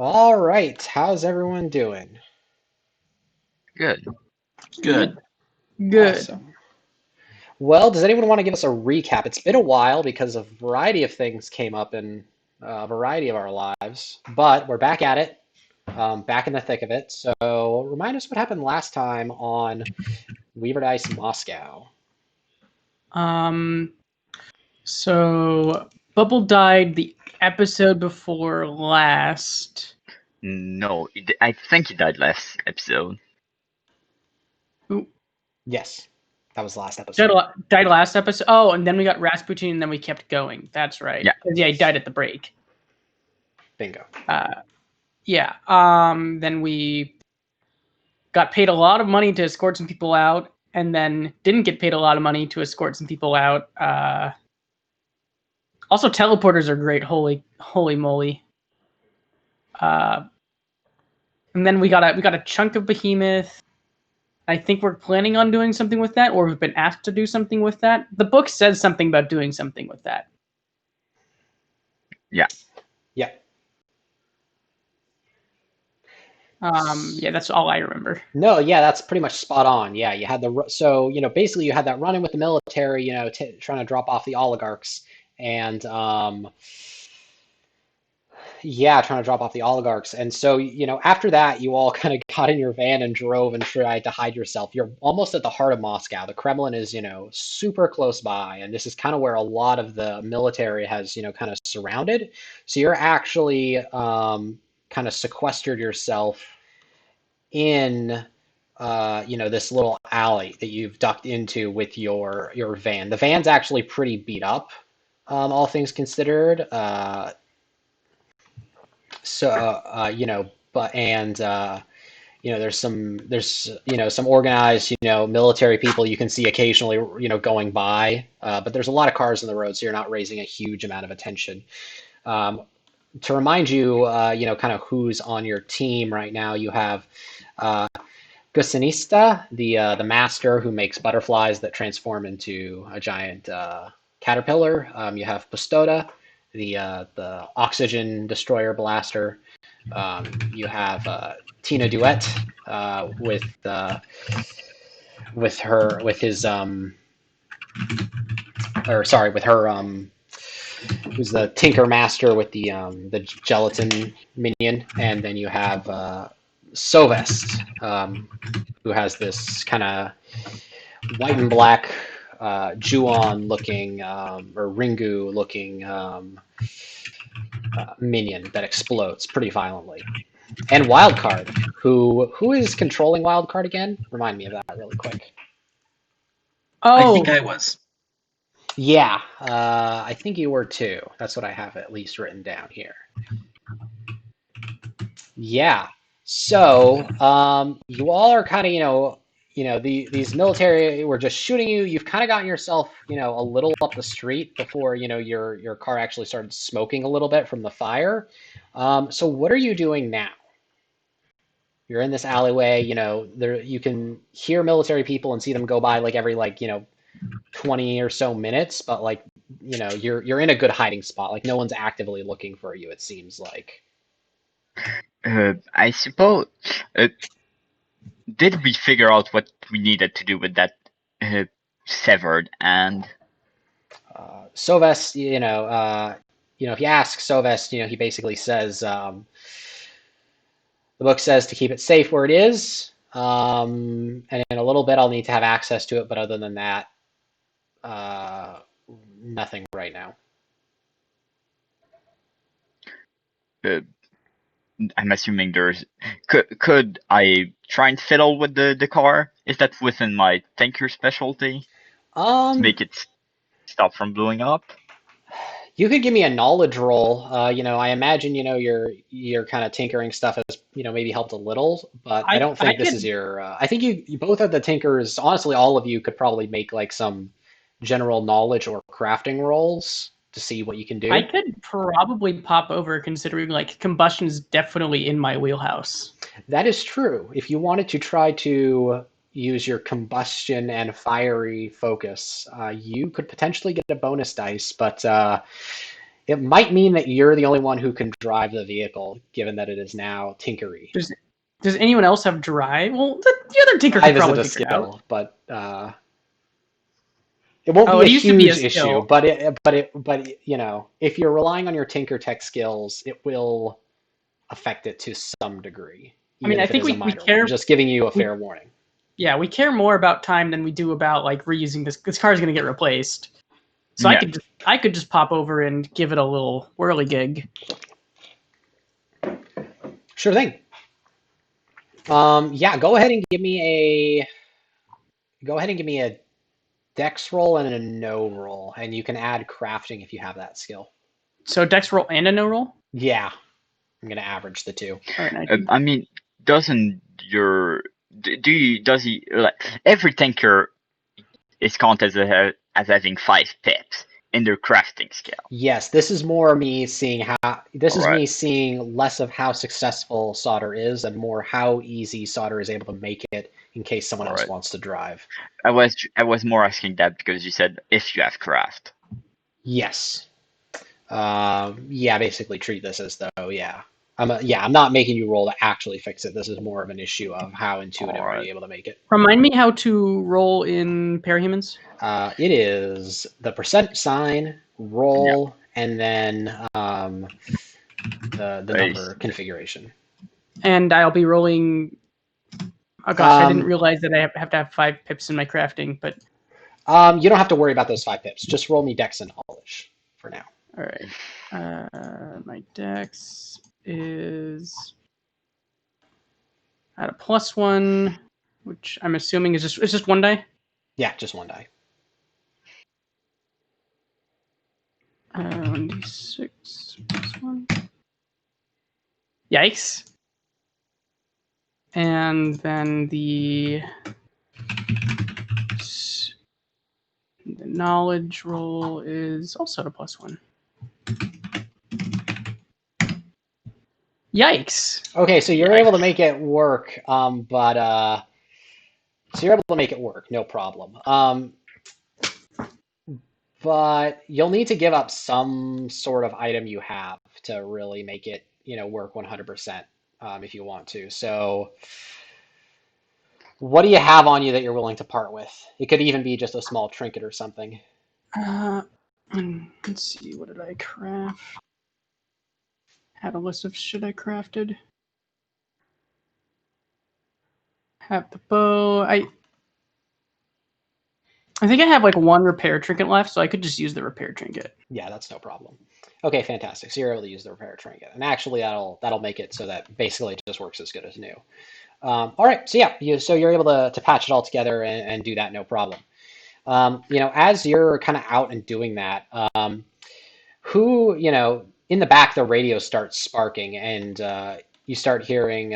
All right, how's everyone doing? Good. Good. Good. Awesome. Well, does anyone want to give us a recap? It's been a while because a variety of things came up in a variety of our lives, but we're back at it, back in the thick of it. So remind us what happened last time on Weaverdice Moscow. Um, so Bubble died the episode before last. No, I think he died last episode. Ooh, Yes, that was last died, episode. died last episode. Oh, and then we got Rasputin, and then we kept going. That's right. Yeah. 'Cause, yeah, he died at the break. Bingo. Yeah. Then we got paid a lot of money to escort some people out, and then didn't get paid a lot of money to escort some people out. Also, teleporters are great. Holy moly. And then we got a chunk of Behemoth. I think we're planning on doing something with that, or we've been asked to do something with that. The book says something about doing something with that. Yeah. Yeah. Yeah, that's all I remember. No, yeah, that's pretty much spot on. Yeah, you had basically you had that run-in with the military, trying to drop off the oligarchs, and yeah, trying to drop off the oligarchs. And so, after that, you all kind of got in your van and drove and tried to hide yourself. You're almost at the heart of Moscow. The Kremlin is, super close by, and this is kind of where a lot of the military has, kind of surrounded. So you're actually kind of sequestered yourself in this little alley that you've ducked into with your van. The van's actually pretty beat up, all things considered. But and there's some organized military people you can see occasionally going by, but there's a lot of cars on the road, so you're not raising a huge amount of attention. To remind you, kind of who's on your team right now, you have Gusanista, the master who makes butterflies that transform into a giant caterpillar. You have Postoda, the oxygen destroyer blaster. You have Tina Duet with her who's the Tinker Master with the gelatin minion, and then you have Sovest, who has this kind of white and black Juon looking or Ringu looking minion that explodes pretty violently. And Wildcard, who is controlling Wildcard again? Remind me of that really quick. I Oh, think I was. Yeah, I think you were too. That's what I have at least written down here. Yeah. So, you all are kind of, these military were just shooting you. You've kind of gotten yourself, a little up the street before, your car actually started smoking a little bit from the fire. So what are you doing now? You're in this alleyway, there you can hear military people and see them go by like every 20 or so minutes, but you're in a good hiding spot. Like no one's actively looking for you, it seems like. I suppose. Uh, did we figure out what we needed to do with that severed and? Sovest, if you ask Sovest, he basically says the book says to keep it safe where it is, and in a little bit I'll need to have access to it, but other than that, nothing right now. I'm assuming there's. Could I try and fiddle with the car? Is that within my thinker specialty to make it stop from blowing up? You could give me a knowledge roll. I imagine you're kind of tinkering stuff has maybe helped a little, but I don't think this is your. I think you both of the tinkers. Honestly, all of you could probably make like some general knowledge or crafting rolls to see what you can do. I could probably pop over, considering like combustion is definitely in my wheelhouse. That is true. If you wanted to try to use your combustion and fiery focus, you could potentially get a bonus dice, but It might mean that you're the only one who can drive the vehicle, given that it is now tinkery. Does anyone else have drive? Well, the other tinker could Drive probably isn't a figure it out. skill, but it won't be it a used to be a huge skill. issue. But you know, if you're relying on your tinker tech skills, it will affect it to some degree. I mean, even I if it think is a we minor care. one. Just giving you a fair warning. Yeah, we care more about time than we do about like reusing this. This car is going to get replaced, so Yeah. I could just pop over and give it a little whirligig. Sure thing. Yeah, go ahead and give me a dex roll and a no roll, and you can add crafting if you have that skill. So dex roll and a no roll. Yeah, I'm gonna average the two. All right, I mean, doesn't your does he like every tanker is counted as having 5 pips in their crafting skill? Yes, this is more me seeing Alright. me seeing less of how successful solder is and more how easy solder is able to make it in case someone else Alright. wants to drive. I was more asking that because you said if you have craft. Yes. Yeah, basically treat this as though, yeah. I'm not making you roll to actually fix it. This is more of an issue of how intuitive are Alright. you able to make it. Remind me how to roll in parahumans. It is the % sign, roll, and then the number configuration. And I'll be rolling. Oh gosh, I didn't realize that I have to have 5 pips in my crafting, but you don't have to worry about those 5 pips. Just roll me dex and knowledge for now. all right. My dex is at a +1, which I'm assuming is just 1 die. Yeah, just 1 die. 1d6 +1. Yikes. And then the knowledge roll is also at a +1. Yikes. Okay, so you're able to make it work, so you're able to make it work, no problem. But you'll need to give up some sort of item you have to really make it, work 100%, if you want to. So what do you have on you that you're willing to part with? It could even be just a small trinket or something. Let's see, what did I craft? Had a list of shit I crafted. Have the bow. I think I have like 1 repair trinket left, so I could just use the repair trinket. Yeah, that's no problem. Okay, fantastic. So you're able to use the repair trinket, and actually that'll make it so that basically it just works as good as new. All right, so yeah, you're able to patch it all together and do that no problem. As you're kind of out and doing that, who in the back the radio starts sparking, and you start hearing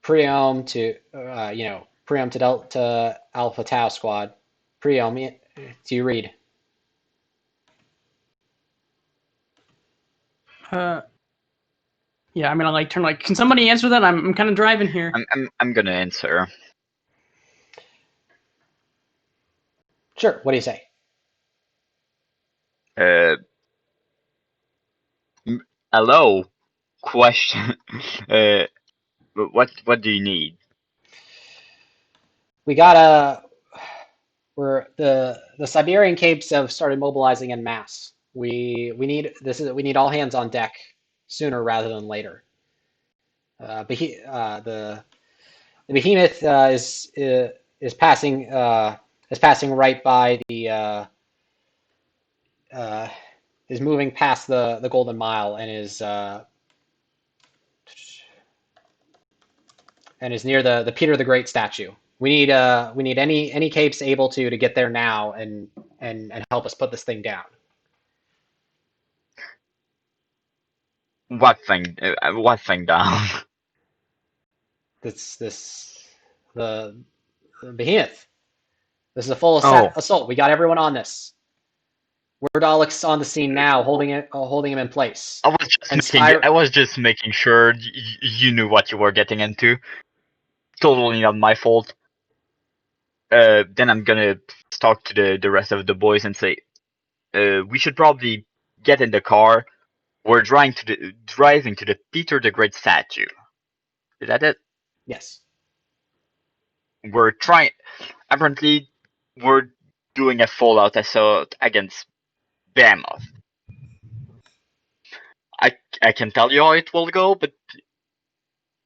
Priom to Priom to Delta Alpha Tau Squad. Priom, do you read? Yeah, I'm gonna turn can somebody answer that? I'm kind of driving here. I'm gonna answer. Sure. What do you say? Hello. Question. What do you need? We're the Siberian capes have started mobilizing en masse. We need all hands on deck sooner rather than later. The Behemoth is passing right by is moving past the Golden Mile and is near the Peter the Great statue. We need any capes able to get there now and help us put this thing down. What thing? What thing down? The Behemoth. This is a full assault. We got everyone on this. Weaverdice on the scene now, holding him in place. I was just making sure you knew what you were getting into. Totally not my fault. Then I'm gonna talk to the rest of the boys and say, we should probably get in the car. We're driving to the Peter the Great statue. Is that it? Yes. We're trying. Apparently, we're doing a fallout assault against Behemoth. I can tell you how it will go, but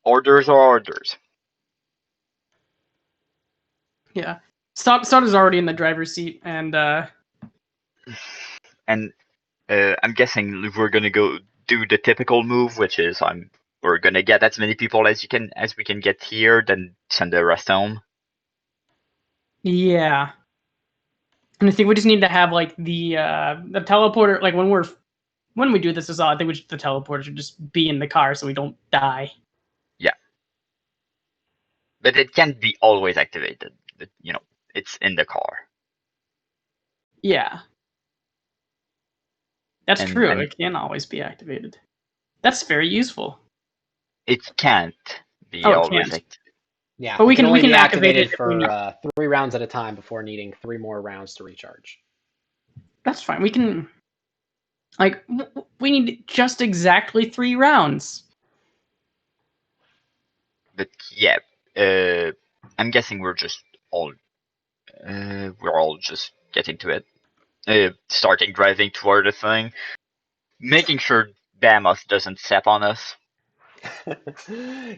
orders are orders. Yeah. Sada's already in the driver's seat, and And I'm guessing we're gonna go do the typical move, which is we're gonna get as many people as we can get here, then send the rest home. yeah. And I think we just need to have like the teleporter. Like when we do this as well, I think the teleporter should just be in the car so we don't die. Yeah, but it can't be always activated. But, it's in the car. Yeah, that's true. And it can't always be activated. That's very useful. It can't be Oh, it always can't. activated. Yeah, but we can only be activate activated it if we need. for 3 rounds at a time before needing 3 more rounds to recharge. That's fine. We can. Like, we need just exactly 3 rounds. But yeah, I'm guessing we're all just getting to it, starting driving toward the thing, making sure Behemoth doesn't step on us.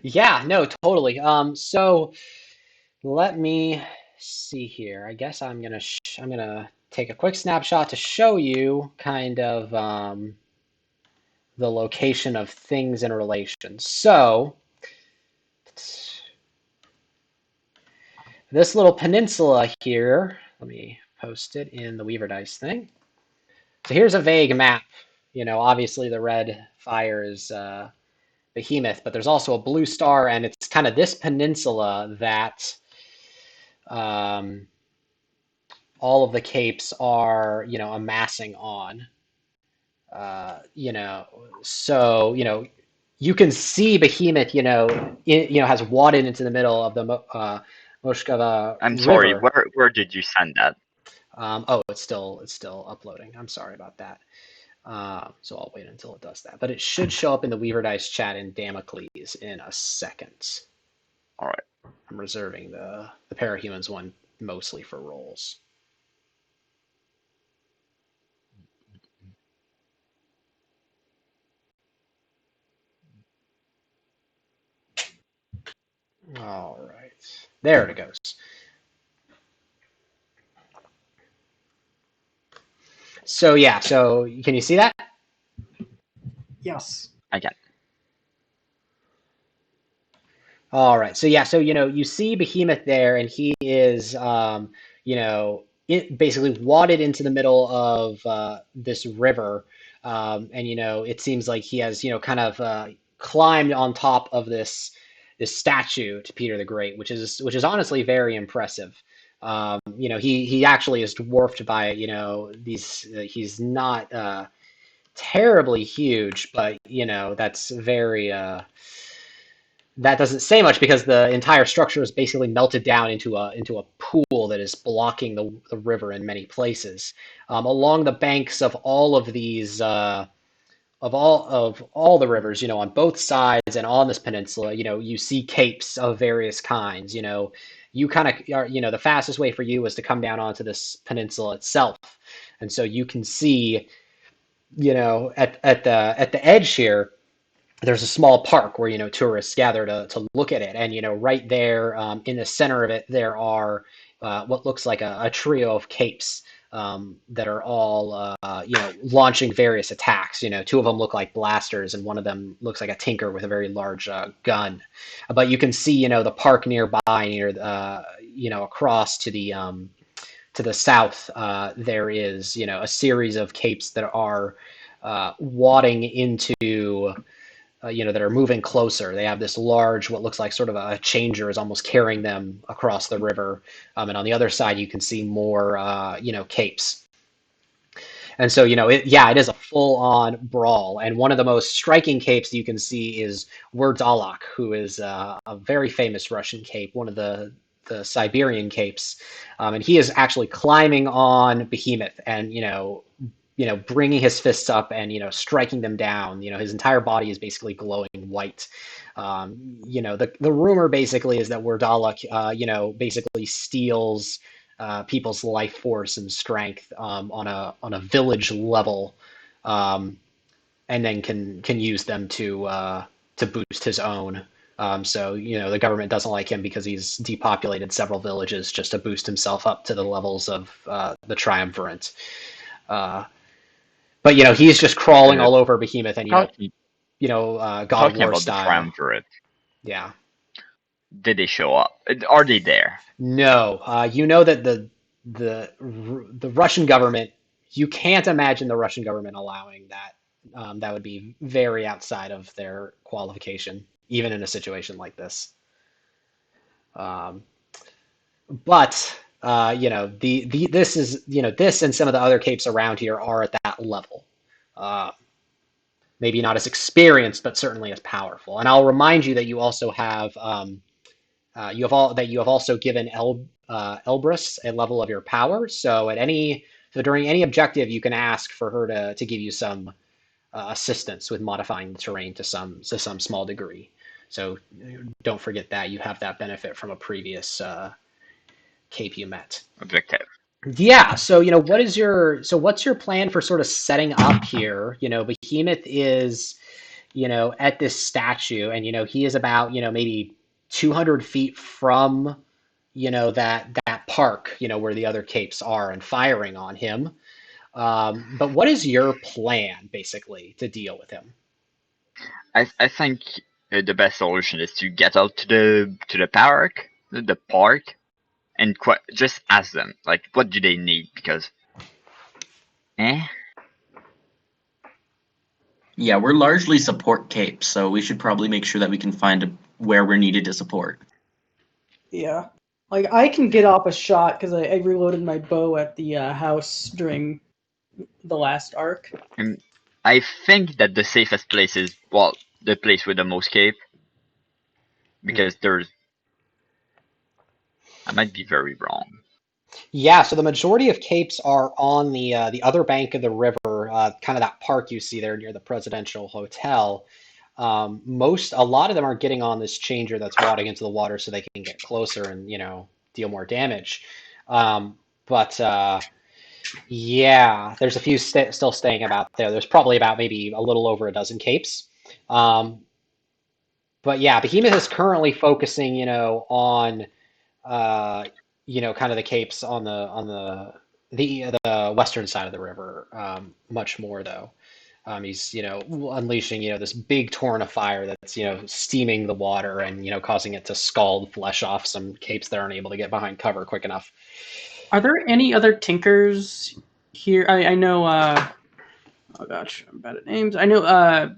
Yeah, no, totally. So let me see here. I guess I'm gonna take a quick snapshot to show you kind of the location of things in relation. So this little peninsula here, let me post it in the Weaverdice thing. So here's a vague map. Obviously the red fire is Behemoth, but there's also a blue star, and it's kind of this peninsula that all of the capes are, amassing on. So you can see Behemoth, has wadded into the middle of the Moshkova I'm River. sorry, where did you send that? It's still uploading. I'm sorry about that. So I'll wait until it does that. But it should show up in the Weaverdice chat in Damocles in a second. All right. I'm reserving the Parahumans one mostly for rolls. All right. There it goes. So yeah, so can you see that? Yes. I can. All right. So yeah, so you see Behemoth there, and he is basically wadded into the middle of this river, and it seems like he has kind of climbed on top of this statue to Peter the Great, which is honestly very impressive. He actually is dwarfed by these. He's not terribly huge, but that's very. That doesn't say much because the entire structure is basically melted down into a pool that is blocking the river in many places. Along the banks of all of these of all the rivers, on both sides and on this peninsula, you see capes of various kinds. You kind of are, the fastest way for you is to come down onto this peninsula itself, and so you can see, at the edge here, there's a small park where tourists gather to look at it, and right there in the center of it there are what looks like a trio of capes that are all launching various attacks. 2 of them look like blasters, and one of them looks like a tinker with a very large gun. But you can see the park nearby, near across to the south. There is a series of capes that are wadding into. That are moving closer. They have this large, what looks like sort of a changer is almost carrying them across the river. And on the other side, you can see more, capes. And so, it is a full-on brawl. And one of the most striking capes you can see is Weaverdice, who is a very famous Russian cape, one of the Siberian capes. And he is actually climbing on Behemoth and, bringing his fists up and, striking them down. His entire body is basically glowing white. The rumor basically is that Werdala, basically steals people's life force and strength on a village level, and then can use them to boost his own. So the government doesn't like him because he's depopulated several villages just to boost himself up to the levels of the triumvirate. But he's just crawling all over Behemoth, and God Talking War about style. The triumvirate. Yeah. Did they show up? Are they there? No. That the Russian government. You can't imagine the Russian government allowing that. That would be very outside of their qualification, even in a situation like this. But this is this and some of the other capes around here are at that level. Maybe not as experienced, but certainly as powerful. And I'll remind you that you also have you have also given Elbrus a level of your power. So during any objective, you can ask for her to give you some assistance with modifying the terrain to some small degree. So don't forget that you have that benefit from a previous cape you met. Objective. Yeah. So what's your plan for sort of setting up here? Behemoth is at this statue, and he is about maybe 200 feet from that park where the other capes are and firing on him. But what is your plan basically to deal with him? I think the best solution is to get out to the park, and just ask them, like, what do they need? Because, Yeah, we're largely support capes, so we should probably make sure that we can find where we're needed to support. Yeah. Like, I can get off a shot because I reloaded my bow at the house during the last arc. And I think that the safest place is, the place with the most cape. Because I might be very wrong. Yeah, so the majority of capes are on the other bank of the river, kind of that park you see there near the Presidential Hotel. A lot of them are getting on this changer that's wading into the water so they can get closer and deal more damage. Yeah, there's a few still staying about there. There's probably about maybe a little over a dozen capes. But yeah, Behemoth is currently focusing, on kind of the capes on the western side of the river, much more though. He's unleashing this big torrent of fire that's steaming the water and causing it to scald flesh off some capes that aren't able to get behind cover quick enough. Are there any other tinkers here? I know. Oh gosh, I'm bad at names. I know.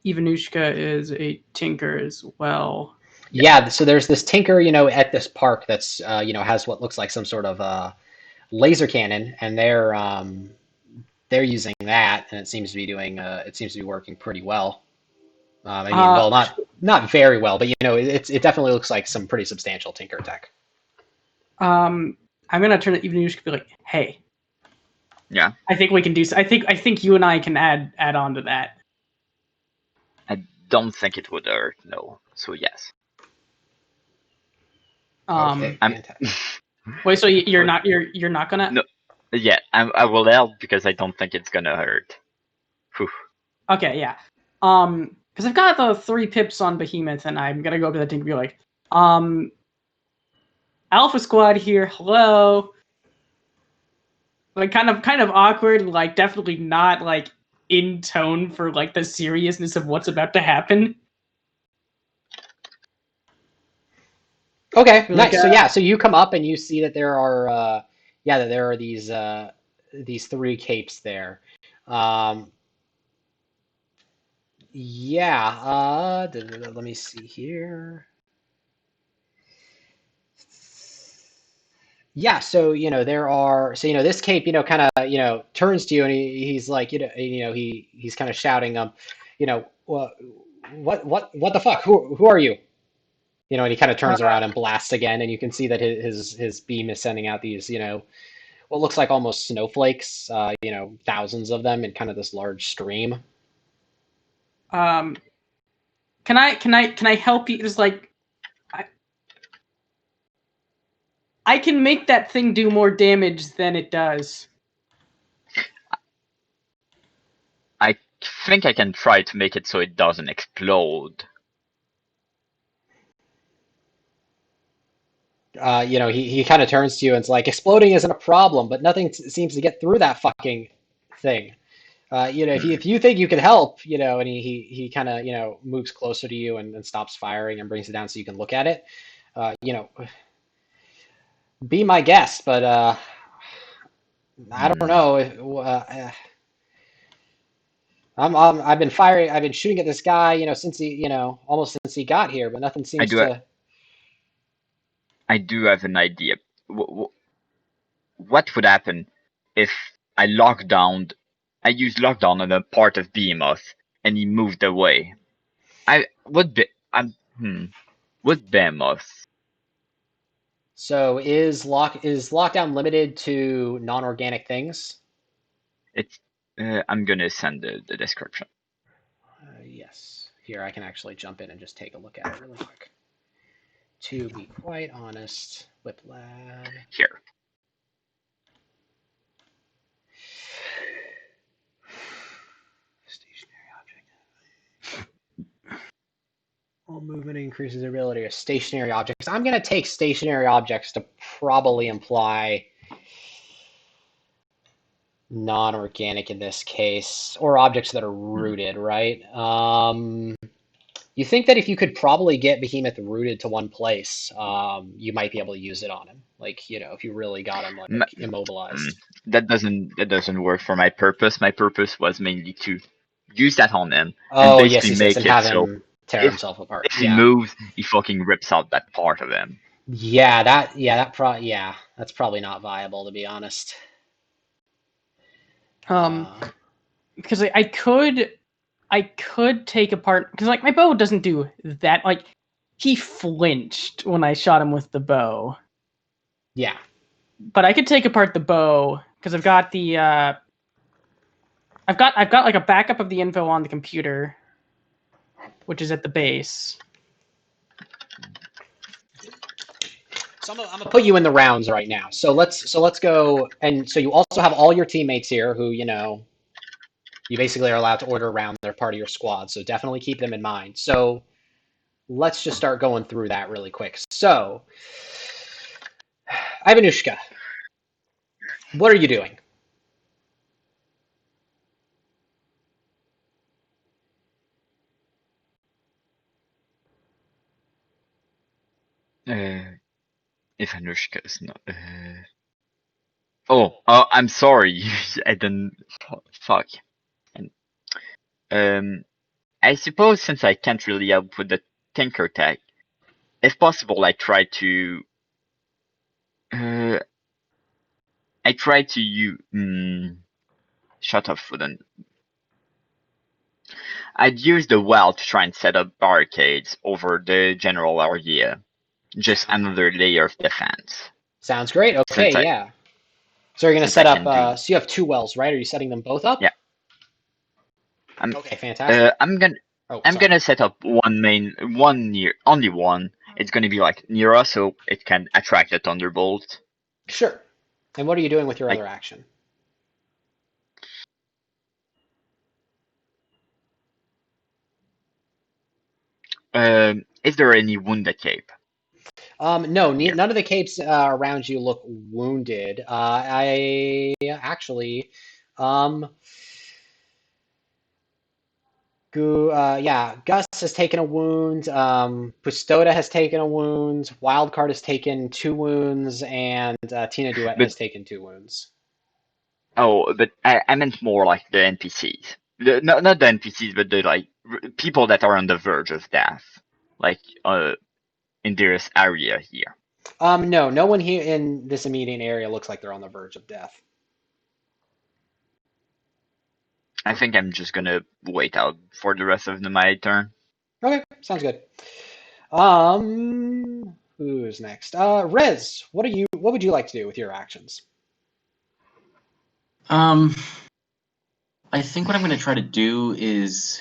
Ivanushka is a tinker as well. Yeah, so there's this tinker, at this park that's has what looks like some sort of laser cannon, and they're using that, and it seems to be working pretty well. Not very well, but it definitely looks like some pretty substantial tinker tech. I'm gonna turn to Ivanushka and be like, "Hey, yeah, I think we can do. I think you and I can add on to that." I don't think it would hurt, no. So yes. Okay, wait, so you're not gonna? No, yeah, I will help because I don't think it's gonna hurt. Whew. Okay, yeah. Because I've got the 3 pips on Behemoth, and I'm gonna go up to the tank and be like, Alpha Squad here, hello. Like kind of awkward, like definitely not like in tone for like the seriousness of what's about to happen. Okay, nice. So you come up and you see that there are these 3 capes there. Let me see here. Yeah, so this cape kind of turns to you and he's like he's kind of shouting what the fuck, who are you? And he kind of turns around and blasts again, and you can see that his beam is sending out these what looks like almost snowflakes, thousands of them in kind of this large stream. Can I help you? It's like I can make that thing do more damage than it does. I think I can try to make it so it doesn't explode. He kind of turns to you and it's like, exploding isn't a problem, but nothing seems to get through that fucking thing. If you think you can help, and he kind of, moves closer to you and stops firing and brings it down so you can look at it. Be my guest, but I don't know. I've been shooting at this guy, since he, almost since he got here, but nothing seems to. I do have an idea. What would happen if I use lockdown on a part of Behemoth and he moved away? Would Behemoth? So is lockdown limited to non-organic things? I'm gonna send the description. Yes. Here, I can actually jump in and just take a look at it really quick. To be quite honest, Whip Lab. Here. Stationary object. All movement increases the ability of stationary objects. I'm going to take stationary objects to probably imply non-organic in this case, or objects that are rooted, right? You think that if you could probably get Behemoth rooted to one place, you might be able to use it on him. Like, if you really got him immobilized. That doesn't work for my purpose. My purpose was mainly to use that on him and basically yes, make and it have so him tear himself apart. If he moves, he fucking rips out that part of him. That's probably not viable, to be honest. Because I could take apart, because like my bow doesn't do that. Like he flinched when I shot him with the bow. Yeah. But I could take apart the bow because I've got the I've got like a backup of the info on the computer, which is at the base. So I'm gonna put you in the rounds right now. So let's go, and so you also have all your teammates here who you basically are allowed to order around. They're part of your squad, so definitely keep them in mind. So let's just start going through that really quick. So, Ivanushka, what are you doing? Ivanushka is not. I'm sorry. I didn't. Fuck. I suppose since I can't really help with the Tinker tag, if possible, I try to shut up for the. I'd use the well to try and set up barricades over the general area. Just another layer of defense. Sounds great. Okay, yeah. So you're going to set up, so you have 2 wells, right? Are you setting them both up? Yeah. Okay, fantastic. I'm gonna set up only one. It's gonna be like near us, so it can attract a thunderbolt. Sure. And what are you doing with your other action? Is there any wounded cape? No, none of the capes around you look wounded. I actually, Gus has taken a wound. Pustoda has taken a wound. Wildcard has taken 2 wounds, and Tina Duet has taken 2 wounds. Oh, but I meant more like the NPCs. Not the NPCs, but the people that are on the verge of death, in this area here. No one here in this immediate area looks like they're on the verge of death. I think I'm just gonna wait out for the rest of my turn. Okay, sounds good. Who's next? Rez, what would you like to do with your actions? I think what I'm going to try to do is,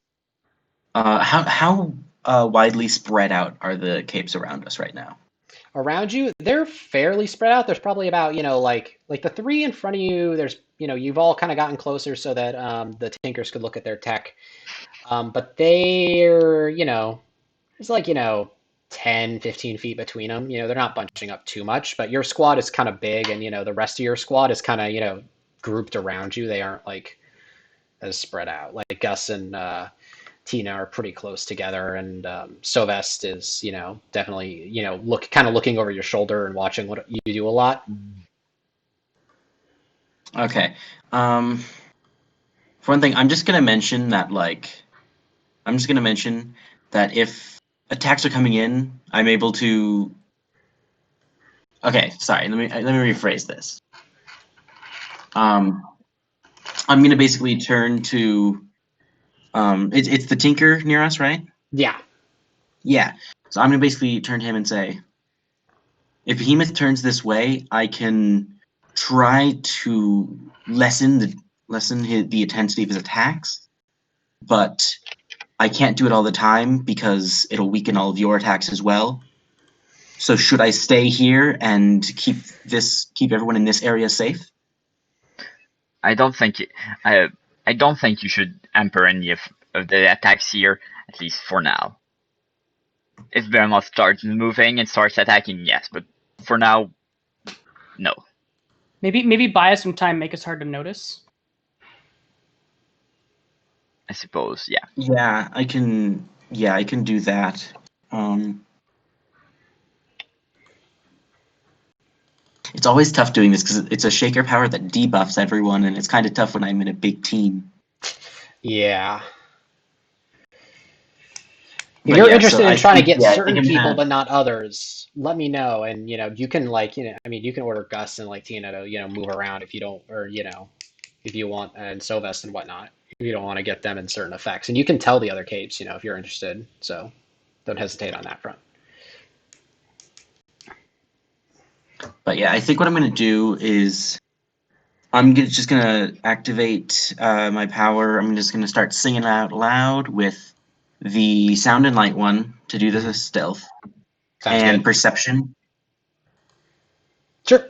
how widely spread out are the capes around us right now? Around you, they're fairly spread out. There's probably about, like the three in front of you, there's, you've all kind of gotten closer so that the Tinkers could look at their tech. But they're, there's like, 10, 15 feet between them. They're not bunching up too much, but your squad is kind of big and, the rest of your squad is kind of, grouped around you. They aren't like as spread out. Like Gus and Tina are pretty close together, and Sovest is, definitely, looking over your shoulder and watching what you do a lot. Okay. For one thing, I'm just gonna mention that if attacks are coming in, I'm able to. Okay, sorry. Let me rephrase this. I'm gonna basically turn to. It's the Tinker near us, right? Yeah. Yeah. So I'm gonna basically turn to him and say, if Behemoth turns this way, I can try to lessen the intensity of his attacks, but I can't do it all the time because it'll weaken all of your attacks as well. So should I stay here and keep everyone in this area safe? I don't think you should amper any of the attacks here, at least for now. If Behemoth starts moving and starts attacking, yes, but for now, no. Maybe buy us some time, make us hard to notice. I suppose, yeah. Yeah, I can do that. It's always tough doing this because it's a shaker power that debuffs everyone, and it's kind of tough when I'm in a big team. Yeah. If you're interested in trying to get certain people but not others, let me know, and you can you can order Gus and Tina to move around if you don't, or if you want, and Sovest and whatnot, if you don't want to get them in certain effects, and you can tell the other capes if you're interested. So don't hesitate on that front. But yeah, I think what I'm gonna do is I'm just gonna activate my power. I'm just gonna start singing out loud with the sound and light one to do this as stealth. Sounds and good. Perception. Sure.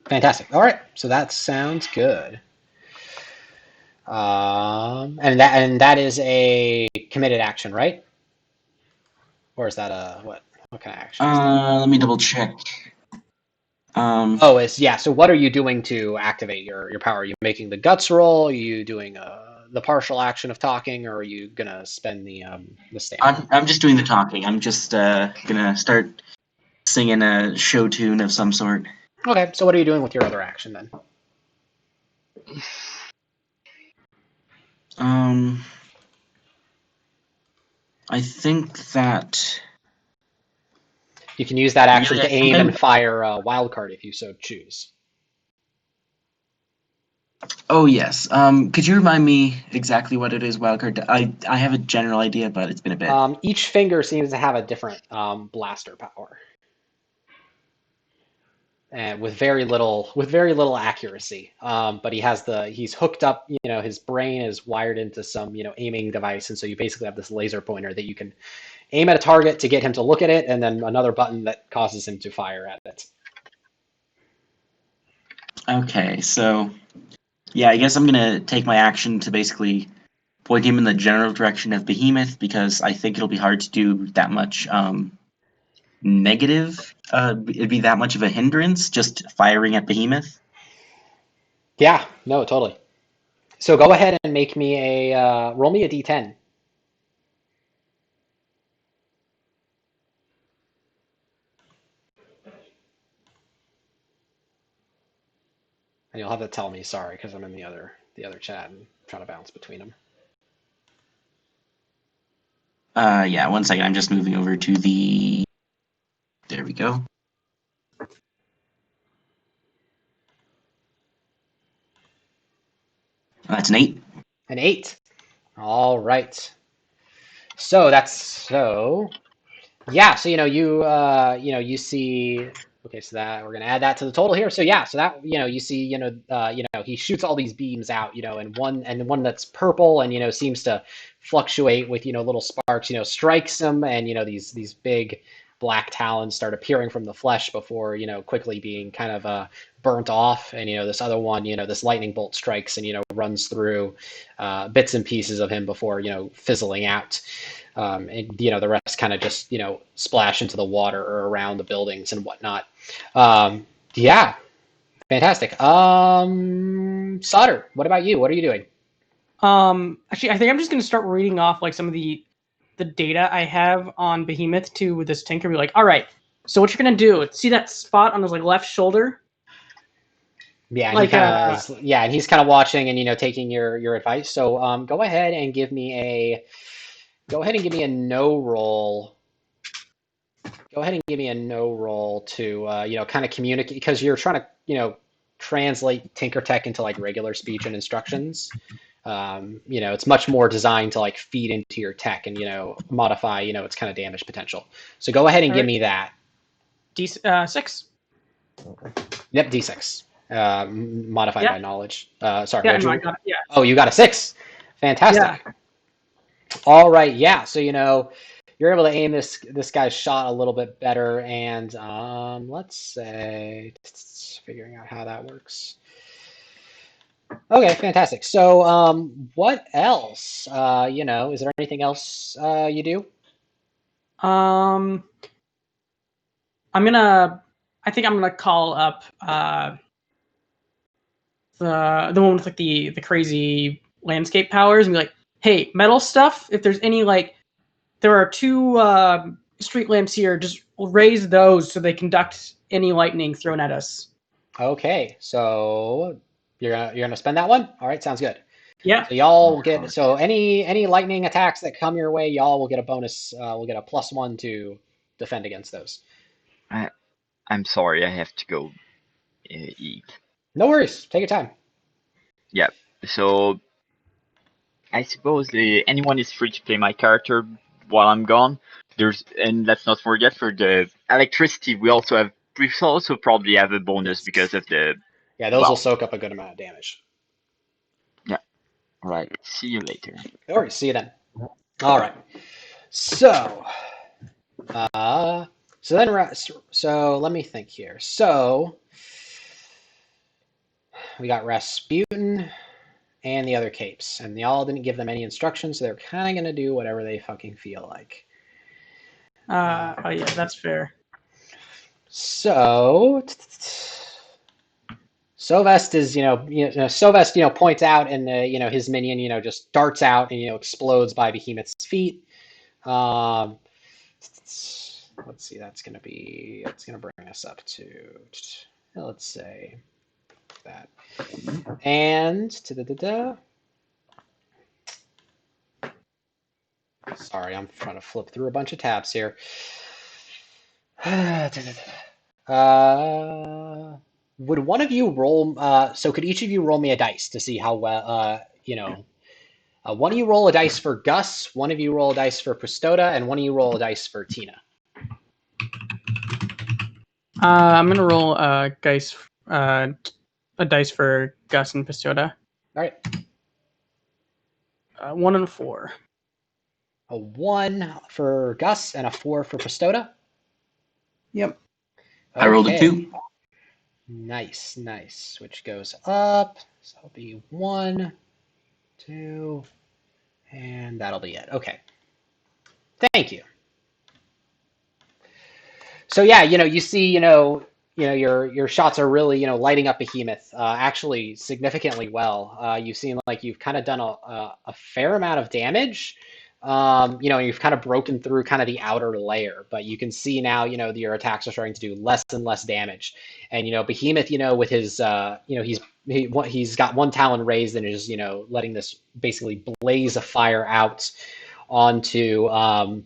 Fantastic. All right, so that sounds good. And that is a committed action, right? Or is that a what? What kind of action? Let me double check. So what are you doing to activate your power? Are you making the guts roll? Are you doing the partial action of talking, or are you gonna spend the stamina? I'm just doing the talking. I'm just gonna start singing a show tune of some sort. Okay, so what are you doing with your other action then? I think that you can use that action to aim and fire a wild card if you so choose. Oh yes. Could you remind me exactly what it is, wildcard? I have a general idea, but it's been a bit. Each finger seems to have a different blaster power, and with very little accuracy. But he's hooked up. His brain is wired into some aiming device, and so you basically have this laser pointer that you can aim at a target to get him to look at it, and then another button that causes him to fire at it. Okay, so yeah, I guess I'm gonna take my action to basically point him in the general direction of Behemoth because I think it'll be hard to do that much negative. It'd be that much of a hindrance just firing at Behemoth. Yeah, no, totally. So go ahead and make me roll me a d10. And you'll have to tell me, sorry, because I'm in the other chat and trying to bounce between them. Yeah, 1 second. I'm just moving over to the. There we go. That's an 8. An 8. All right. So yeah. So you see Okay, so that we're gonna add that to the total here. So yeah, so that you see he shoots all these beams out, and one that's purple and seems to fluctuate with little sparks, strikes him, and these big black talons start appearing from the flesh before quickly being kind of burnt off, and this other one, this lightning bolt strikes and runs through bits and pieces of him before fizzling out. And the rest kind of just splash into the water or around the buildings and whatnot. Yeah, fantastic. Sauter, what about you? What are you doing? Actually, I think I'm just gonna start reading off like some of the data I have on Behemoth to this tinker. Be like, all right, so what you're gonna do? See that spot on his like left shoulder? Yeah, Like, and he's kind of watching and taking your advice. So go ahead and give me a no roll. Go ahead and give me a no roll to kind of communicate, because you're trying to translate tinker tech into like regular speech and instructions. It's much more designed to like feed into your tech and modify its kind of damage potential. So go ahead and give me that. D6. Yep, D6. Modified by knowledge. Sorry. Yeah, no, I got it. Yeah. Oh, you got a 6. Fantastic. Yeah. All right. Yeah. So you're able to aim this guy's shot a little bit better, and let's say figuring out how that works. Okay, fantastic. So what else? Is there anything else you do? I think I'm gonna call up the one with like the crazy landscape powers and be like, hey, metal stuff, if there's any like, there are 2 street lamps here, just raise those so they conduct any lightning thrown at us. Okay, so you're gonna spend that one. All right, sounds good. Yeah. So y'all will get, so any lightning attacks that come your way, y'all will get a bonus. We'll get a +1 to defend against those. I'm sorry, I have to go eat. No worries. Take your time. Yeah. So I suppose anyone is free to play my character while I'm gone. And let's not forget, for the electricity, we also probably have a bonus because of the. Yeah, those will soak up a good amount of damage. Yeah. All right. See you later. No worries. See you then. All right. So, so let me think here. So we got Rasputin and the other capes, and they all didn't give them any instructions, so they're kind of gonna do whatever they fucking feel like. Oh yeah, that's fair. So Sovest is, Sovest, points out, and his minion, just darts out and explodes by Behemoth's feet. Let's see, that's gonna bring us up to, let's say that, and sorry, I'm trying to flip through a bunch of tabs here. Would one of you roll? So could each of you roll me a dice to see how well? One of you roll a dice for Gus, one of you roll a dice for Pustoda, and one of you roll a dice for Tina. I'm gonna roll a dice for Gus and Pustoda. All right. 1 and 4. A 1 for Gus and a 4 for Pustoda. Yep. Okay. I rolled a 2. Nice, which goes up. So it'll be 1, 2, and that'll be it. Okay. Thank you. So yeah, you see, your shots are really, lighting up Behemoth, actually significantly well. You seem like you've kind of done a fair amount of damage. You've kind of broken through kind of the outer layer, but you can see now, your attacks are starting to do less and less damage. And, Behemoth, with his, he's got one talon raised and is, letting this basically blaze of fire out onto the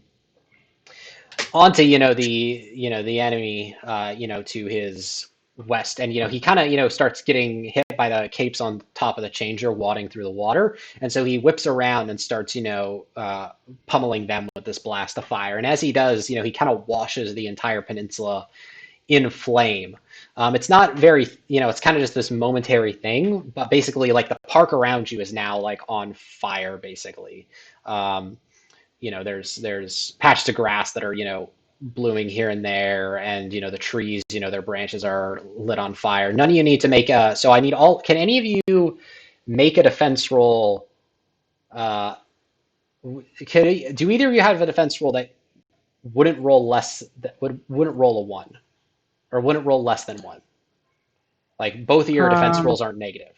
enemy, to his west. And, he kind of, starts getting hit by the capes on top of the changer wadding through the water. And so he whips around and starts, pummeling them with this blast of fire. And as he does, he kind of washes the entire peninsula in flame. It's not very, it's kind of just this momentary thing, but basically like the park around you is now like on fire, basically. Um, there's patches of grass that are, blooming here and there, and, the trees, their branches are lit on fire. None of you need to make so I need can any of you make a defense roll? Do either of you have a defense roll that wouldn't roll less, wouldn't roll a 1? Or wouldn't roll less than 1? Like both of your defense rolls aren't negative.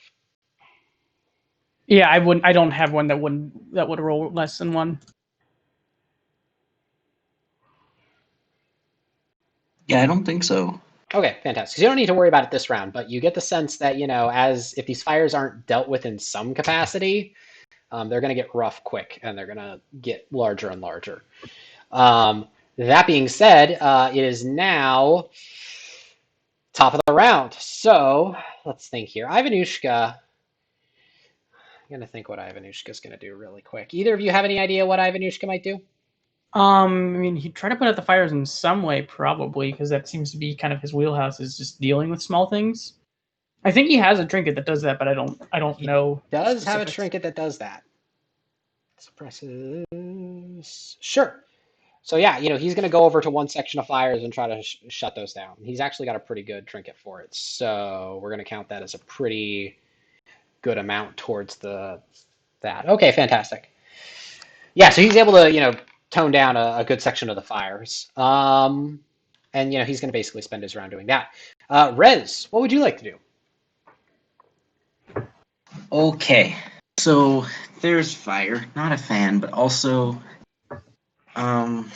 Yeah, I wouldn't. I don't have one that would roll less than 1. Yeah, I don't think so. Okay, fantastic. So you don't need to worry about it this round, but you get the sense that, as if these fires aren't dealt with in some capacity, they're going to get rough quick, and they're going to get larger and larger. That being said, it is now top of the round. So let's think here. Ivanushka. I'm going to think what Ivanushka is going to do really quick. Either of you have any idea what Ivanushka might do? I mean, he'd try to put out the fires in some way, probably, because that seems to be kind of his wheelhouse, is just dealing with small things. I think he has a trinket that does that, but I don't know. Does have a trinket that does that. Suppresses. Sure. So yeah, he's going to go over to one section of fires and try to shut those down. He's actually got a pretty good trinket for it, so we're going to count that as a pretty good amount towards that. Okay, fantastic. Yeah, so he's able to tone down a good section of the fires. And he's going to basically spend his round doing that. Rez, what would you like to do? Okay, so there's fire. Not a fan, but also, once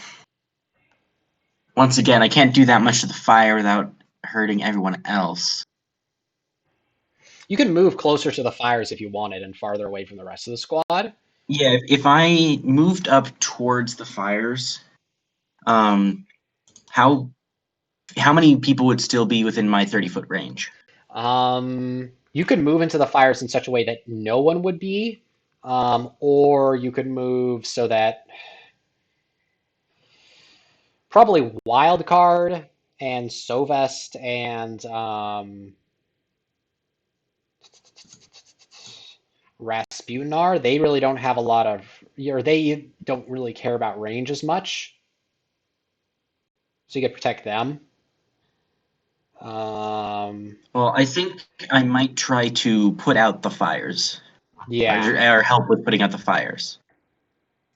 again, I can't do that much to the fire without hurting everyone else. You can move closer to the fires if you wanted and farther away from the rest of the squad. Yeah, if I moved up towards the fires, how many people would still be within my 30-foot range? You could move into the fires in such a way that no one would be, or you could move so that probably Wildcard and Sovest and Rasputin they really don't have a lot of, or they don't really care about range as much. So you could protect them. Well, I think I might try to put out the fires. Yeah. Or help with putting out the fires.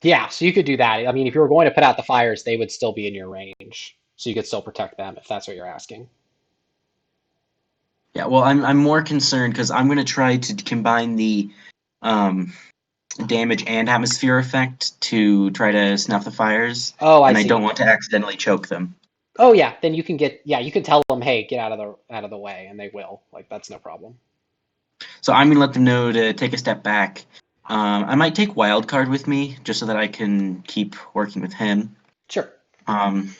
Yeah, so you could do that. I mean, if you were going to put out the fires, they would still be in your range. So you could still protect them if that's what you're asking. Yeah, well, I'm more concerned because I'm going to try to combine the damage and atmosphere effect to try to snuff the fires. Oh, and I see. I don't want to accidentally choke them. Oh yeah, then you can you can tell them, hey, get out of the way, and they will. Like that's no problem. So I'm going to let them know to take a step back. I might take Wildcard with me just so that I can keep working with him. Sure. And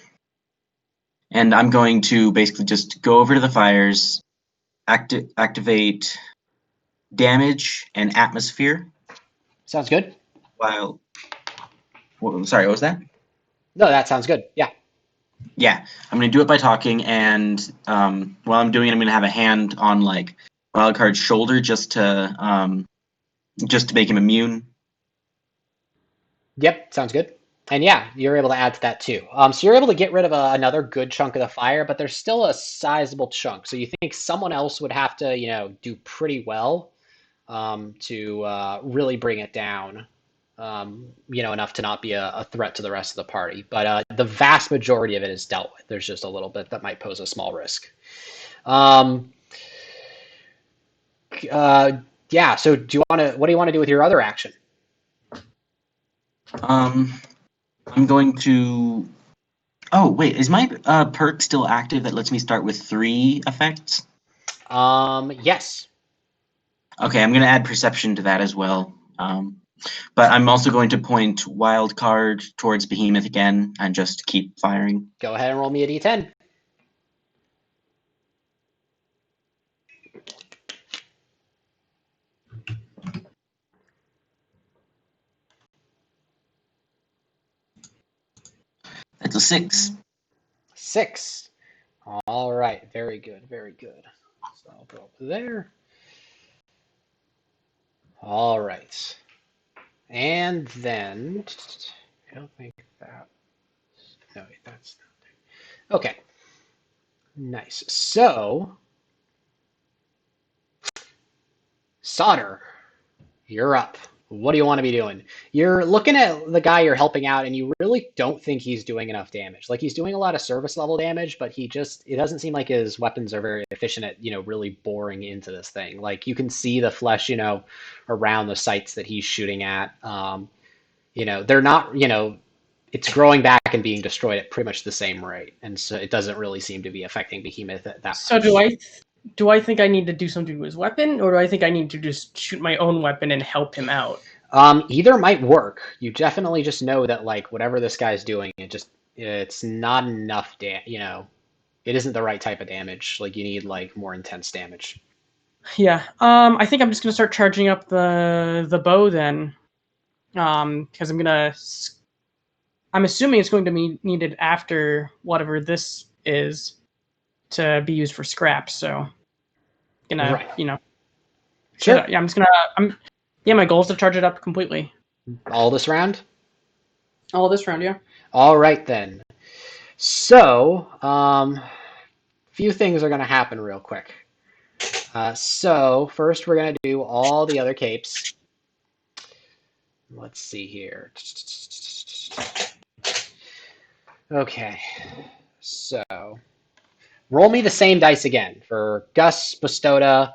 I'm going to basically just go over to the fires, activate damage and atmosphere. Sounds good. Sorry, what was that? No, that sounds good. Yeah. Yeah, I'm going to do it by talking, and while I'm doing it, I'm going to have a hand on like Wildcard's shoulder just to make him immune. Yep, sounds good. And yeah, you're able to add to that too. So you're able to get rid of another good chunk of the fire, but there's still a sizable chunk. So you think someone else would have to, do pretty well to really bring it down, enough to not be a threat to the rest of the party. But the vast majority of it is dealt with. There's just a little bit that might pose a small risk. Yeah. So what do you want to do with your other action? I'm going to. Oh wait, is my perk still active that lets me start with 3 effects? Yes. Okay, I'm going to add perception to that as well. But I'm also going to point Wildcard towards Behemoth again and just keep firing. Go ahead and roll me a d10. That's a 6. 6. All right, very good, very good. So I'll go up there. All right. And then, I don't think that, no, wait, that's not there. Okay, nice. So, Solder, you're up. What do you want to be doing? You're looking at the guy you're helping out, and you really don't think he's doing enough damage. Like, he's doing a lot of service level damage, but it doesn't seem like his weapons are very efficient at, really boring into this thing. Like, you can see the flesh, around the sites that he's shooting at. They're not, it's growing back and being destroyed at pretty much the same rate, and so it doesn't really seem to be affecting Behemoth that So much. do I think I need to do something to his weapon, or do I think I need to just shoot my own weapon and help him out? Either might work. You definitely just know that like whatever this guy's doing, it's not enough it isn't the right type of damage. Like you need like more intense damage. Yeah. I think I'm just gonna start charging up the bow then. Because I'm assuming it's going to be needed after whatever this is to be used for scraps. So, Right. Sure. Yeah, my goal is to charge it up completely. All this round? All this round, yeah. All right then. So, few things are going to happen real quick. So first we're going to do all the other capes. Let's see here. Okay, so roll me the same dice again for Gus, Bastoda,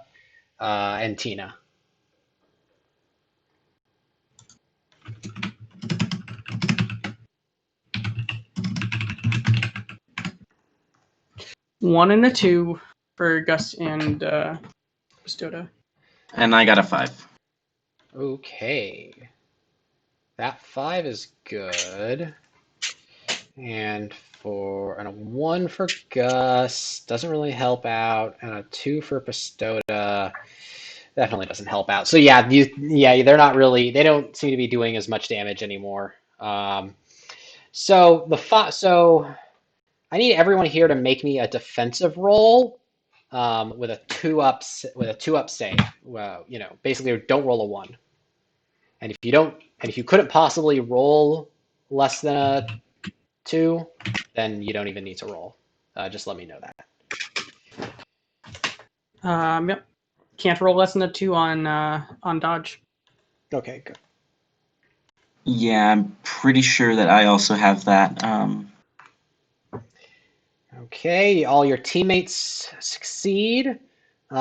and Tina. One and a 2 for Gus and Bastoda. And I got a 5. Okay. That 5 is good. And a 1 for Gus doesn't really help out, and a 2 for Bastoda definitely doesn't help out. So yeah, they're not really. They don't seem to be doing as much damage anymore. So I need everyone here to make me a defensive roll with a 2-up save. Well, basically don't roll a 1. And if you couldn't possibly roll less than a 2, then you don't even need to roll. Just let me know that. Yep. Can't roll less than a 2 on dodge. Okay, good. Yeah, I'm pretty sure that I also have that. Okay, all your teammates succeed.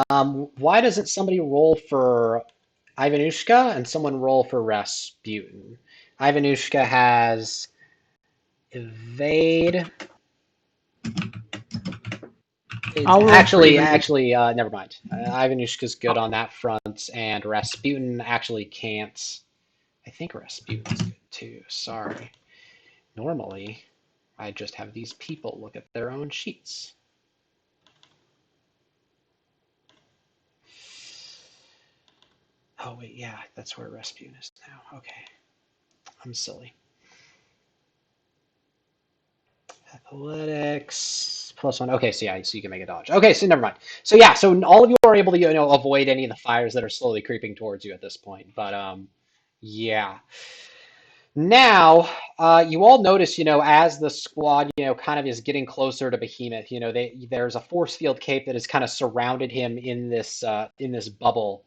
Why doesn't somebody roll for Ivanushka and someone roll for Rasputin? Ivanushka has evade. Actually, never mind. Ivanushka's good on that front, and Rasputin actually can't. I think Rasputin's good too. Sorry. Normally, I just have these people look at their own sheets. Oh wait, yeah, that's where Rasputin is now. Okay, I'm silly. Athletics +1. Okay, so yeah, so you can make a dodge. Okay, so never mind. So yeah, so all of you are able to avoid any of the fires that are slowly creeping towards you at this point. But yeah. Now, you all notice, as the squad, kind of is getting closer to Behemoth, there's a force field cape that has kind of surrounded him in this bubble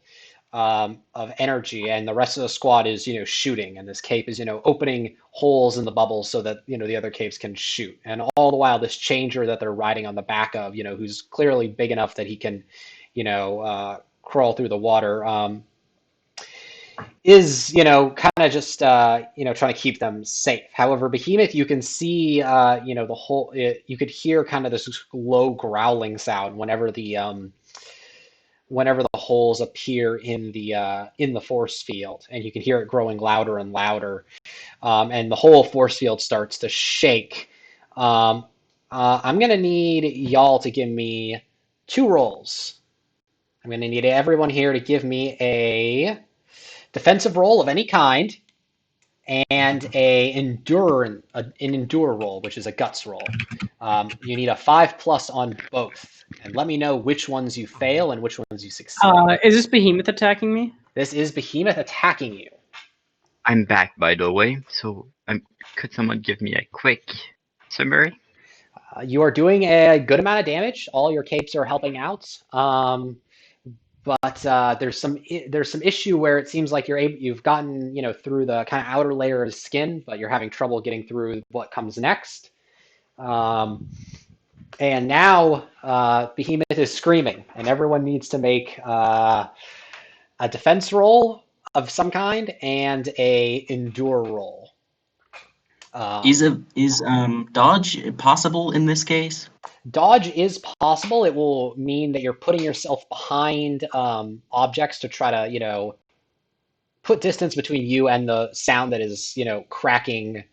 of energy, and the rest of the squad is, shooting, and this cape is, opening holes in the bubble so that, the other capes can shoot. And all the while, this changer that they're riding on the back of, who's clearly big enough that he can, crawl through the water, is kind of just trying to keep them safe. However, Behemoth, you can see the whole. You could hear kind of this low growling sound whenever the holes appear in the force field, and you can hear it growing louder and louder, and the whole force field starts to shake. I'm gonna need y'all to give me 2 rolls. I'm gonna need everyone here to give me a defensive roll of any kind, and an endure roll, which is a guts roll. You need a 5+ on both, and let me know which ones you fail and which ones you succeed. Is this Behemoth attacking me? This is Behemoth attacking you. I'm back, by the way. So, could someone give me a quick summary? You are doing a good amount of damage. All your capes are helping out. But there's some issue where it seems like you've gotten through the kind of outer layer of the skin, but you're having trouble getting through what comes next. And now Behemoth is screaming, and everyone needs to make a defense roll of some kind and a endure roll. Is dodge possible in this case? Dodge is possible. It will mean that you're putting yourself behind objects to try to, put distance between you and the sound that is, cracking,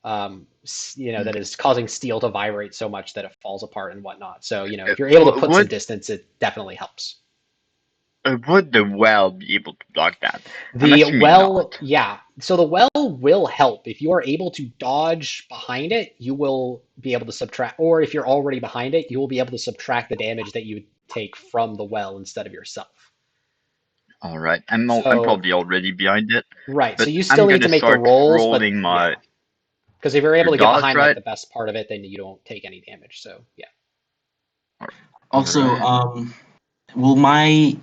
that is causing steel to vibrate so much that it falls apart and whatnot. So, if you're able to put some distance, it definitely helps. Would the well be able to block that? The well, yeah. So the well will help. If you are able to dodge behind it, you will be able to subtract, or if you're already behind it, you will be able to subtract the damage that you would take from the well instead of yourself. All right. I'm probably already behind it. Right. So you still need to make the rolls, but because if you're able to get behind like the best part of it, then you don't take any damage. So yeah. Also, will my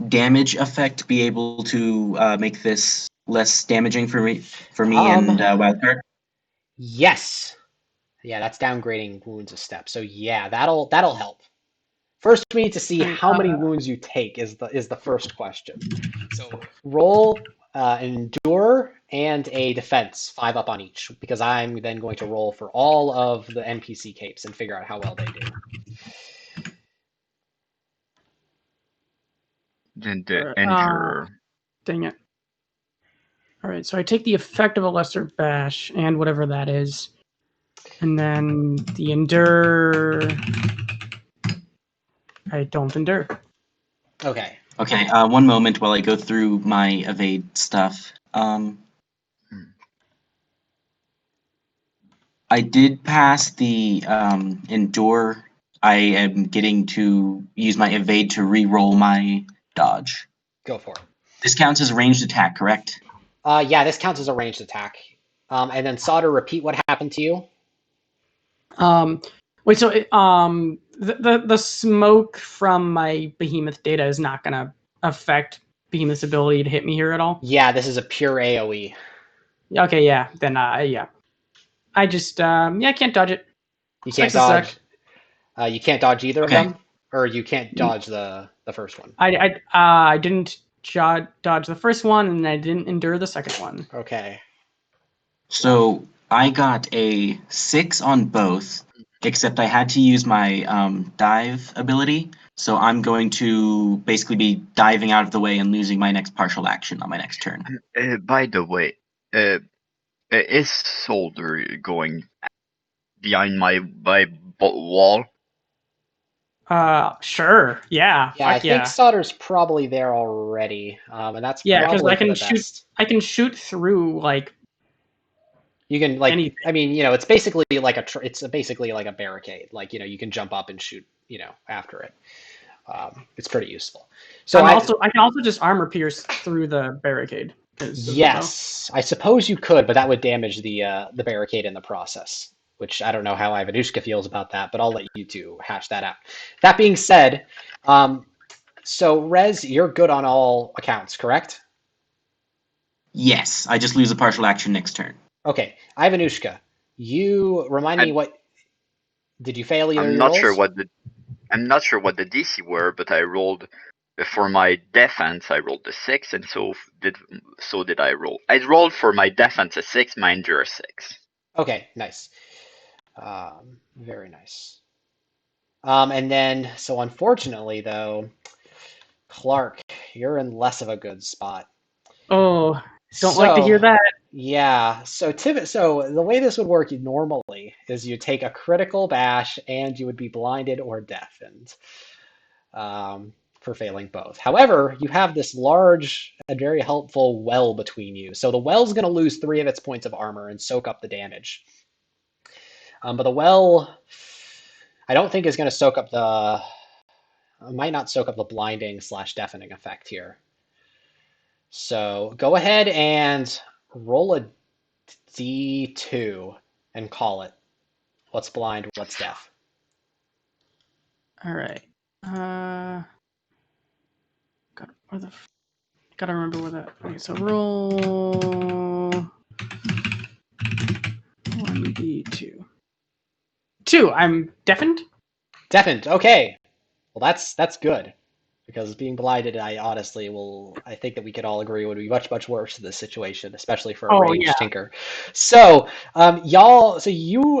damage effect be able to make this less damaging for me and Wildcard? Yes. Yeah, that's downgrading wounds a step. So yeah, that'll help. First, we need to see how many wounds you take is the first question. So roll an endure and a defense, 5 up on each, because I'm then going to roll for all of the NPC capes and figure out how well they do. Then the endure. Dang it. All right, so I take the effect of a lesser bash and whatever that is, and then the endure. I don't endure. Okay. Okay. One moment while I go through my evade stuff. I did pass the endure. I am getting to use my evade to re-roll my dodge. Go for it. This counts as a ranged attack, correct? Yeah, this counts as a ranged attack. And then Sauter, repeat what happened to you. Wait, so the smoke from my Behemoth data is not going to affect Behemoth's ability to hit me here at all? Yeah, this is a pure AoE. Okay, yeah. Then, yeah. I just, I can't dodge it. You can't dodge. You can't dodge either of them? Or you can't dodge the first one? I didn't dodge the first one, and I didn't endure the second one. Okay. So I got a 6 on both, except I had to use my dive ability. So I'm going to basically be diving out of the way and losing my next partial action on my next turn. By the way, is Soldier going behind my wall? Sure. Yeah. Yeah, I think Sauter's probably there already, and that's because I can shoot. Best. I can shoot through like. You can anything. I mean, it's basically like a barricade. Like you can jump up and shoot, after it. It's pretty useful. So I can also just armor pierce through the barricade. Yes, I suppose you could, but that would damage the barricade in the process. Which I don't know how Ivanushka feels about that, but I'll let you two hash that out. That being said, so Rez, you're good on all accounts, correct? Yes, I just lose a partial action next turn. Okay, Ivanushka, you remind me what did you fail either? I'm not sure what the DC were, but I rolled for my defense. I rolled a 6, and so did I roll. I rolled for my defense a 6, my endure a 6. Okay, nice. Very nice. And then, so unfortunately, though, Clark, you're in less of a good spot. Oh, don't like to hear that. Yeah. So the way this would work normally is you take a critical bash and you would be blinded or deafened. for failing both. However, you have this large and very helpful well between you. So the well's going to lose 3 of its points of armor and soak up the damage. But the well, I don't think is going to soak up the... It might not soak up the blinding/deafening effect here. So go ahead and roll a D2 and call it. What's blind, what's deaf? All right. Gotta remember where that. Okay, so roll 1d2. 2. I'm deafened. Deafened. Okay. Well, that's good. Because being blinded, I think that we could all agree would be much, much worse in this situation, especially for a ranged tinker. So, you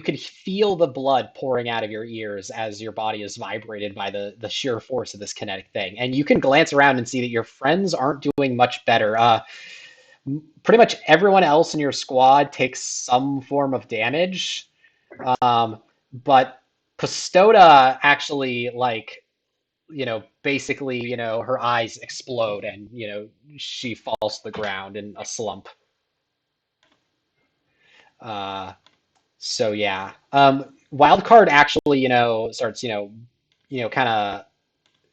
could feel the blood pouring out of your ears as your body is vibrated by the sheer force of this kinetic thing. And you can glance around and see that your friends aren't doing much better. Pretty much everyone else in your squad takes some form of damage. But Pistoda actually, basically, her eyes explode and, she falls to the ground in a slump. So yeah. Wildcard actually, starts, kind of,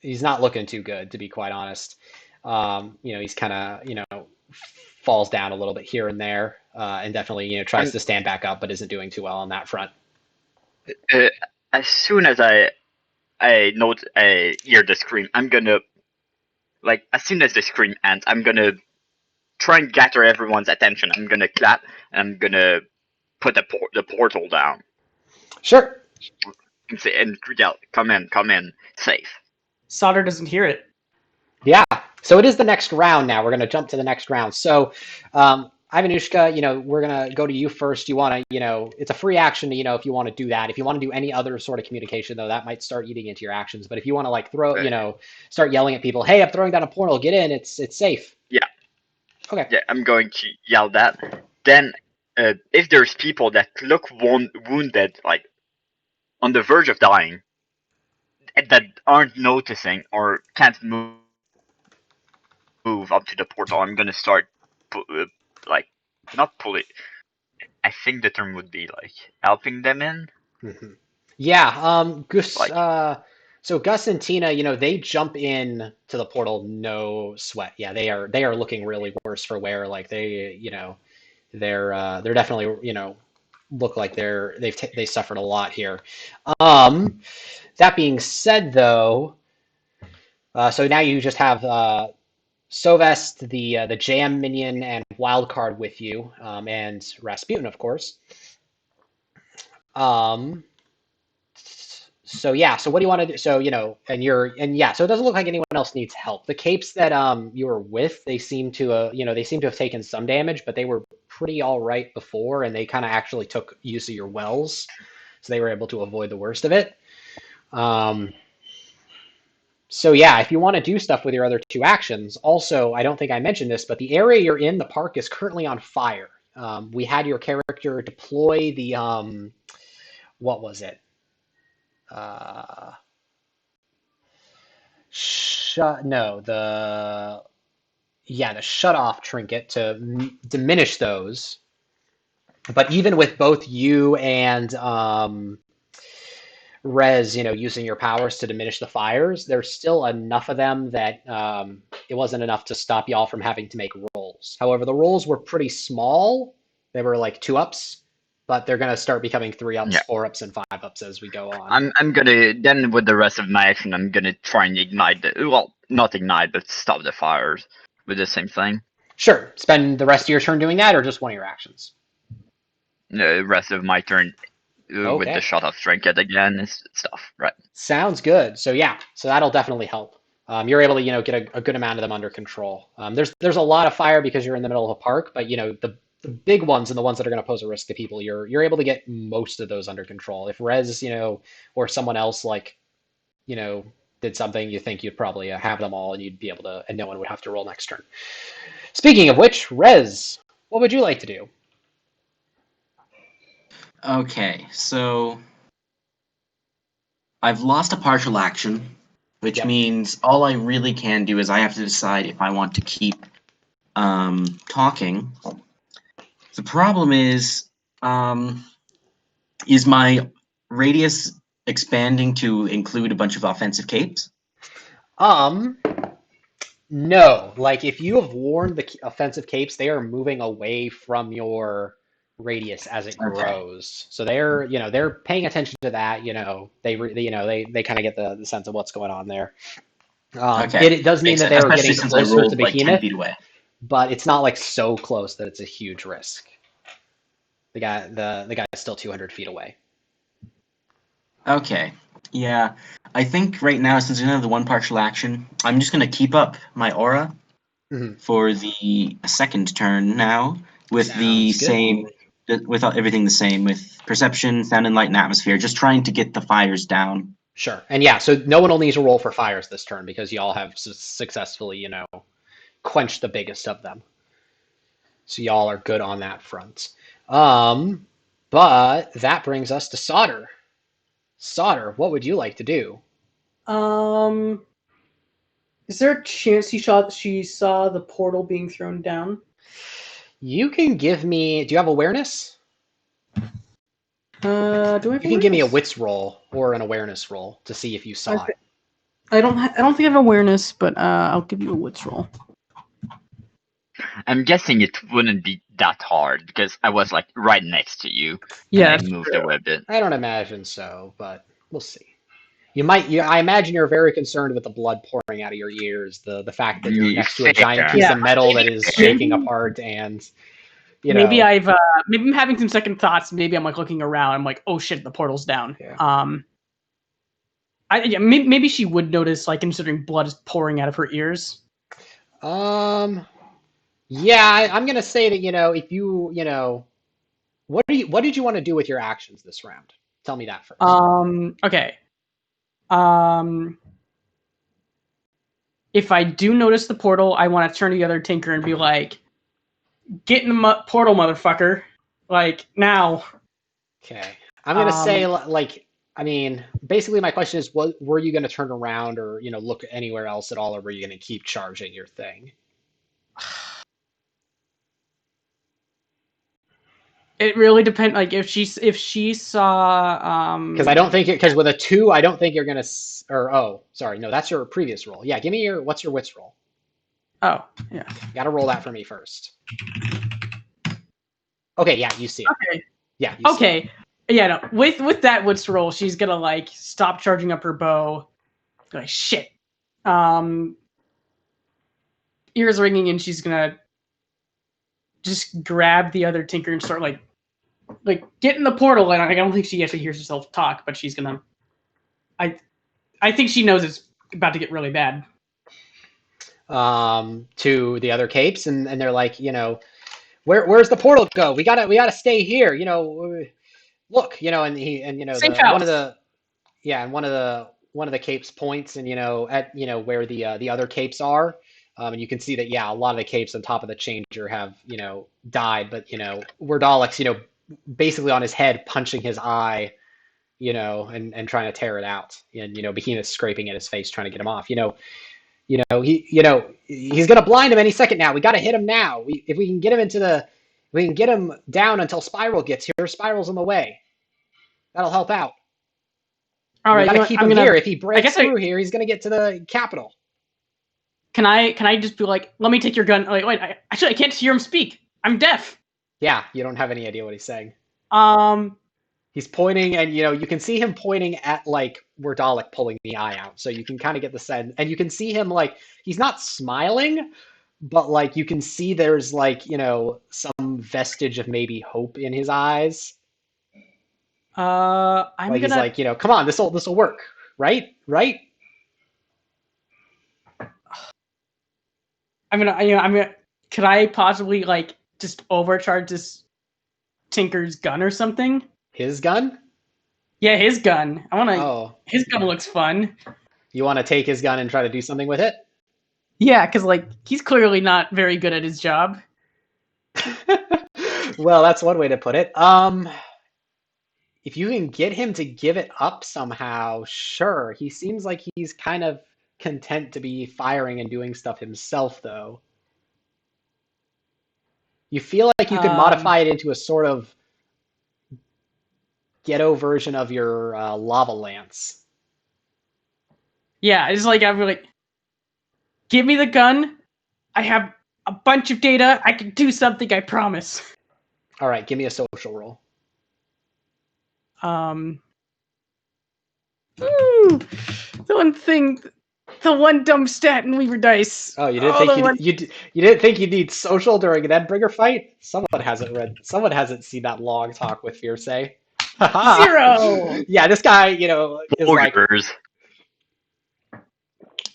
he's not looking too good, to be quite honest. He's kind of, falls down a little bit here and there, and definitely, tries to stand back up, but isn't doing too well on that front. As soon as I hear the scream, I'm gonna, as soon as the scream ends, I'm gonna try and gather everyone's attention. I'm gonna clap, and I'm gonna put the portal down. Sure. And yell, come in, safe. Solder doesn't hear it. Yeah. So it is the next round now. We're gonna jump to the next round. So, Ivanushka, we're gonna go to you first. You want to, it's a free action to, if you want to do that. If you want to do any other sort of communication, though, that might start eating into your actions. But if you want to throw, start yelling at people, hey, I'm throwing down a portal, get in, it's safe. Yeah. Okay. Yeah, I'm going to yell that. Then, if there's people that look wounded, on the verge of dying, that aren't noticing or can't move up to the portal, I'm gonna start, not pull it. I think the term would be helping them in. Mm-hmm. Yeah. Gus. So Gus and Tina, they jump in to the portal, no sweat. Yeah, they are looking really worse for wear. They're definitely, look like they suffered a lot here. That being said, though, so now you just have Sovest, the Jam minion, and Wildcard with you, and Rasputin, of course. So yeah, so what do you want to do? So, so it doesn't look like anyone else needs help. The capes that you were with, they seem to have taken some damage, but they were pretty all right before, and they kind of actually took use of your wells, so they were able to avoid the worst of it. So yeah, if you want to do stuff with your other 2 actions, also, I don't think I mentioned this, but the area you're in, the park, is currently on fire. We had your character deploy the, what was it? The shut off trinket to diminish those. But even with both you and Rez, using your powers to diminish the fires, there's still enough of them that it wasn't enough to stop y'all from having to make rolls. However, the rolls were pretty small. They were 2-ups. But they're going to start becoming 3-ups, 4-ups, and 5-ups as we go on. I'm going to, then with the rest of my action, I'm going to try and ignite not ignite, but stop the fires with the same thing. Sure. Spend the rest of your turn doing that, or just one of your actions? The rest of my turn with the shut off trinket again and stuff, right? Sounds good. So yeah, so that'll definitely help. You're able to, get a good amount of them under control. There's a lot of fire because you're in the middle of a park, but, the big ones and the ones that are going to pose a risk to people, you're able to get most of those under control. If Rez, or someone else did something, you think you'd probably have them all and you'd be able to, and no one would have to roll next turn. Speaking of which, Rez, what would you like to do? Okay, so I've lost a partial action, which Yep. means all I really can do is I have to decide if I want to keep talking. The problem is my radius expanding to include a bunch of offensive capes? No. Like, if you have worn the offensive capes, they are moving away from your radius as it Okay. grows. So they're paying attention to that. They kind of get the sense of what's going on there. Okay. It does mean Makes that sense, they are especially getting since I closer to rolled like 10 Behemoth, feet away. but it's not like so close that it's a huge risk. The guy is still 200 feet away. Okay. Yeah. I think right now, since we don't have the one partial action, I'm just going to keep up my aura Mhm. for the second turn now with the Sounds good. same, with everything the same, with perception, sound and light, and atmosphere, just trying to get the fires down. Sure. And yeah, so no one will need to roll for fires this turn because y'all have successfully, quenched the biggest of them. So y'all are good on that front. But that brings us to Solder. Solder, what would you like to do? Is there a chance she saw the portal being thrown down? You can give me. Do you have awareness? Do I have You can give me a awareness? wits roll or an awareness roll to see if you saw it. I don't think I have awareness, but I'll give you a wits roll. I'm guessing it wouldn't be that hard because I was like right next to you. Yeah, And I moved away a bit. I don't imagine so, but we'll see. You might. I imagine you're very concerned with the blood pouring out of your ears, the fact that you're next to a giant piece Yeah. of metal that is shaking apart, and maybe maybe I'm having some second thoughts. Maybe I'm like looking around. I'm like, oh shit, the portal's down. Yeah. Maybe she would notice, like, considering blood is pouring out of her ears. Yeah, I'm gonna say that if you what did you want to do with your actions this round? Tell me that first. Okay. If I do notice the portal, I want to turn to the other Tinker and be like, "Get in the portal, motherfucker!" Like now. Okay, I'm gonna say basically my question is, were you gonna turn around or look anywhere else at all, or were you gonna keep charging your thing? It really depends. Like if she saw because I don't think because with a 2, I don't think you're gonna sorry, no, that's your previous roll. Yeah, give me what's your wits roll? Oh yeah, you gotta roll that for me first. Okay, yeah, you see it. Okay. Yeah. You see it. Yeah, no. With that wits roll, she's gonna like stop charging up her bow. Like shit. Ears ringing, and she's gonna just grab the other Tinker and start like get in the portal. And I don't think she actually hears herself talk, but she's gonna. I think she knows it's about to get really bad. To the other capes, and they're like, where's the portal go? We gotta stay here. Look, and Safe house. one of the capes points, and at where the other capes are. And you can see that, a lot of the capes on top of the changer have, died, but, Weaverdice, basically on his head, punching his eye, and trying to tear it out. And, Behemoth scraping at his face, trying to get him off. He's going to blind him any second now. We got to hit him now. If we can get him down until Spiral gets here. Spiral's in the way. That'll help out. All right, we got to keep him here. If he breaks through here, he's going to get to the capital. Can I just be like, let me take your gun? Like, wait, I can't hear him speak. I'm deaf. Yeah, you don't have any idea what he's saying. He's pointing, and you can see him pointing at like Weaverdice pulling the eye out. So you can kind of get the sense, and you can see him like he's not smiling, but like you can see there's like some vestige of maybe hope in his eyes. He's like, come on, this'll work, right? Could I possibly like just overcharge this Tinker's gun or something? His gun? Yeah, his gun. His gun looks fun. You want to take his gun and try to do something with it? Yeah, because like he's clearly not very good at his job. Well, that's one way to put it. If you can get him to give it up somehow, sure. He seems like he's kind of content to be firing and doing stuff himself, though. You feel like you could modify it into a sort of ghetto version of your lava lance. Yeah, it's like I'm like, give me the gun. I have a bunch of data. I can do something. I promise. All right, give me a social roll. The one dumb stat in Weaverdice. Oh, you didn't think you'd need social during an Endbringer fight? Someone hasn't seen that long talk with Fierce. Zero. Yeah, this guy, is like, Warriors.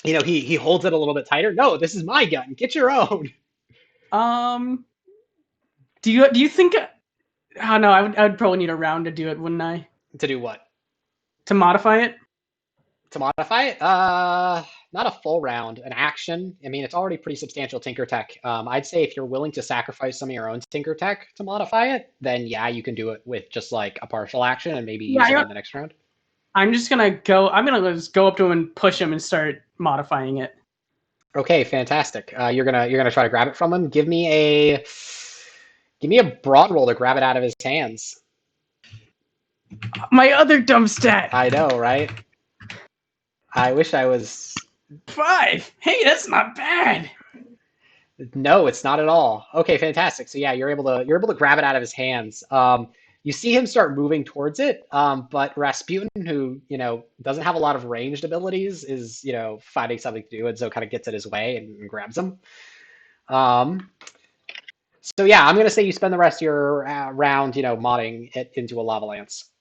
he holds it a little bit tighter. No, this is my gun. Get your own. Do you think? Oh no, I would probably need a round to do it, wouldn't I? To do what? To modify it. To modify it? Not a full round, an action. I mean, it's already pretty substantial Tinker Tech. I'd say if you're willing to sacrifice some of your own Tinker Tech to modify it, then yeah, you can do it with just like a partial action and maybe use it in the next round. I'm gonna just go up to him and push him and start modifying it. Okay, fantastic. You're gonna try to grab it from him. Give me a broad roll to grab it out of his hands. My other dumb stat. I know, right? I wish I was 5. Hey, that's not bad. No, it's not at all. Okay, fantastic. So yeah, you're able to grab it out of his hands. You see him start moving towards it, but Rasputin, who doesn't have a lot of ranged abilities, is finding something to do, and so kind of gets in his way and grabs him. So yeah, I'm gonna say you spend the rest of your round, modding it into a lava lance.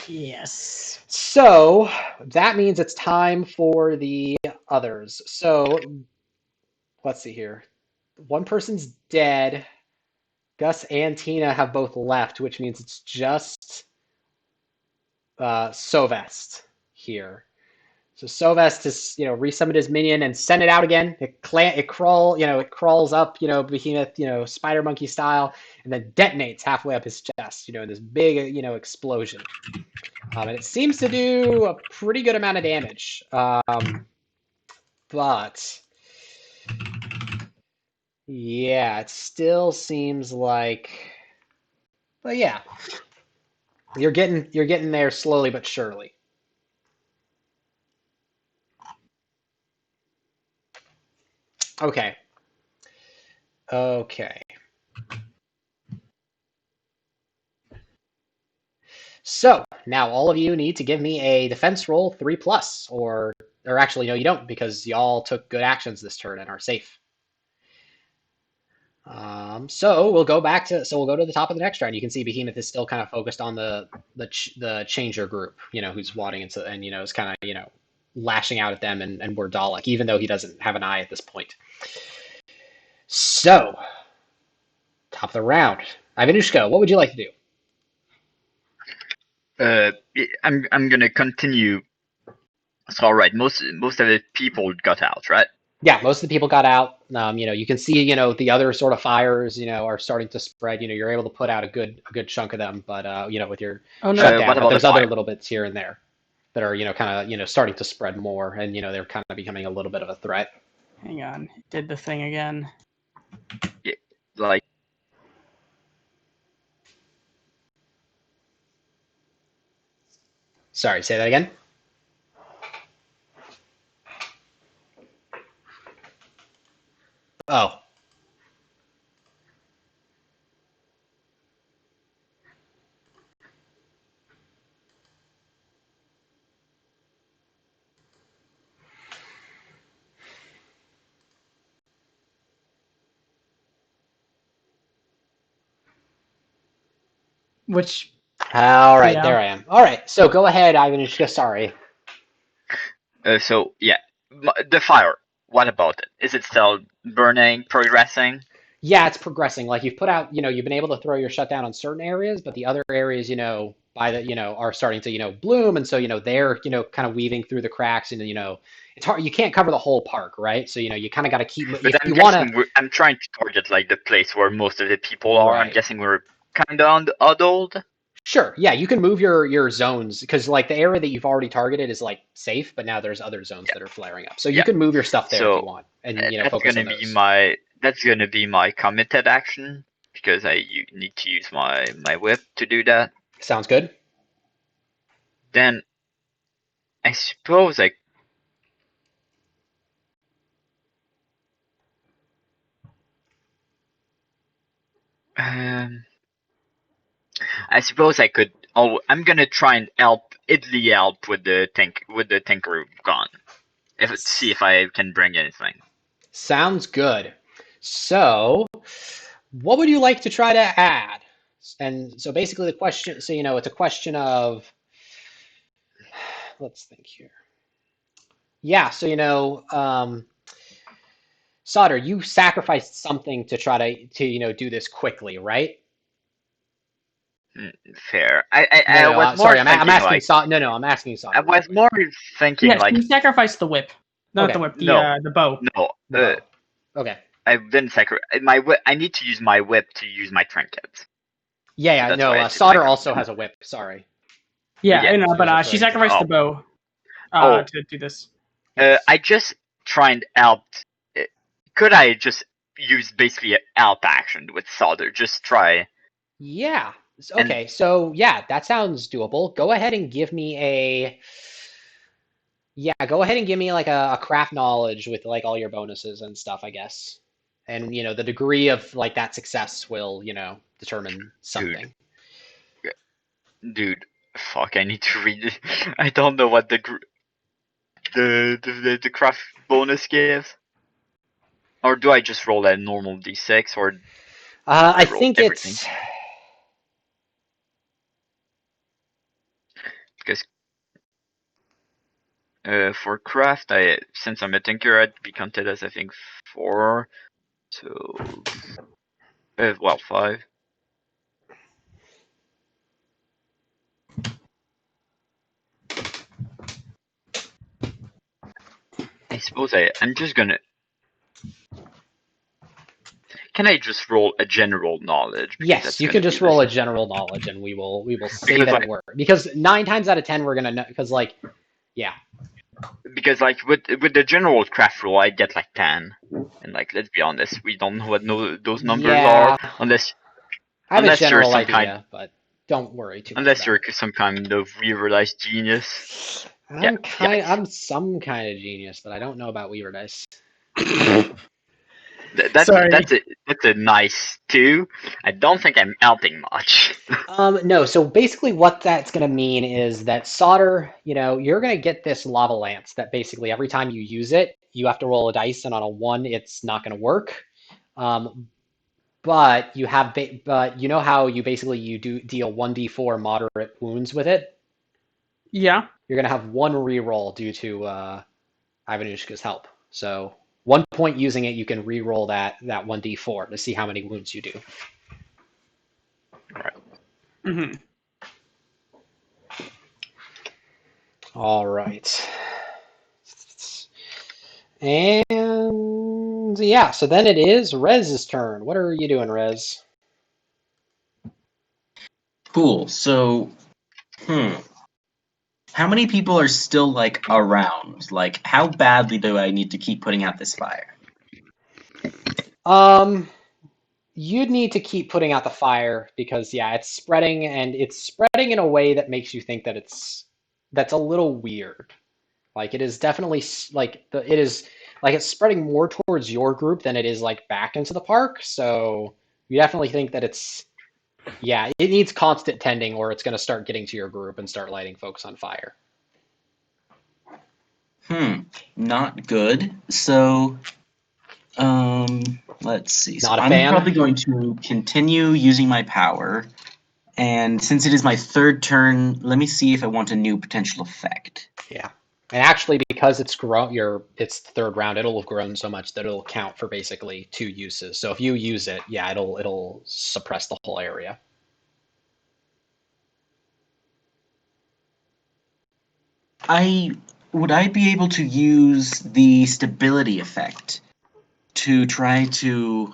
Yes. So that means it's time for the others. So let's see here. One person's dead. Gus and Tina have both left, which means it's just Sovest here. So Sovest has resummoned his minion and sent it out again. It crawls up, Behemoth, spider monkey style, and then detonates halfway up his chest, in this big, explosion. And it seems to do a pretty good amount of damage. But yeah, it still seems like, but yeah, you're getting there slowly but surely. Okay. So now all of you need to give me a defense roll 3+, or actually no, you don't, because y'all took good actions this turn and are safe. So we'll go to the top of the next round. You can see Behemoth is still kind of focused on the changer group, who's wadding into, and is kind of lashing out at them and we're Dalek, even though he doesn't have an eye at this point. So top of the round, Ivanushka, what would you like to do? I'm gonna continue. So all right, most of the people got out, right? Yeah, most of the people got out. You can see, the other sort of fires, are starting to spread. You're able to put out a good chunk of them, but with your shutdown, but there's other little bits here and there that are, kind of, starting to spread more, and they're kind of becoming a little bit of a threat. Hang on, it did the thing again. Yeah, like. Sorry, say that again. Oh. Which. All right, yeah. There I am. All right, so go ahead, Ivanushka. Sorry. So yeah, the fire. What about it? Is it still burning, progressing? Yeah, it's progressing. Like you've put out, you've been able to throw your shutdown on certain areas, but the other areas, are starting to, bloom, and so they're, kind of weaving through the cracks, and it's hard. You can't cover the whole park, right? So you kind of got to keep. But I'm trying to target like the place where most of the people are. Right. I'm guessing we're kind of huddled. Sure. Yeah, you can move your zones because like the area that you've already targeted is like safe, but now there's other zones that are flaring up. So you Yeah. can move your stuff there if you So want, and that's focus on gonna be those. my committed action because you need to use my whip to do that. Sounds good. Then I suppose I could. Oh, I'm gonna try and help Idli help with the tinker gun. See if I can bring anything. Sounds good. So, what would you like to try to add? And so basically the question, so it's a question of, let's think here. Yeah, so Solder, you sacrificed something to try to do this quickly, right? Fair. No, I no, was more sorry, I'm thinking asking like Solder. No, I'm asking Solder. I was more thinking Yes, like you sacrificed the whip. Not Okay. the whip, No. the bow. no. The bow. Okay. I didn't sacrifice my whip. I need to use my whip to use my trinket. Yeah, So yeah, that's why I no, took Solder my also gun. has a whip. Sorry. Yeah, Yeah. I know, She was but she referring to- sacrificed the bow Oh. to do this. Yes. I just try and help. Could I just use basically a help action with solder? Just try. Yeah. Okay. So yeah, that sounds doable. Go ahead and give me go ahead and give me like a craft knowledge with like all your bonuses and stuff, I guess. And the degree of like that success will, determine something. Dude, fuck! I need to read it. I don't know what the craft bonus gives. Or do I just roll a normal d6, or I roll think everything? it's Because for craft, since I'm a tinker, I'd be counted as I think 4. So 5. I suppose I'm just gonna. Can I just roll a general knowledge? Because yes. that's You gonna can be just roll a less. general knowledge, and we will say Because, that like- it worked. Because 9 times out of 10 we're gonna know. Because like, yeah. Because like with the general craft roll, I get like 10, and like let's be honest, we don't know what those numbers Yeah. are unless I have a Unless you're general some idea, kind- but don't worry too much unless about you're it. some kind of Weaverdice genius. I'm yikes. I'm some kind of genius, but I don't know about Weaverdice. That's a nice 2. I don't think I'm helping much. No, so basically what that's going to mean is that Solder, you're going to get this lava lance that basically every time you use it, you have to roll a dice, and on a 1, it's not going to work. But you have, but you know how you do deal 1d4 moderate wounds with it? Yeah. You're going to have 1 reroll due to Ivanushka's help. So 1 point using it, you can reroll that 1d4 to see how many wounds you do. Alright. Mm-hmm. All right. And yeah, so then it is Rez's turn. What are you doing, Rez? Cool. So, how many people are still like around? Like, how badly do I need to keep putting out this fire? You'd need to keep putting out the fire because it's spreading, and it's spreading in a way that makes you think that that's a little weird. Like it is definitely it's spreading more towards your group than it is like back into the park. So you definitely think that it needs constant tending, or it's going to start getting to your group and start lighting folks on fire. Not good. So, let's see. So Not a I'm fan? probably going to continue using my power. And since it is my 3rd turn, let me see if I want a new potential effect. Yeah. And actually, because it's grown, it's the 3rd round, it'll have grown so much that it'll count for basically 2 uses. So if you use it, it'll suppress the whole area. Would I be able to use the stability effect to try to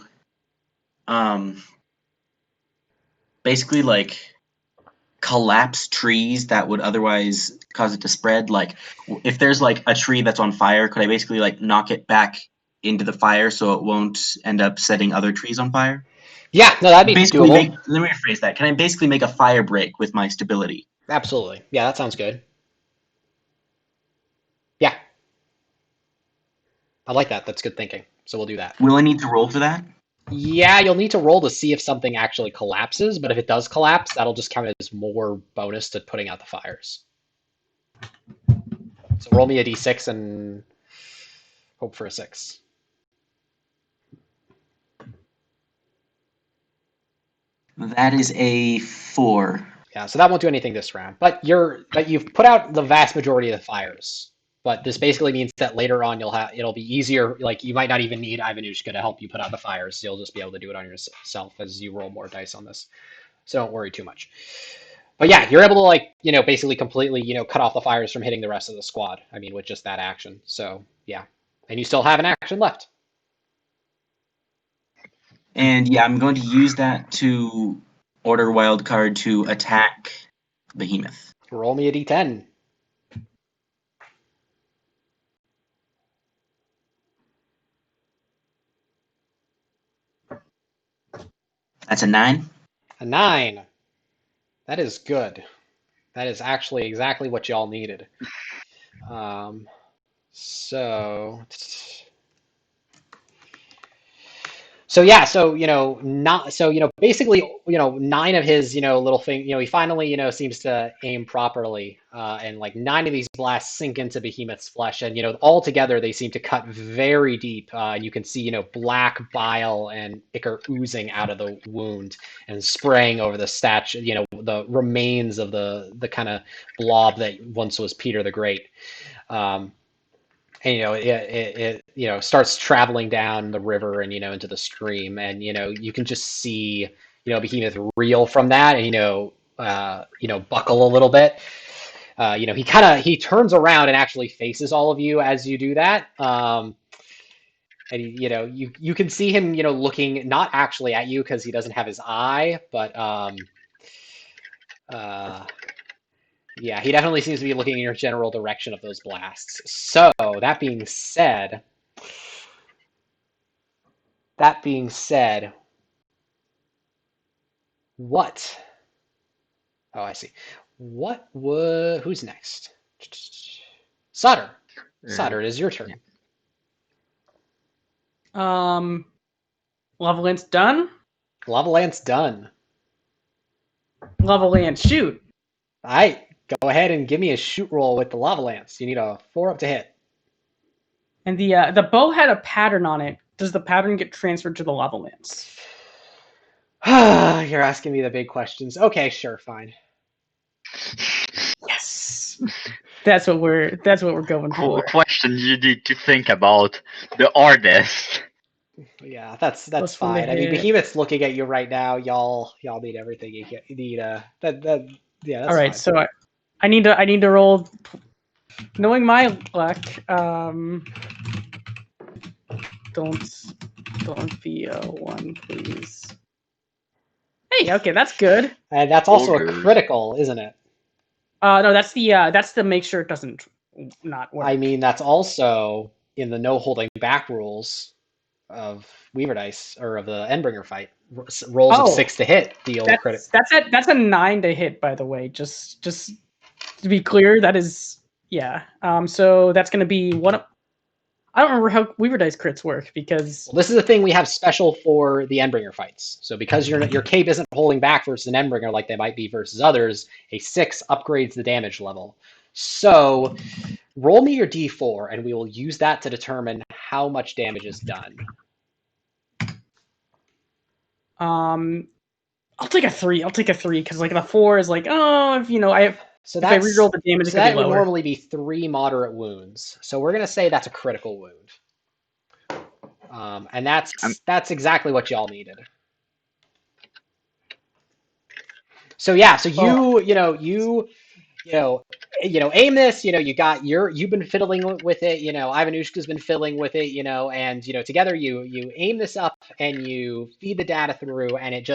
basically like collapse trees that would otherwise cause it to spread? Like, if there's like a tree that's on fire, could I basically like knock it back into the fire so it won't end up setting other trees on fire? Yeah, no, that'd be Basically, doable. let me rephrase that. Can I basically make a fire break with my stability? Absolutely. Yeah, that sounds good. Yeah, I like that. That's good thinking. So we'll do that. Will I need to roll for that? Yeah, you'll need to roll to see if something actually collapses, but if it does collapse, that'll just count as more bonus to putting out the fires. So roll me a d6 and hope for a 6. That is a 4. Yeah, so that won't do anything this round. But you've put out the vast majority of the fires. But this basically means that later on it'll be easier. Like you might not even need Ivanushka to help you put out the fires. You'll just be able to do it on yourself as you roll more dice on this. So don't worry too much. But yeah, you're able to basically completely cut off the fires from hitting the rest of the squad. I mean, with just that action. So yeah, and you still have an action left. And yeah, I'm going to use that to order wildcard to attack Behemoth. Roll me a d10. That's a 9. A 9. That is good. That is actually exactly what y'all needed. So yeah, basically, 9 of his, little thing, he finally, seems to aim properly, and like 9 of these blasts sink into Behemoth's flesh, and all together they seem to cut very deep. You can see, black bile and ichor oozing out of the wound and spraying over the statue, the remains of the kind of blob that once was Peter the Great. And it starts traveling down the river and into the stream, and you can just see Behemoth reel from that, and buckle a little bit. He turns around and actually faces all of you as you do that. And you can see him looking not actually at you because he doesn't have his eye, but yeah, he definitely seems to be looking in your general direction of those blasts. So, that being said, what? Oh, I see. Who's next? Sutter. Sutter, it is your turn. Lava Lance done? Lava Lance done. Lava Lance shoot. All right. Go ahead and give me a shoot roll with the Lava Lance. You need a 4 up to hit. And the bow had a pattern on it. Does the pattern get transferred to the Lava Lance? You're asking me the big questions. Okay, sure, fine. Yes. That's what we're going for. Question you need to think about the artist. Yeah, that's fine. I mean, Behemoth's looking at you right now. Y'all need everything you need. Yeah, that's all right. fine. So I need to roll. Knowing my luck, don't be a 1, please. Hey, okay, that's good. And that's also a critical, isn't it? No, that's the make sure it doesn't not work. I mean, that's also in the no holding back rules of Weaverdice or of the Endbringer fight. Rolls of 6 to hit deal critical. That's a 9 to hit, by the way. Just to be clear, that is so that's going to be one. I don't remember how Weaverdice crits work because this is the thing we have special for the Endbringer fights. So because your cape isn't holding back versus an Endbringer like they might be versus others, a 6 upgrades the damage level. So roll me your d4 and we will use that to determine how much damage is done. I'll take a 3. Because like the 4 is like, if I have. So if I reroll the damage, so that would normally be 3 moderate wounds. So we're gonna say that's a critical wound, and that's exactly what y'all needed. So yeah, so you aim this. You've been fiddling with it. Ivanushka's been fiddling with it. And together you aim this up and you feed the data through, and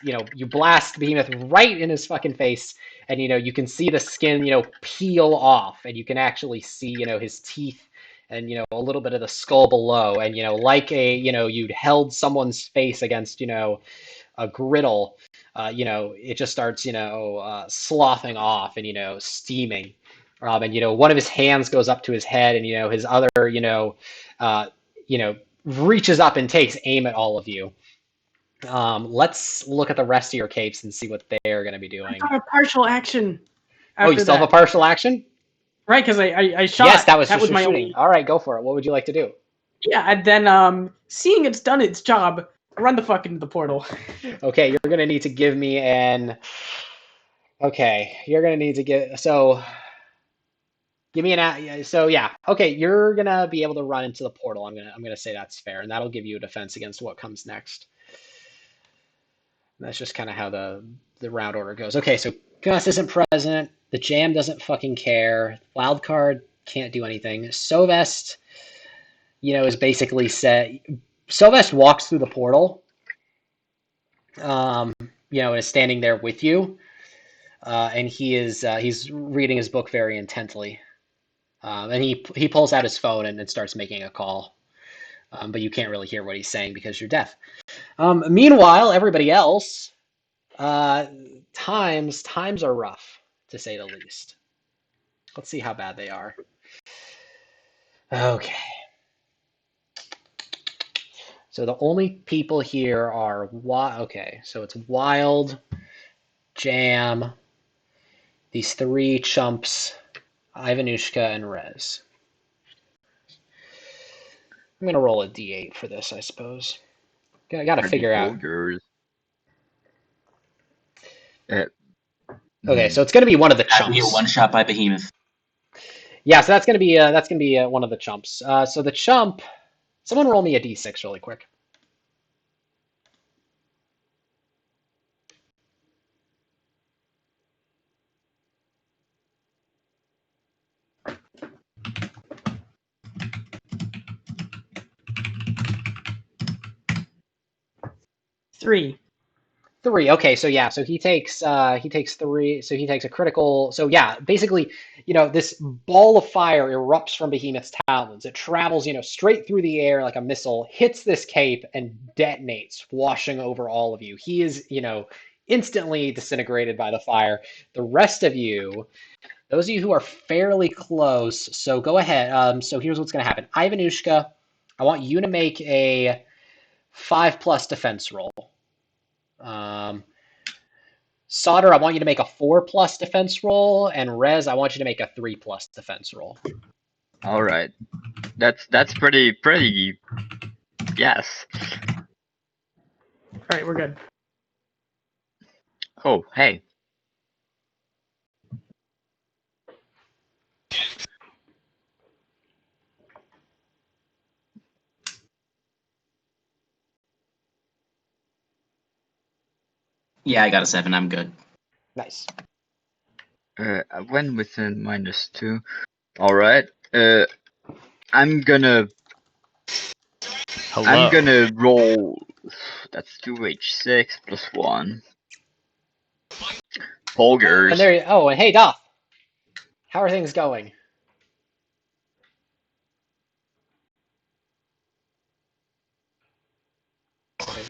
you blast Behemoth right in his fucking face, and you can see the skin peel off, and you can actually see his teeth. And a little bit of the skull below, and like you'd held someone's face against a griddle, it just starts, sloughing off and, steaming. And, one of his hands goes up to his head, and, his other, uh, you know, reaches up and takes aim at all of you. Let's look at the rest of your capes and see what they're going to be I doing. got a partial action. Oh, you still have a partial action? Right, because I shot. Yes, that was just your my shooting. only... All right, go for it. What would you like to do? Yeah, and then seeing it's done its job, run the fuck into the portal. Okay, you're gonna need to give me an. Okay, you're gonna need to get give me an. So yeah, okay, you're gonna be able to run into the portal. I'm gonna say that's fair, and that'll give you a defense against what comes next. And that's just kind of how the round order goes. Okay, so Gus isn't present. The Jam doesn't fucking care. Wildcard can't do anything. Sovest, is basically set. Sovest walks through the portal. And is standing there with you. And he's reading his book very intently. And he pulls out his phone and starts making a call. But you can't really hear what he's saying because you're deaf. Meanwhile, everybody else, times are rough, to say the least. Let's see how bad they are. Okay. So the only people here are okay. So it's Wild, Jam, these three chumps, Ivanushka, and Rez. I'm gonna roll a d8 for this, I suppose. I gotta figure out. Okay, so it's gonna be one of the chumps. We get one shot by Behemoth. Yeah, so that's gonna be one of the chumps. So the chump. Someone roll me a d6 really quick. Three. Okay, so yeah, so he takes three, so he takes a critical. So yeah, basically, this ball of fire erupts from Behemoth's talons. It travels, straight through the air like a missile, hits this cape and detonates, washing over all of you. He is, instantly disintegrated by the fire. The rest of you, those of you who are fairly close, so go ahead. So here's what's gonna happen. Ivanushka, I want you to make a 5+ defense roll. Solder, I want you to make a 4+ defense roll, and Rez, I want you to make a 3+ defense roll. All right, that's pretty. Yes. All right, we're good. Oh, hey. Yeah, I got a 7. I'm good. Nice. I went with a -2. All right. I'm gonna roll. That's 2h6 plus 1. Polgers. And hey, Doth. How are things going?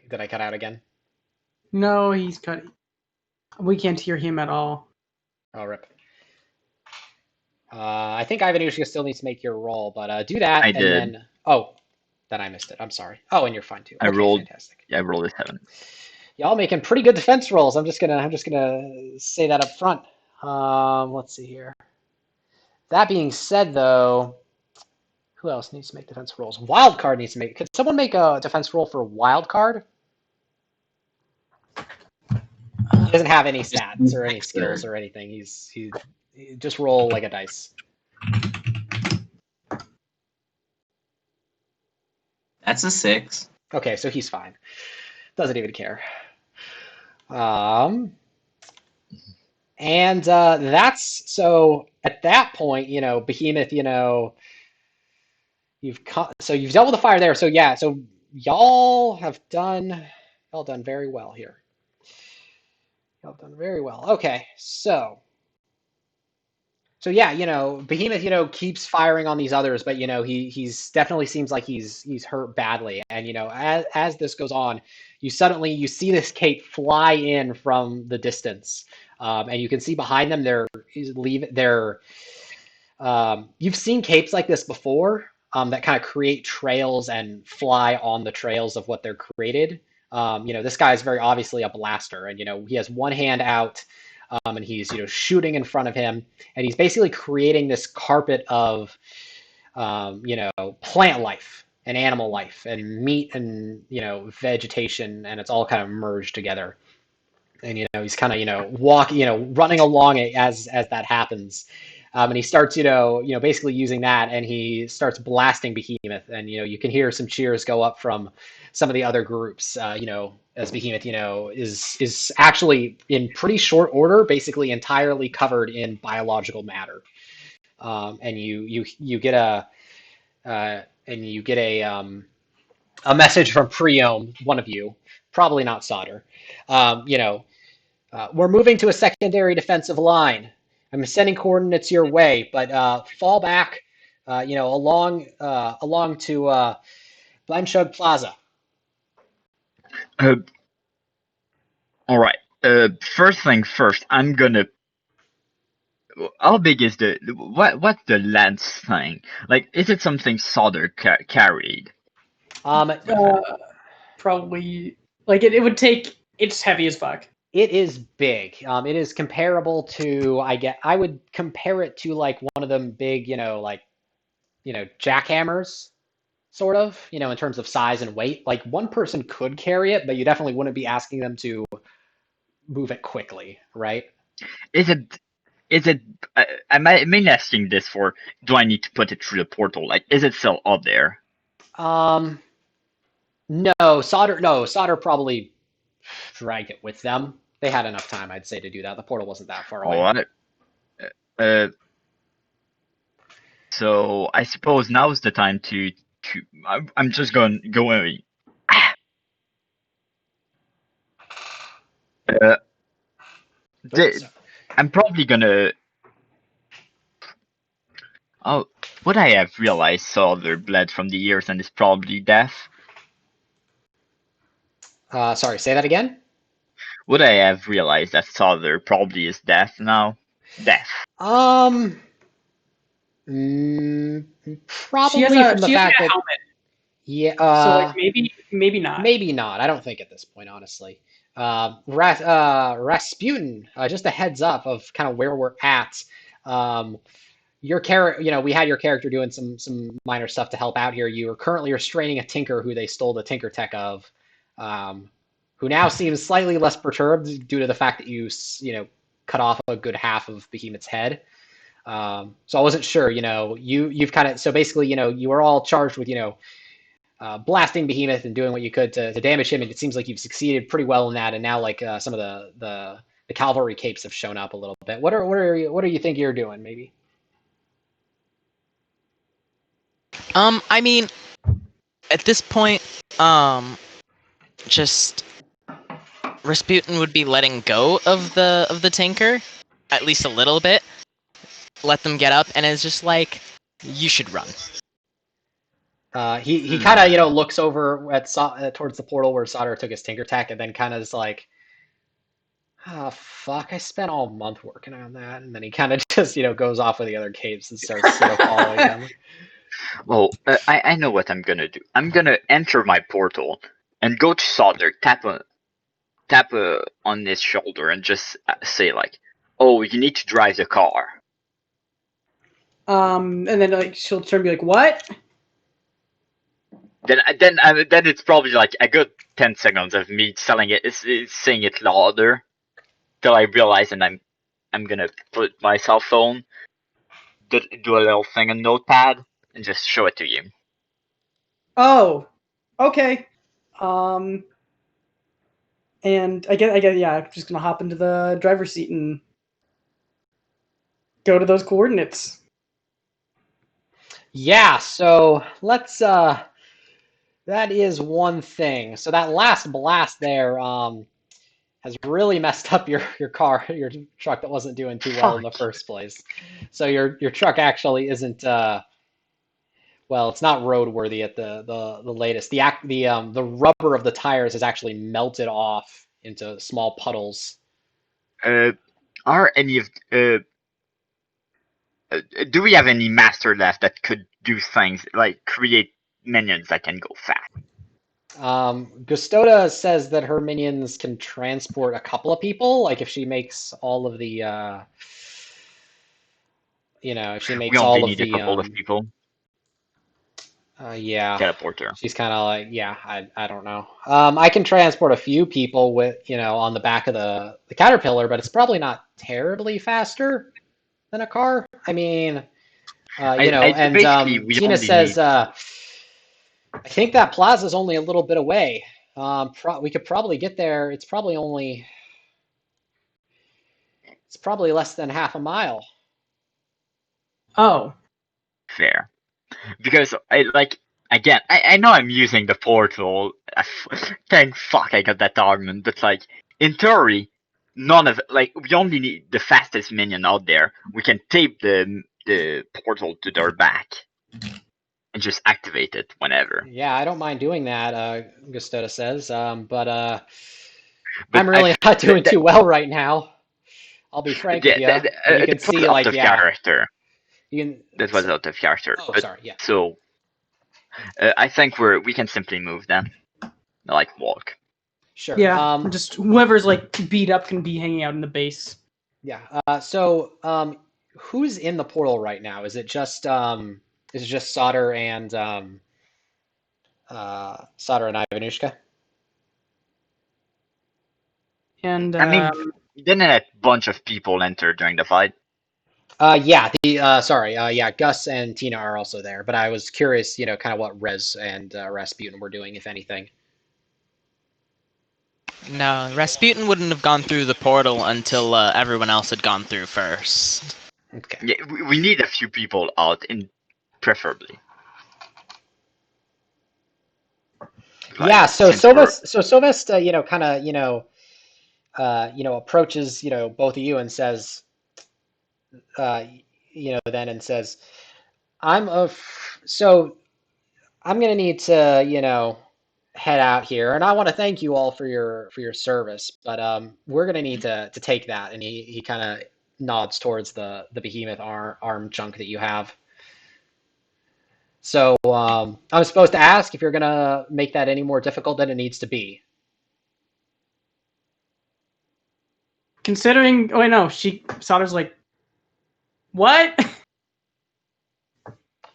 Did I cut out again? No, he's cut. We can't hear him at all. Oh, rip. I think Ivanushka still needs to make your roll, but do that. I did. Then, then I missed it. I'm sorry. Oh, and you're fine too. I rolled. Fantastic. Yeah, I rolled a 7. Y'all making pretty good defense rolls. I'm just gonna say that up front. Let's see here. That being said, though, who else needs to make defense rolls? Wildcard needs to make. Could someone make a defense roll for Wildcard? He doesn't have any stats or any skills or anything. He just roll like a dice. That's a 6. Okay, so he's fine. Doesn't even care. And that's so at that point, Behemoth, so you've dealt with the fire there. So yeah, so y'all done very well here. Y'all done very well. Okay, so yeah, Behemoth, keeps firing on these others, but he's definitely seems like he's hurt badly. And as this goes on, you see this cape fly in from the distance, and you can see behind them you've seen capes like this before, that kind of create trails and fly on the trails of what they're created. This guy is very obviously a blaster, and he has one hand out, and he's shooting in front of him, and he's basically creating this carpet of plant life and animal life and meat and vegetation, and it's all kind of merged together. And he's kind of walking, running along it as that happens. And he starts basically using that, and he starts blasting Behemoth, and you can hear some cheers go up from some of the other groups, as Behemoth is actually in pretty short order basically entirely covered in biological matter. And you get a message from Priom, one of you, probably not Solder. We're moving to a secondary defensive line. I'm sending coordinates your way, but fall back, along to Blanchard Plaza. All right. First thing first, I'm gonna. How big is what's the lance thing? Like, is it something Solder carried? Probably like it would take. It's heavy as fuck. It is big. It is comparable to I would compare it to like one of them big, jackhammers, sort of, in terms of size and weight. Like one person could carry it, but you definitely wouldn't be asking them to move it quickly, right? Is it? I'm mainly asking this for. Do I need to put it through the portal? Like, is it still up there? No, Solder probably dragged it with them. They had enough time, I'd say, to do that. The portal wasn't that far away. All right. So I suppose now's the time to. I'm just going to go away. I'm probably gonna. Oh, would I have realized Solder bled from the ears and is probably deaf? Sorry, say that again? Would I have realized that Solder probably is deaf now? Deaf. Probably She has from the a fact that helmet. Yeah. So like maybe not. Maybe not. I don't think at this point, honestly. Rasputin, just a heads up of kind of where we're at. Your character, we had your character doing some minor stuff to help out here. You are currently restraining a tinker who they stole the tinker tech of, who now seems slightly less perturbed due to the fact that you cut off a good half of Behemoth's head. So I wasn't sure. You've kind of so basically, you were all charged with blasting Behemoth and doing what you could to damage him, and it seems like you've succeeded pretty well in that. And now, like some of the cavalry capes have shown up a little bit. What do you think you're doing? Maybe. I mean, at this point, just Rasputin would be letting go of the tinker, at least a little bit. Let them get up, and it's just like, you should run. He kind of looks over at towards the portal where Solder took his tinker tech, and then kind of is like, "Ah, fuck! I spent all month working on that," and then he kind of just goes off with the other capes and starts following them. Well, I know what I'm gonna do. I'm gonna enter my portal and go to Solder, tap on his shoulder, and just say like, "Oh, you need to drive the car." And then like she'll turn and be like, "What?" Then it's probably like a good 10 seconds of me saying it louder till I realize, and I'm gonna put my cell phone, do a little thing on Notepad, and just show it to you. Oh, okay. And I get, yeah, I'm just gonna hop into the driver's seat and go to those coordinates. Yeah, so let's that is one thing. So that last blast there has really messed up your car, your truck that wasn't doing too well in the Fuck. first place. So your truck actually isn't well, it's not roadworthy at the latest. The rubber of the tires has actually melted off into small puddles. Are any of do we have any master left that could do things like create minions that can go fast? Gustoda says that her minions can transport a couple of people, like if she makes all of the if she We makes only all of need a the couple of people. yeah, Teleporter. she's kind of like, yeah, I don't know. I can transport a few people with, on the back of the caterpillar, but it's probably not terribly faster than a car. I mean, and basically we Tina only says, need. I think that plaza's only a little bit away. We could probably get there. It's probably less than half a mile. Oh, Fair. Because I know I'm using the portal. Thank fuck I got that argument, but like in theory, none of we only need the fastest minion out there. We can tape the portal to their back and just activate it whenever. Yeah, I don't mind doing that, Gustoda says. But But I'm really not doing too well right now. I'll be frank with you. And you can that was see, out like, of yeah, character. you can. That was out of character. Oh, But sorry, yeah. so I think we can simply move them, like walk. Sure. yeah. Just whoever's like beat up can be hanging out in the base. Yeah. So, who's in the portal right now? Is it just Solder and Ivanushka? And I mean, didn't a bunch of people enter during the fight? Yeah. Yeah. Gus and Tina are also there, but I was curious, kind of what Rez and Rasputin were doing, if anything. No, Rasputin wouldn't have gone through the portal until everyone else had gone through first. Okay. Yeah, we need a few people out, preferably. Yeah. So since we're- Sylvest, kind of, approaches, both of you and says, then and says, so I'm gonna need to, head out here, and I want to thank you all for your service, but we're gonna need to take that, and he kind of nods towards the behemoth arm chunk that you have. So I'm supposed to ask if you're gonna make that any more difficult than it needs to be. considering, oh wait, no, Solder's like, what?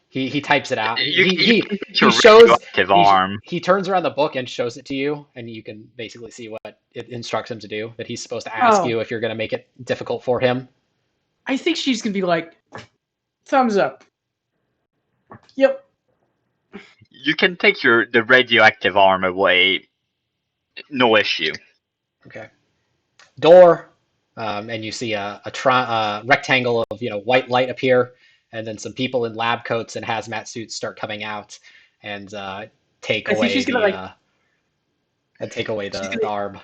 He types it out. You He shows arm. he turns around the book and shows it to you, and you can basically see what it instructs him to do. That he's supposed to ask you if you're going to make it difficult for him. I think she's gonna be like, thumbs up. Yep. You can take the radioactive arm away. No issue. Okay. Door, and you see a rectangle of white light appear, and then some people in lab coats and hazmat suits start coming out and take away the arm.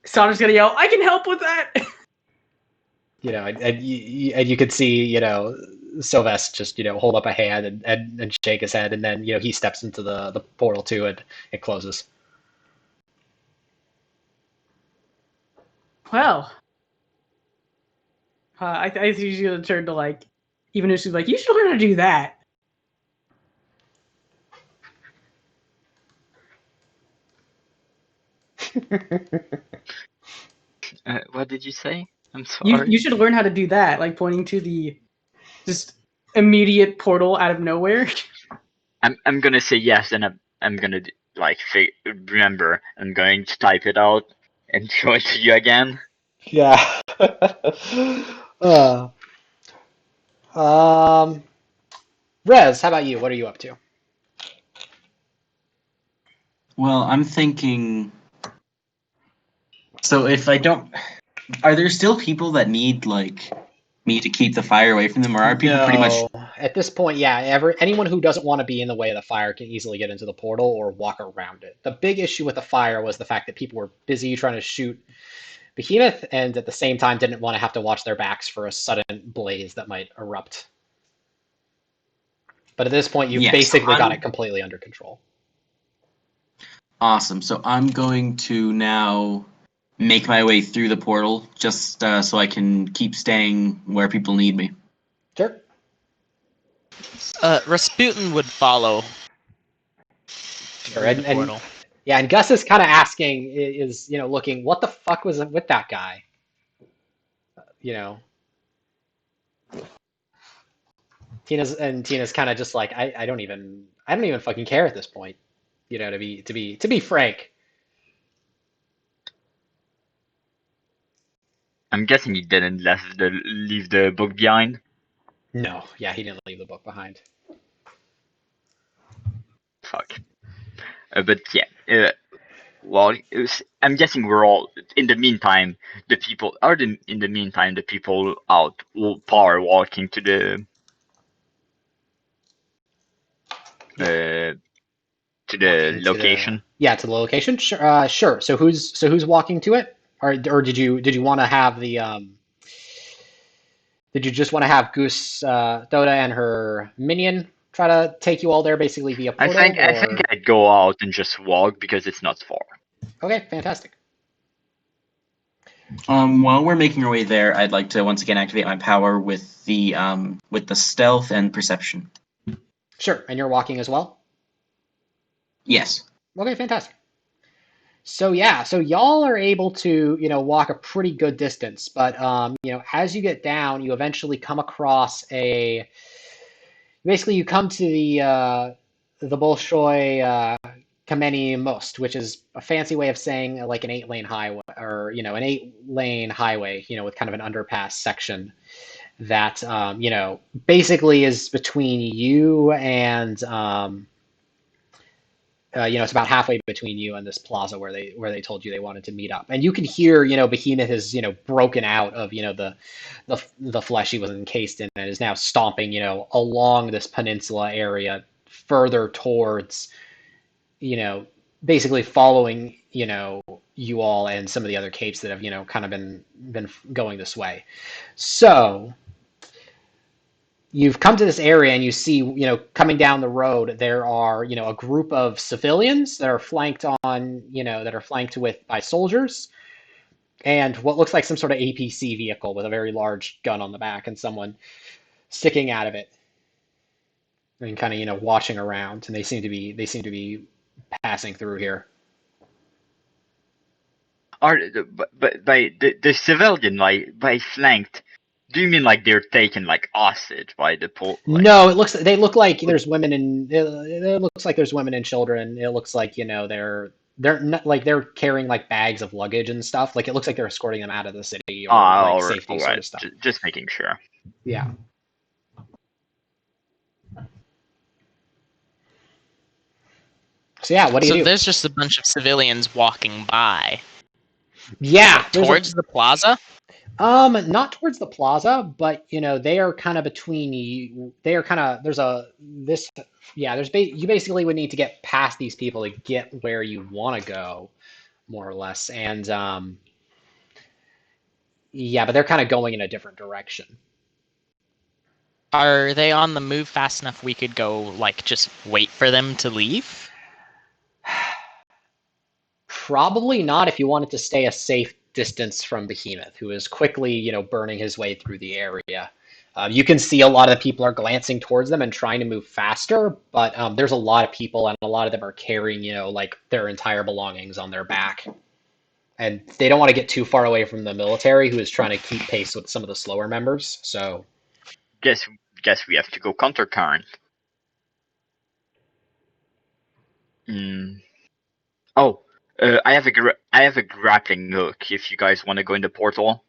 Solder's gonna yell, "I can help with that!" And you could see Sylvester just hold up a hand and shake his head, and then he steps into the portal too, and it closes. Well, I think she's gonna turn to like, even if she's like, "You should learn how to do that." What did you say? I'm sorry. You should learn how to do that, like pointing to the just immediate portal out of nowhere. I'm gonna say yes, and I'm gonna remember. I'm going to type it out and show it to you again. Yeah. Rez, how about you? What are you up to? Well, I'm thinking. So if I don't, are there still people that need me to keep the fire away from them, or are people pretty much? No. At this point, yeah, anyone who doesn't want to be in the way of the fire can easily get into the portal or walk around it. The big issue with the fire was the fact that people were busy trying to shoot Behemoth, and at the same time didn't want to have to watch their backs for a sudden blaze that might erupt. But at this point, you've basically got it completely under control. Awesome. So I'm going to now make my way through the portal, just so I can keep staying where people need me. Sure. Rasputin would follow. Sure. And yeah, and Gus is kind of asking, is looking, what the fuck was with that guy? Tina's kind of just like, I don't even fucking care at this point, to be frank. I'm guessing he didn't leave the book behind. No, yeah, he didn't leave the book behind. Fuck. But yeah, well, I'm guessing we're all. In the meantime, the people out are walking to the location. To the location. Sure. Sure. So who's walking to it, or did you want to have the Did you just want to have Goose, Dota, and her minion try to take you all there, basically via portal? I think I'd go out and just walk because it's not far. Okay, fantastic. While we're making our way there, I'd like to once again activate my power with the stealth and perception. Sure, and you're walking as well? Yes. Okay, fantastic. So yeah, so y'all are able to, walk a pretty good distance, but as you get down, you eventually come across basically you come to the Bolshoi Kameni Most, which is a fancy way of saying like an 8-lane highway, or an 8-lane highway, with kind of an underpass section that basically is between you and it's about halfway between you and this plaza where they told you they wanted to meet up. And you can hear, Behemoth is, broken out of, the flesh he was encased in, and is now stomping, along this peninsula area further towards, basically following, you all and some of the other capes that have, kind of been going this way. So you've come to this area and you see, coming down the road, there are, a group of civilians that are flanked by soldiers, and what looks like some sort of APC vehicle with a very large gun on the back and someone sticking out of it and kind of, watching around, and they seem to be passing through here. But by the civilian, by flanked, do you mean like they're taken like hostage by the pole? No, they look like there's women and it looks like there's women and children. It looks like they're not, like they're carrying like bags of luggage and stuff. Like it looks like they're escorting them out of the city or safety sort of stuff. Just making sure. Yeah. So yeah, what do you do? So there's just a bunch of civilians walking by. Yeah, towards the plaza. Not towards the plaza, but they are kind of between you. They are kind of you basically would need to get past these people to get where you want to go, more or less. And but they're kind of going in a different direction. Are they on the move fast enough we could go like just wait for them to leave? Probably not if you wanted to stay a safe distance from Behemoth, who is quickly, burning his way through the area. You can see a lot of the people are glancing towards them and trying to move faster, but there's a lot of people, and a lot of them are carrying, like their entire belongings on their back. And they don't want to get too far away from the military, who is trying to keep pace with some of the slower members. So, guess we have to go countercurrent. Oh. I have a grappling hook if you guys want to go in the portal.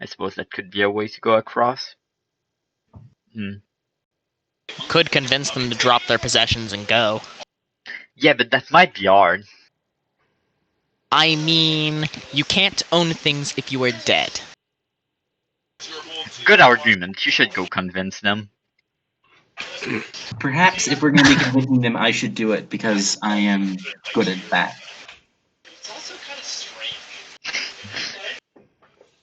I suppose that could be a way to go across. Could convince them to drop their possessions and go. Yeah, but that might be hard. I mean, you can't own things if you are dead. Good argument. You should go convince them. Perhaps if we're going to be convincing them, I should do it because I am good at that.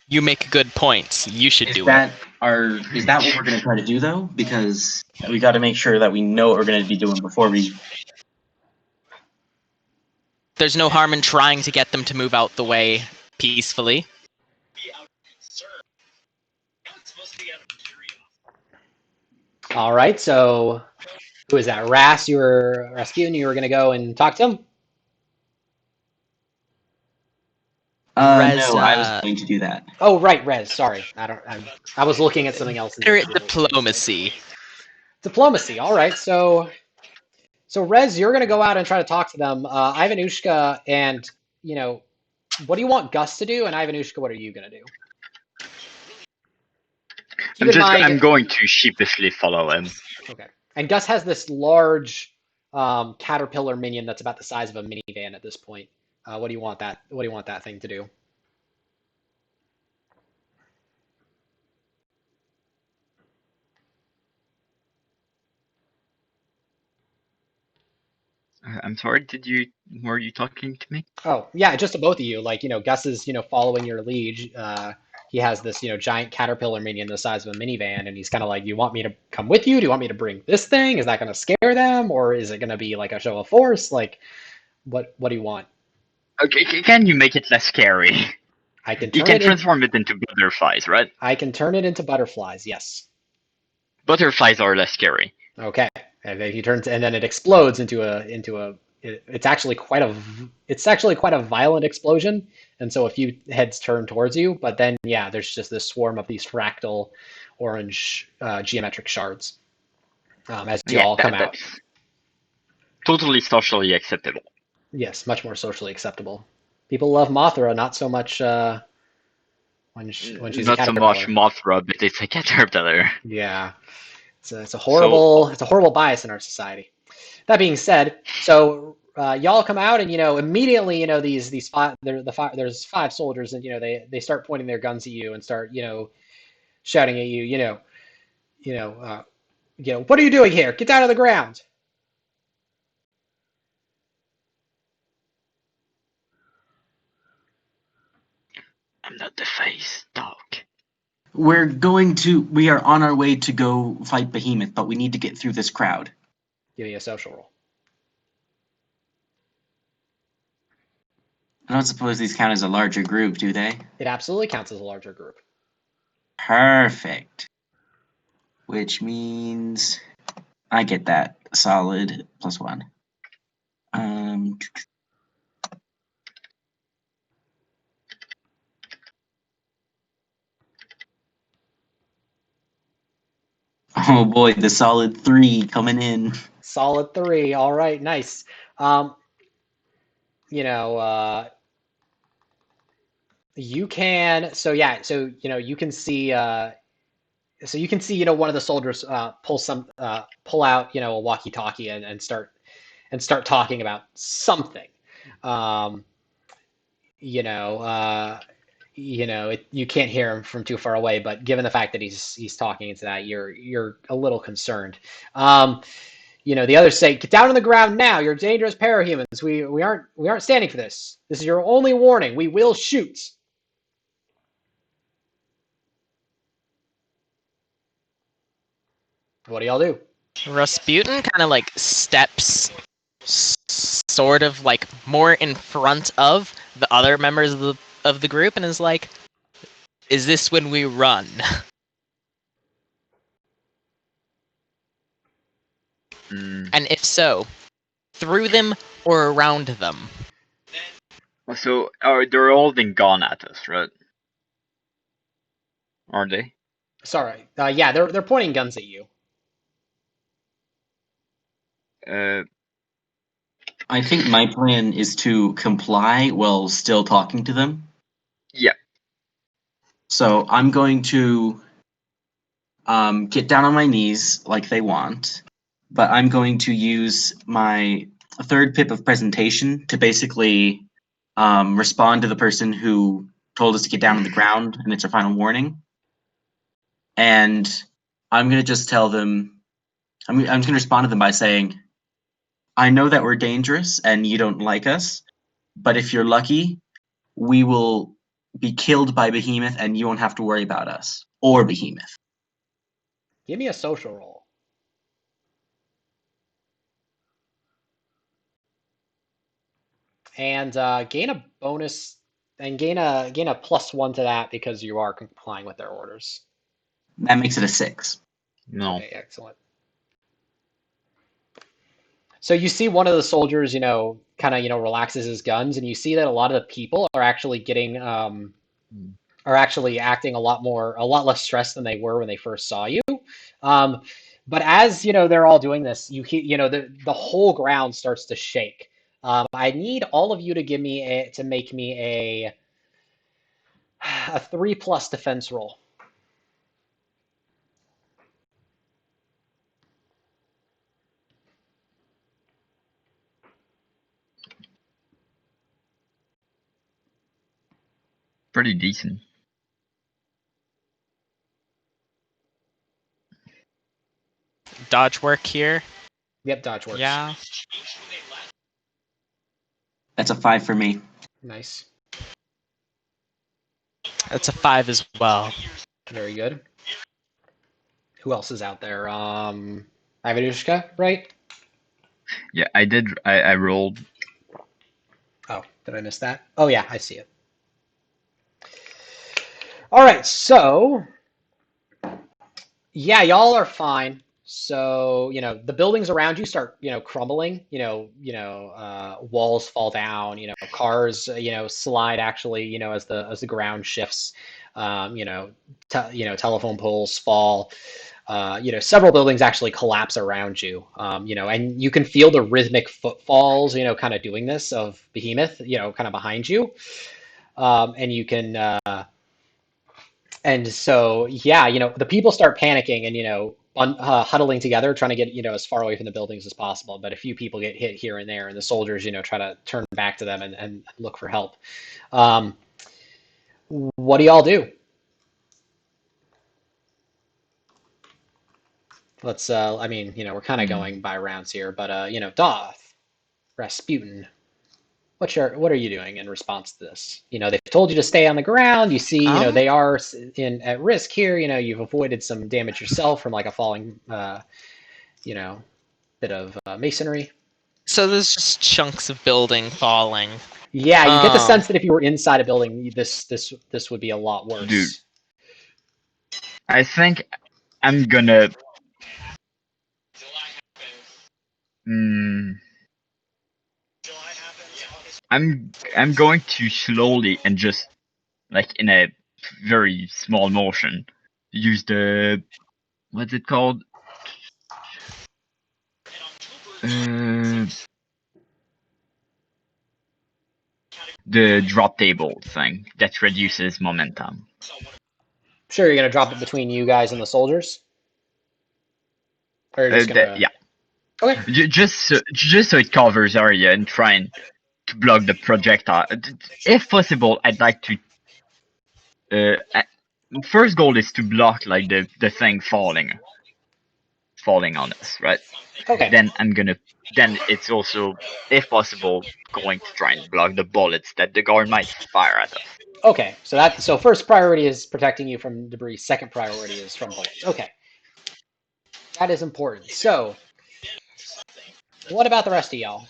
You make good points. You should Is do it. that what we're going to try to do though? Because we got to make sure that we know what we're going to be doing before we. There's no harm in trying to get them to move out the way peacefully. All right, so who is that? Rasputin, you were going to go and talk to him? Rez, No, I was going to do that. Oh, right, Rez. Sorry, I was looking at something else. Diplomacy. Diplomacy. All right, so Rez, you're going to go out and try to talk to them. Ivanushka, and what do you want Gus to do? And Ivanushka, what are you going to do? I'm going to sheepishly follow him. Okay. And Gus has this large caterpillar minion that's about the size of a minivan at this point. What do you want that thing to do? I'm sorry, were you talking to me? Oh, yeah, just to both of you. Like, Gus is, following your lead. He has this, giant caterpillar minion the size of a minivan, and he's kind of like, you want me to come with you? Do you want me to bring this thing? Is that going to scare them? Or is it going to be like a show of force? Like, what do you want? Okay, can you make it less scary? You can transform it into butterflies, right? I can turn it into butterflies, yes. Butterflies are less scary. Okay. And then and then it explodes into a. It's actually quite a violent explosion, and so a few heads turn towards you. But then, yeah, there's just this swarm of these fractal orange geometric shards as you all come out. Totally socially acceptable. Yes, much more socially acceptable. People love Mothra, not so much when she's not a so much Mothra, but it's a caterpillar. Yeah. It's a horrible bias in our society. That being said, so y'all come out and immediately there's 5 soldiers and they start pointing their guns at you and start shouting at you what are you doing here? Get down to the ground. I'm not the face, dog. We are on our way to go fight Behemoth, but we need to get through this crowd. Give me a social roll. I don't suppose these count as a larger group, do they? It absolutely counts as a larger group. Perfect. Which means I get that solid +1. Oh boy, the solid 3 coming in. Solid 3. All right, nice. You can. So yeah. So you can see. One of the soldiers pull out a walkie-talkie and start talking about something. You can't hear him from too far away, but given the fact that he's talking into that, you're a little concerned. The others say, "Get down on the ground now! You're dangerous parahumans. We aren't standing for this. This is your only warning. We will shoot." What do y'all do? Rasputin kind of like steps sort of like more in front of the other members of the group and is like, "Is this when we run?" And if so, through them or around them? So they're all been gone at us, right? Are they? Sorry. Yeah, they're pointing guns at you. I think my plan is to comply while still talking to them. Yeah. So I'm going to get down on my knees like they want, but I'm going to use my a third pip of presentation to basically respond to the person who told us to get down on the ground, and it's our final warning. And I'm going to just tell them, I'm just going to respond to them by saying, I know that we're dangerous and you don't like us, but if you're lucky, we will be killed by Behemoth and you won't have to worry about us or Behemoth. Give me a social roll. And gain a bonus and gain a +1 to that because you are complying with their orders. That makes it a 6. No. Okay, excellent. So you see one of the soldiers, kind of, relaxes his guns, and you see that a lot of the people are actually getting, are actually acting a lot less stressed than they were when they first saw you. But as, they're all doing this, you the whole ground starts to shake. I need all of you to make me a 3+ defense roll. Pretty decent. Dodge work here. Yep, dodge works. Yeah. That's a 5 for me. Nice. That's a 5 as well. Very good. Who else is out there? Ivanushka, right? Yeah, I did. I rolled. Oh, did I miss that? Oh yeah, I see it. All right, so yeah, y'all are fine. So the buildings around you start crumbling. Walls fall down. Cars slide actually. As the ground shifts. Telephone poles fall. Several buildings actually collapse around you. And you can feel the rhythmic footfalls. Kind of doing this of Behemoth. Kind of behind you. And you can. And so, yeah, the people start panicking and, huddling together, trying to get, as far away from the buildings as possible. But a few people get hit here and there, and the soldiers, try to turn back to them and look for help. What do y'all do? Let's, we're kind of going by rounds here, but, Doth, Rasputin, what are you doing in response to this? They've told you to stay on the ground. You see, they are at risk here. You've avoided some damage yourself from like a falling, bit of masonry. So there's just chunks of building falling. Yeah, you get the sense that if you were inside a building, this would be a lot worse. Dude, I think I'm gonna. I'm going to slowly and just like in a very small motion use the what's it called? The drop table thing that reduces momentum. Sure, you're gonna drop it between you guys and the soldiers, or you're just gonna. Yeah. Okay. Just so it covers area and trying to block the projectile. If possible, I'd like to. First goal is to block like the thing falling on us, right? Okay. Then it's also, if possible, going to try and block the bullets that the guard might fire at us. Okay, so first priority is protecting you from debris. Second priority is from bullets. Okay, that is important. So, what about the rest of y'all?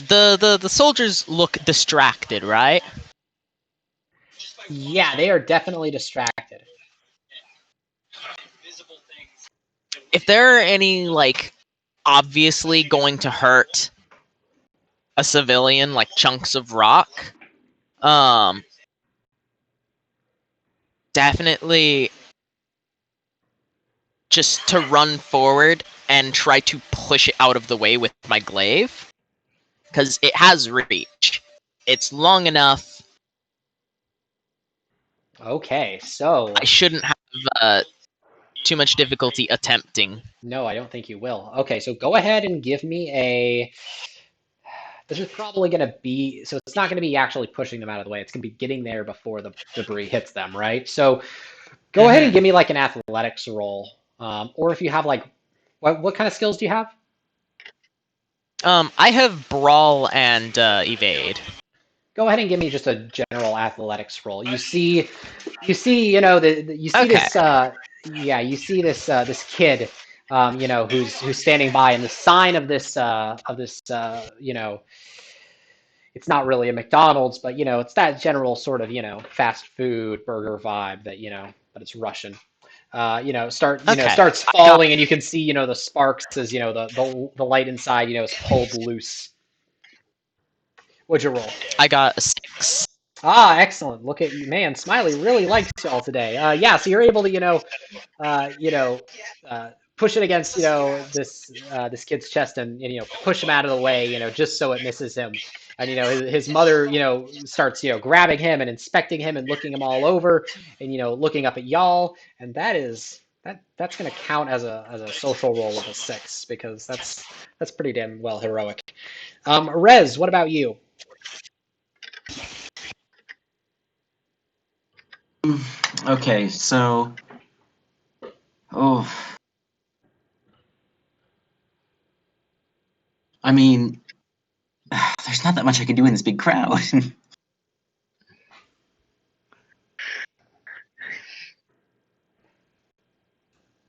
The soldiers look distracted, right? Yeah, they are definitely distracted. If there are any like obviously going to hurt a civilian, like chunks of rock, definitely just to run forward and try to push it out of the way with my glaive, because it has reach. It's long enough. Okay, so I shouldn't have too much difficulty attempting. No, I don't think you will. Okay, so go ahead and give me a. This is probably going to be, so it's not going to be actually pushing them out of the way. It's going to be getting there before the debris hits them, right? So go ahead and give me like an athletics roll. Or if you have like, what kind of skills do you have? I have brawl and evade. Go ahead and give me just a general athletics roll. You see, you see Okay. this, you see this kid, who's standing by, and the sign of this, it's not really a McDonald's, but it's that general sort of fast food burger vibe that but it's Russian. Starts falling, and you can see the sparks as the light inside is pulled loose. What'd you roll? I got a 6. Ah, excellent. Look at you, man. Smiley really likes y'all today. So you're able to push it against this kid's chest, and push him out of the way, just so it misses him. And his mother starts grabbing him and inspecting him and looking him all over, and looking up at y'all, and that's going to count as a social roll of a 6, because that's pretty damn well heroic. Rez, what about you? Okay, so I mean, there's not that much I can do in this big crowd.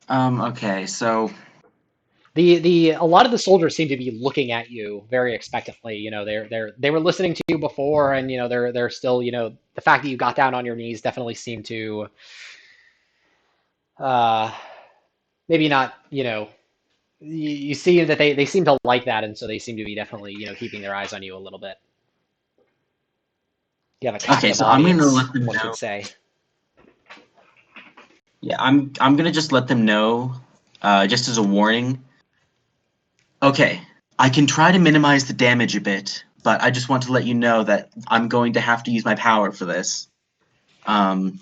Okay, so a lot of the soldiers seem to be looking at you very expectantly. They were listening to you before, and they're still the fact that you got down on your knees definitely seemed to maybe not you see that they seem to like that, and so they seem to be definitely keeping their eyes on you a little bit. You have a captive so I'm audience, gonna let them one know. could say. Yeah, I'm gonna just let them know, just as a warning. Okay, I can try to minimize the damage a bit, but I just want to let you know that I'm going to have to use my power for this.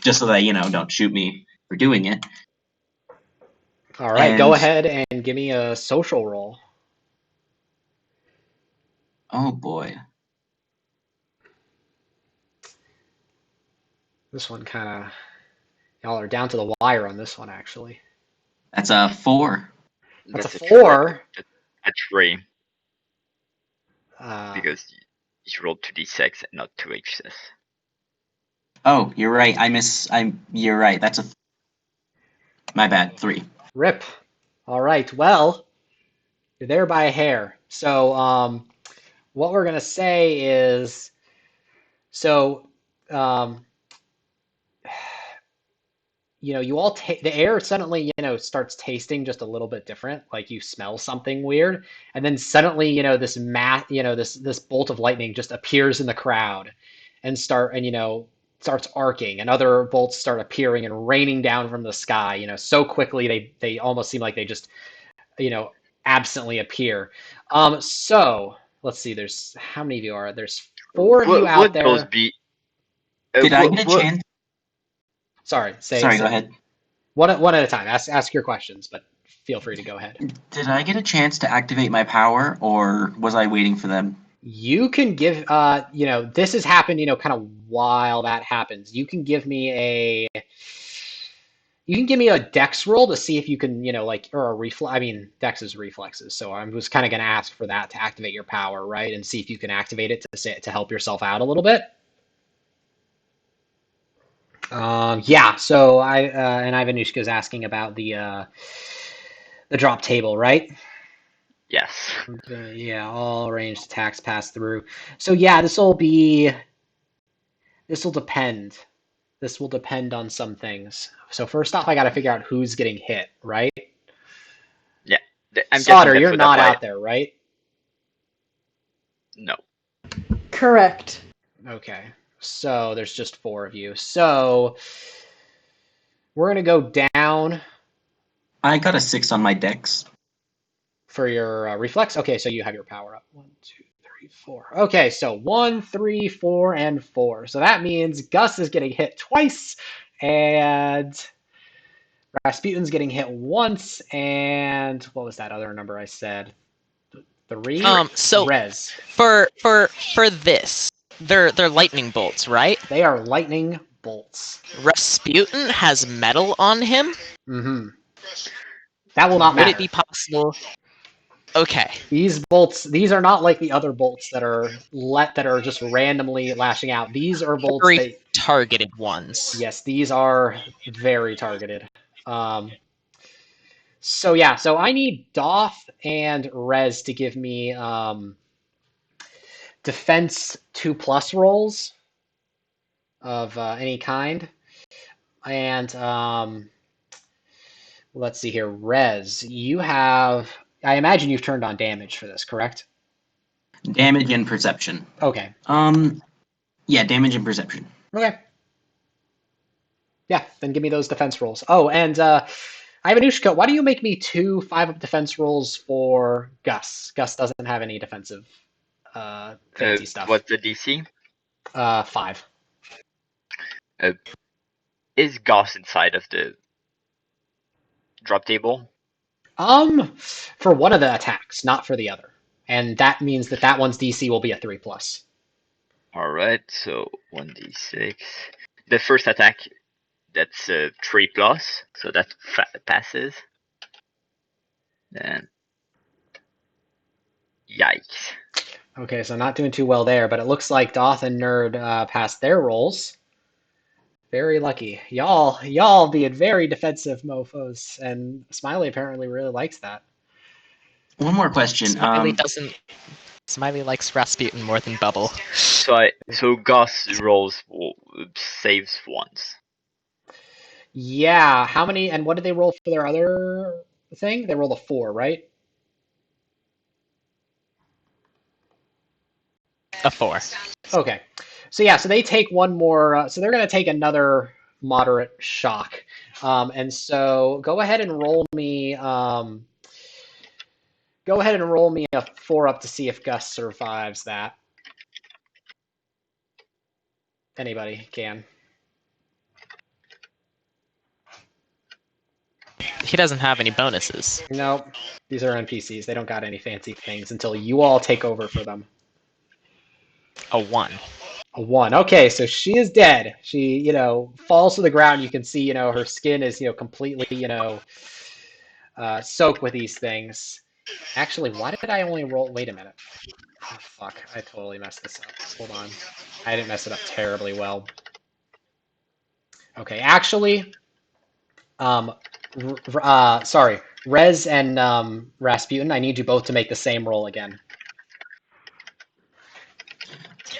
Just so that don't shoot me for doing it. All right, go And- ahead and give me a social roll. Oh boy. This one kind of, y'all are down to the wire on this one, actually. That's a 4. That's a 4. A 3, Uh, because you rolled 2d6 and not 2h6. Oh, you're right. You're right. That's my bad. 3. Rip. All right. Well, you're there by a hair. So, what we're gonna say is, you all the air suddenly, starts tasting just a little bit different. Like you smell something weird, and then suddenly, this bolt of lightning just appears in the crowd, and starts arcing, and other bolts start appearing and raining down from the sky. So quickly they almost seem like they just, absently appear. So let's see. There's how many of you are? There's 4 of you out Would there. those be? Did I get a chance? Sorry, Sorry, go ahead. One at a time. Ask your questions, but feel free to go ahead. Did I get a chance to activate my power, or was I waiting for them? You can give, this has happened, kind of while that happens. You can give me a dex roll to see if you can, or a reflex. I mean, dex is reflexes, so I was kind of going to ask for that to activate your power, right? And see if you can activate it to help yourself out a little bit. So and Ivanushka is asking about the drop table, right? Yes. All ranged attacks pass through. So this will depend. This will depend on some things. So first off, I got to figure out who's getting hit, right? Yeah. I'm Sauter, you're not out there, right? No. Correct. Okay. So there's just 4 of you. So we're going to go down. I got a 6 on my dex. For your reflex? Okay, so you have your power up. 1, 2, 3, 4. Okay, so 1, 3, 4, and 4. So that means Gus is getting hit twice, and Rasputin's getting hit once, and what was that other number I said? 3. So Rez. for this, they're lightning bolts, right? They are lightning bolts. Rasputin has metal on him. Mm-hmm. That will not Would matter. it be possible? Okay. These bolts, these are not like the other bolts that are just randomly lashing out. These are bolts Very that, targeted ones. yes, these are very targeted. So yeah, so I need Doth and Rez to give me defense 2+ rolls of any kind, and let's see here, Rez, you have. I imagine you've turned on damage for this, correct? Damage and perception. Okay. Yeah, damage and perception. Okay. Yeah, then give me those defense rolls. Oh, and Ivanushka, why do you make me 2 5-up defense rolls for Gus? Gus doesn't have any defensive fancy stuff. What's the DC? 5. Is Goss inside of the drop table? For one of the attacks, not for the other. And that means that one's DC will be a 3+. Alright, so 1d6. The first attack, that's 3+, so that passes. Then, yikes. Okay, so not doing too well there, but it looks like Doth and Nerd passed their rolls. Very lucky. Y'all being very defensive mofos, and Smiley apparently really likes that. One more question. Smiley likes Rasputin more than Bubble. So Goss rolls saves once. Yeah, how many, and what did they roll for their other thing? They rolled a 4, right? A 4. Okay. So yeah, so they take one more, so they're going to take another moderate shock. And so go ahead and roll me a 4-up to see if Gus survives that. Anybody can. He doesn't have any bonuses. Nope. These are NPCs. They don't got any fancy things until you all take over for them. A 1. A 1. Okay, so she is dead. She, falls to the ground. You can see, her skin is, completely, soaked with these things. Actually, why did I only roll? Wait a minute. Oh, fuck. I totally messed this up. Hold on. I didn't mess it up terribly well. Okay, actually, sorry. Rez and Rasputin, I need you both to make the same roll again.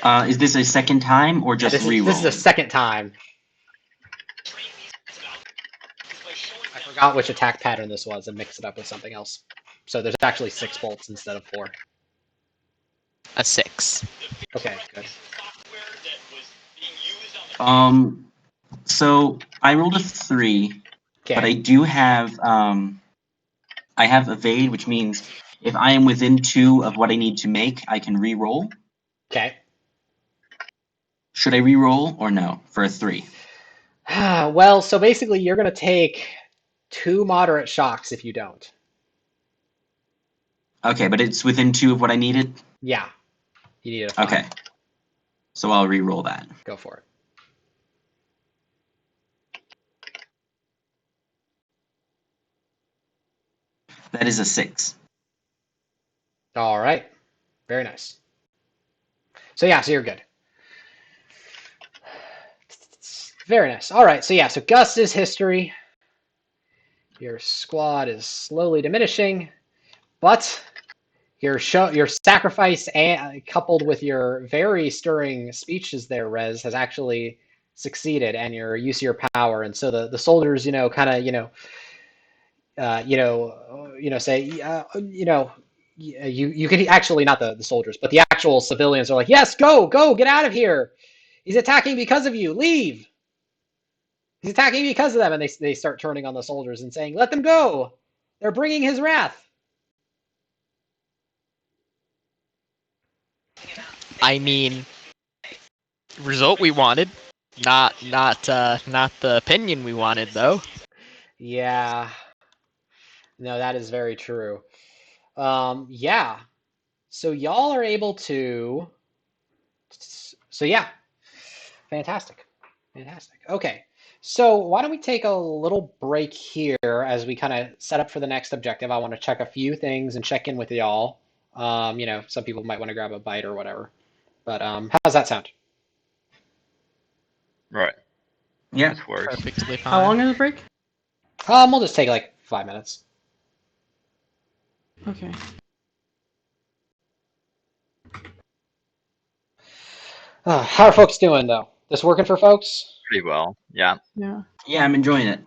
Is this a second time or just reroll? This is the second time. I forgot which attack pattern this was and mixed it up with something else. So there's actually 6 bolts instead of 4. A 6. Okay, good. So I rolled a 3, Okay. but I do have I have evade, which means if I am within 2 of what I need to make, I can re-roll. Okay. Should I re-roll or no for a 3? Well, so basically you're going to take 2 moderate shocks if you don't. Okay, but it's within 2 of what I needed? Yeah. You need a 5. Okay. So I'll re-roll that. Go for it. That is a 6. All right. Very nice. So yeah, so you're good. Very nice. All right, so yeah, so Gus's history. Your squad is slowly diminishing, but your sacrifice, coupled with your very stirring speeches there, Rez, has actually succeeded, and your use of your power. And so the soldiers, kind of, say, you can actually, not the soldiers, but the actual civilians are like, yes, go, get out of here. He's attacking because of you. Leave. He's attacking because of them. And they start turning on the soldiers and saying, let them go. They're bringing his wrath. I mean, result we wanted, not the opinion we wanted, though. Yeah. No, that is very true. Yeah. So y'all are able to. So yeah, fantastic, fantastic. Okay, so why don't we take a little break here as we kind of set up for the next objective? I want to check a few things and check in with y'all. Some people might want to grab a bite or whatever. But how's that sound? Right. Yeah. That works. Perfectly fine. How long is the break? We'll just take like 5 minutes. Okay. How are folks doing though? This working for folks? Pretty well. Yeah. Yeah. Yeah, I'm enjoying it.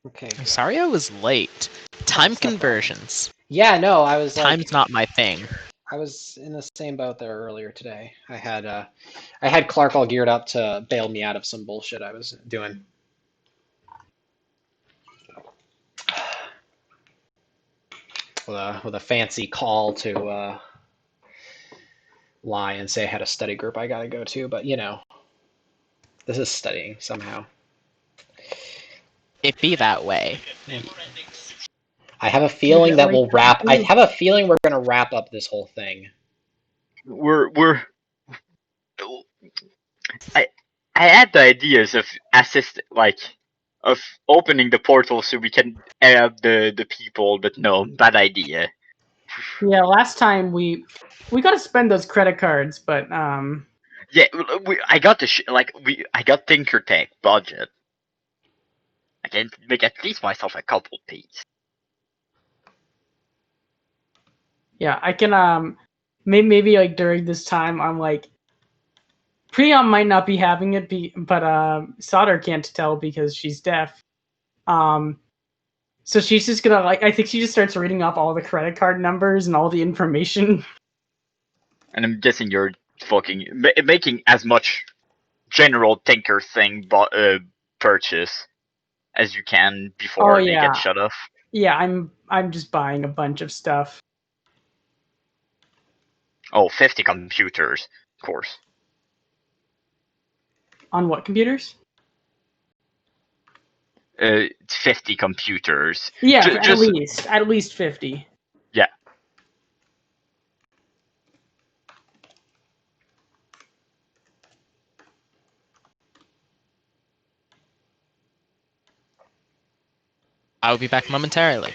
Okay. I'm sorry I was late. Time That's no problem. conversions. Yeah, no, I was like, Time's not my thing. I was in the same boat there earlier today. I had Clark all geared up to bail me out of some bullshit I was doing. With a fancy call to lie and say I had a study group I gotta go to, but this is studying somehow. It be that way. I have a feeling that we'll wrap. I Ooh. have a feeling we're gonna wrap up this whole thing. I had the ideas of of opening the portal so we can add the people, but no, bad idea. Yeah, last time we got to spend those credit cards, but Yeah, I got I got Tinker Tank budget. I can make at least myself a couple piece. yeah, I can maybe like during this time I'm like Priam might not be having it, but Solder can't tell because she's deaf. So she's just gonna I think she just starts reading off all the credit card numbers and all the information. And I'm guessing you're making as much general Tinker thing purchase as you can before they yeah. get shut off. Yeah, I'm just buying a bunch of stuff. Oh, 50 computers, of course. On what computers? 50 computers. Yeah, Just at least 50. yeah. I will be back momentarily.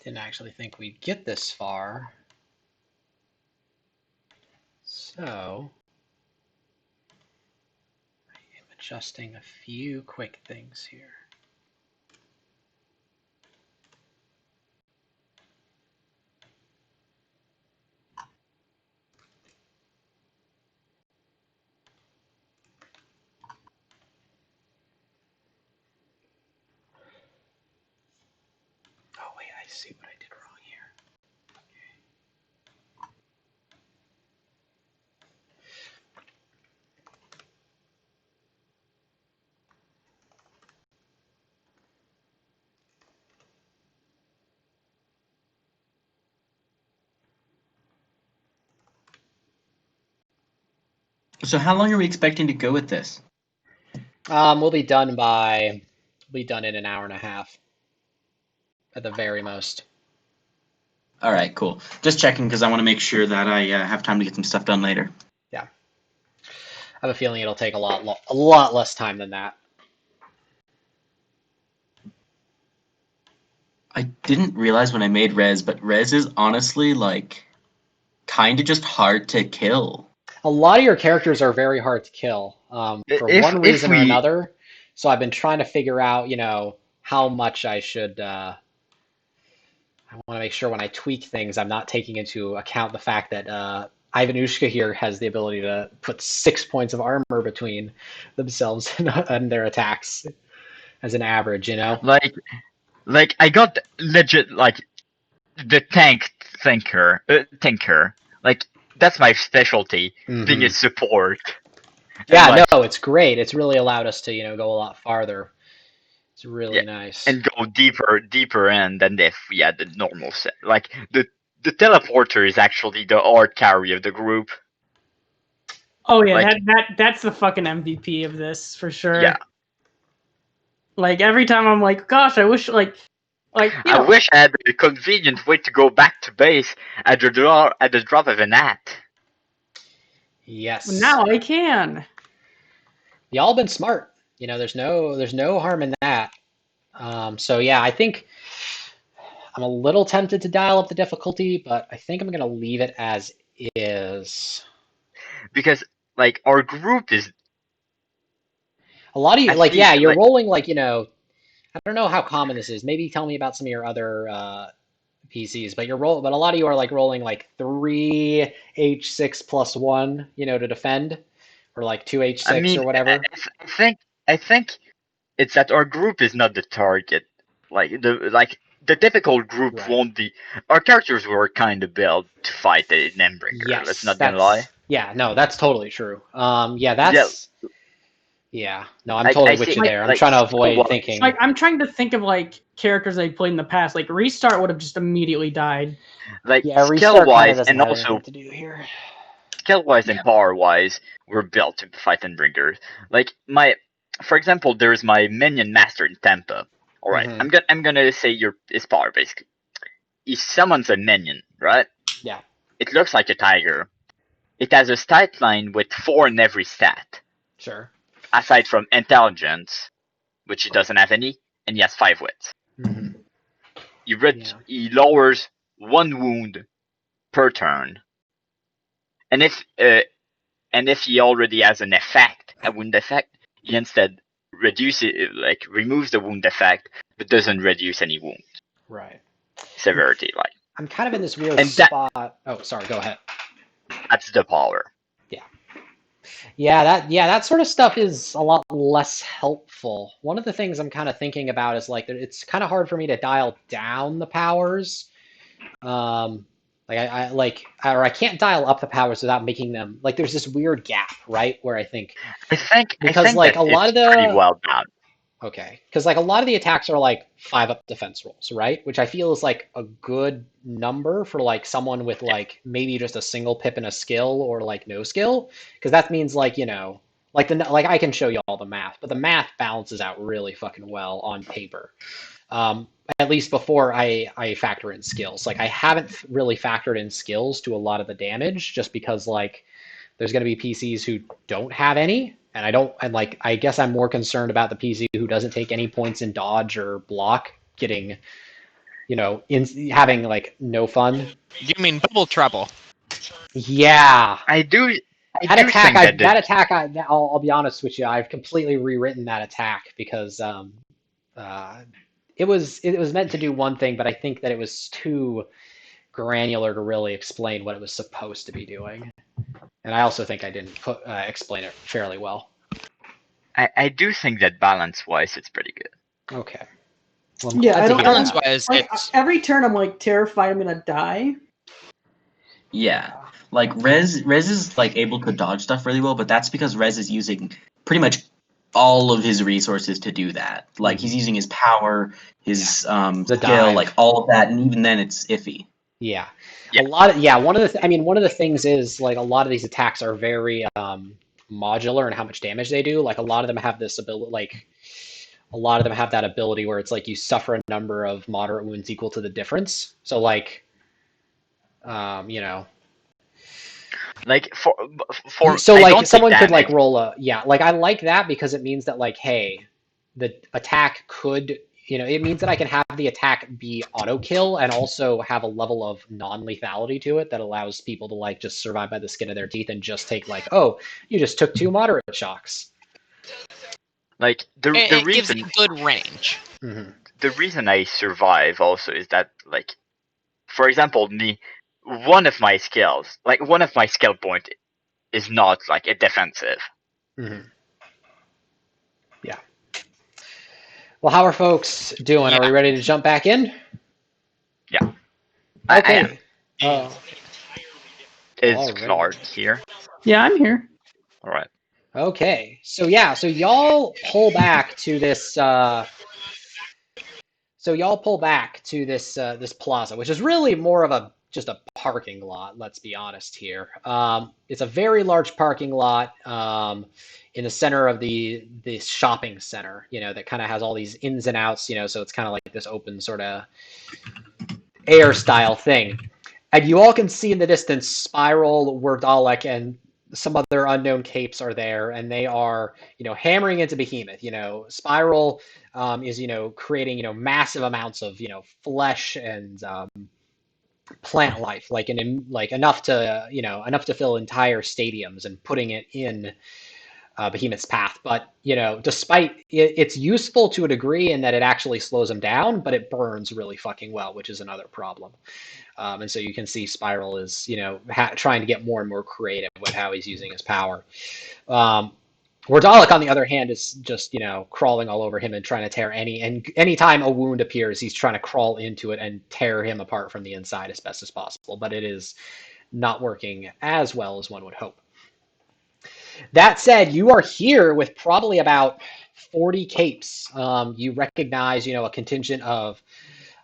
Didn't actually think we'd get this far. So I am adjusting a few quick things here. Oh wait, I see what I did wrong here. So how long are we expecting to go with this? We'll be done in an hour and a half at the very most. All right, cool. Just checking because I want to make sure that I have time to get some stuff done later. Yeah, I have a feeling it'll take a lot less time than that. I didn't realize when I made Rez, but Rez is honestly like kind of just hard to kill. A lot of your characters are very hard to kill for one reason or another. So I've been trying to figure out, how much I should. I want to make sure when I tweak things, I'm not taking into account the fact that Ivanushka here has the ability to put 6 points of armor between themselves and their attacks as an average. Like I got legit like the tanker, Like that's my specialty, being a Mhm. support. Yeah, And, like, no, it's great. It's really allowed us to, go a lot farther. It's really yeah, nice. and go deeper in than if we had the normal set. Like the teleporter is actually the art carry of the group. Oh yeah, Like, that's the fucking MVP of this for sure. yeah. Like every time I'm like, gosh, I wish like I wish I had a convenient way to go back to base at the drop of an hat. Yes. now I can. Y'all been smart. There's no harm in that. So yeah, I think I'm a little tempted to dial up the difficulty, but I think I'm gonna leave it as is. Because like our group is A lot of you, at like, yeah, least you're like rolling like, I don't know how common this is. Maybe tell me about some of your other PCs, but but a lot of you are like rolling like 3 H6 plus 1, to defend, or like 2 I H6 mean or whatever. I think it's that our group is not the target. The difficult group Right. won't be. Our characters were kind of built to fight an Endbringer. Yes, Let's not gonna lie. Yeah, no, that's totally true. Yeah, Yeah, that's yeah. No, I'm I totally with see. you there. I'm Like, trying to avoid well, thinking. Like I'm trying to think of like characters I played in the past. Like Restart would have just immediately died. like Yeah, skill restart kind of wise doesn't and have also anything to do here. skill wise and power wise, we're built to fight Endbringers. Like for example, there's my minion master in Tampa. All right, Mhm. I'm gonna say his power basically. He summons a minion, right? Yeah. It looks like a tiger. It has a stat line with 4 in every stat, Sure. aside from intelligence, which he doesn't have any, and he has 5 wits. Mhm. Yeah. He lowers 1 wound per turn, and if he already has a wound effect, he instead removes the wound effect, but doesn't reduce any wound Right. severity. Like, I'm kind of in this weird and spot. Oh, sorry. Go ahead. that's the power. Yeah, that sort of stuff is a lot less helpful. One of the things I'm kind of thinking about is like it's kind of hard for me to dial down the powers. Like I can't dial up the powers without making them like there's this weird gap, right? Where I think because like that a lot it's of the pretty well done. Okay, because like a lot of the attacks are like 5 up defense rolls, right? Which I feel is like a good number for like someone with like maybe just a single pip and a skill or like no skill, because that means like like I can show you all the math, but the math balances out really fucking well on paper. At least before I factor in skills. Like I haven't really factored in skills to a lot of the damage just because like there's going to be PCs who don't have any, and I guess I'm more concerned about the PC who doesn't take any points in dodge or block getting, having like no fun. You mean double trouble? Yeah, I do that attack. think that I'll be honest with you. I've completely rewritten that attack because uh, it was meant to do one thing, but I think that it was too granular to really explain what it was supposed to be doing. And I also think I didn't explain it fairly well. I do think that balance wise it's pretty good. Okay. Well, Yeah, I don't. Balance wise, it's Every turn I'm like terrified I'm gonna die. Yeah. Like Rez is like able to dodge stuff really well, but that's because Rez is using pretty much all of his resources to do that. Like he's using his power, his skill, dive. like all of that, and even then it's iffy. Yeah. Yeah. One of the things is like a lot of these attacks are very modular in how much damage they do. Like a lot of them have this ability, like a lot of them have that ability where it's like you suffer a number of moderate wounds equal to the difference. So like, Like so I like don't someone take could like damage. roll like I like that because it means that like, hey, the attack could, it means that I can have the attack be auto kill and also have a level of non-lethality to it that allows people to like just survive by the skin of their teeth and just take like, oh, you just took 2 moderate shocks. Like it gives you good range. Mm-hmm. the reason I survive also is that, like, for example, one of my skill point is not like a defensive. Mm-hmm. Yeah. Well, how are folks doing? Yeah. Are we ready to jump back in? Yeah. Okay. Is Alright. Clark here? Yeah, I'm here. All right. Okay, so yeah, so y'all pull back to this. This plaza, which is really more of just a parking lot. Let's be honest here. It's a very large parking lot in the center of this shopping center. That kind of has all these ins and outs. So it's kind of like this open sort of air style thing. And you all can see in the distance Spiral, Werdalek, and some other unknown capes are there, and they are, hammering into Behemoth. Spiral is, creating, massive amounts of, flesh and plant life, like enough to fill entire stadiums, and putting it in Behemoth's path. But despite it's useful to a degree in that it actually slows them down, but it burns really fucking well, which is another problem. And so you can see Spiral is, trying to get more and more creative with how he's using his power. Werdalek, on the other hand, is just, crawling all over him and trying to tear anytime a wound appears, he's trying to crawl into it and tear him apart from the inside as best as possible. But it is not working as well as one would hope. That said, you are here with probably about 40 capes. You recognize, a contingent of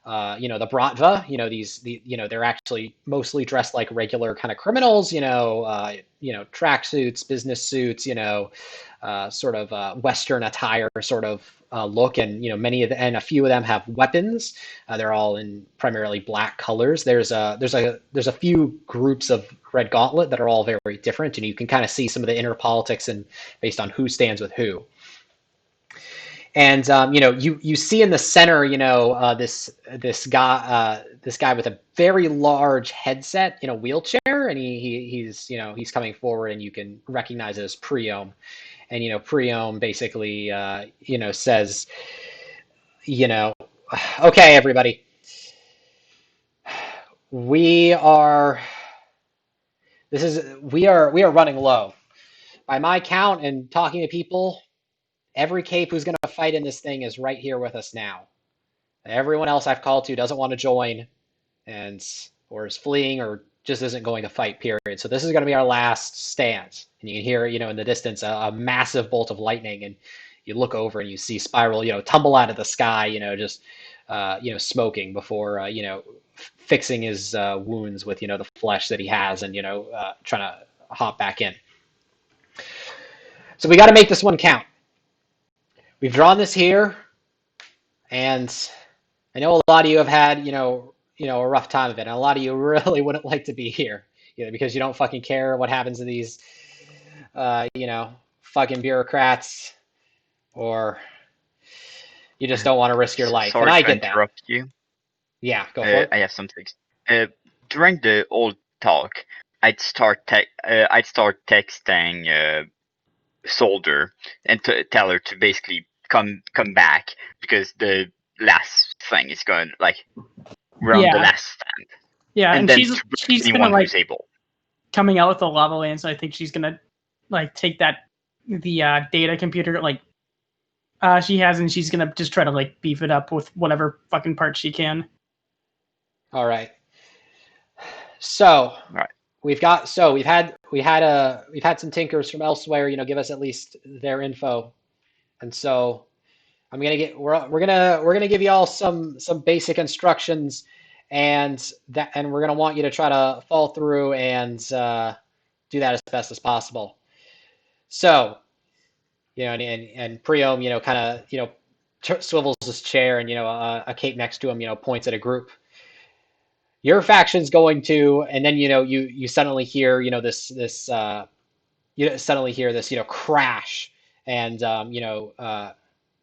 the Bratva, they're actually mostly dressed like regular kind of criminals, tracksuits, business suits, sort of Western attire sort of look, and and a few of them have weapons. They're all in primarily black colors. There's a few groups of Red Gauntlet that are all very different, and you can kind of see some of the inner politics and based on who stands with who. And you see in the center, this guy with a very large headset in a wheelchair, and he's coming forward, and you can recognize it as Priom. And Priom basically says, okay, everybody, we are running low. By my count and talking to people, every cape who's going to fight in this thing is right here with us now. Everyone else I've called to doesn't want to join, or is fleeing, or just isn't going to fight, period. So this is going to be our last stand. And you can hear, in the distance, a massive bolt of lightning, and you look over and you see Spiral, tumble out of the sky, just, smoking before, fixing his wounds with, the flesh that he has, and, trying to hop back in. So we got to make this one count. We've drawn this here, and I know a lot of you have had, a rough time of it, and a lot of you really wouldn't like to be here, because you don't fucking care what happens to these, fucking bureaucrats, or you just don't want to risk your life. Sorry and I to get interrupt that. you. Yeah, go for it. I have some things. During the old talk, I'd start texting Soldier and tell her to basically come back, because the last thing is going we're on the last stand. Yeah, and then she's anyone gonna who's able. coming out with the lava land, so I think she's gonna take the data computer she has, and she's gonna just try to beef it up with whatever fucking parts she can. All right. So Right. we've had some tinkers from elsewhere, give us at least their info, and so we're gonna give you all some basic instructions, and we're gonna want you to try to follow through and do that as best as possible. So, and Priom, kind of, swivels his chair, and a cape next to him, points at a group. Your faction's going to, and then you suddenly hear this crash, and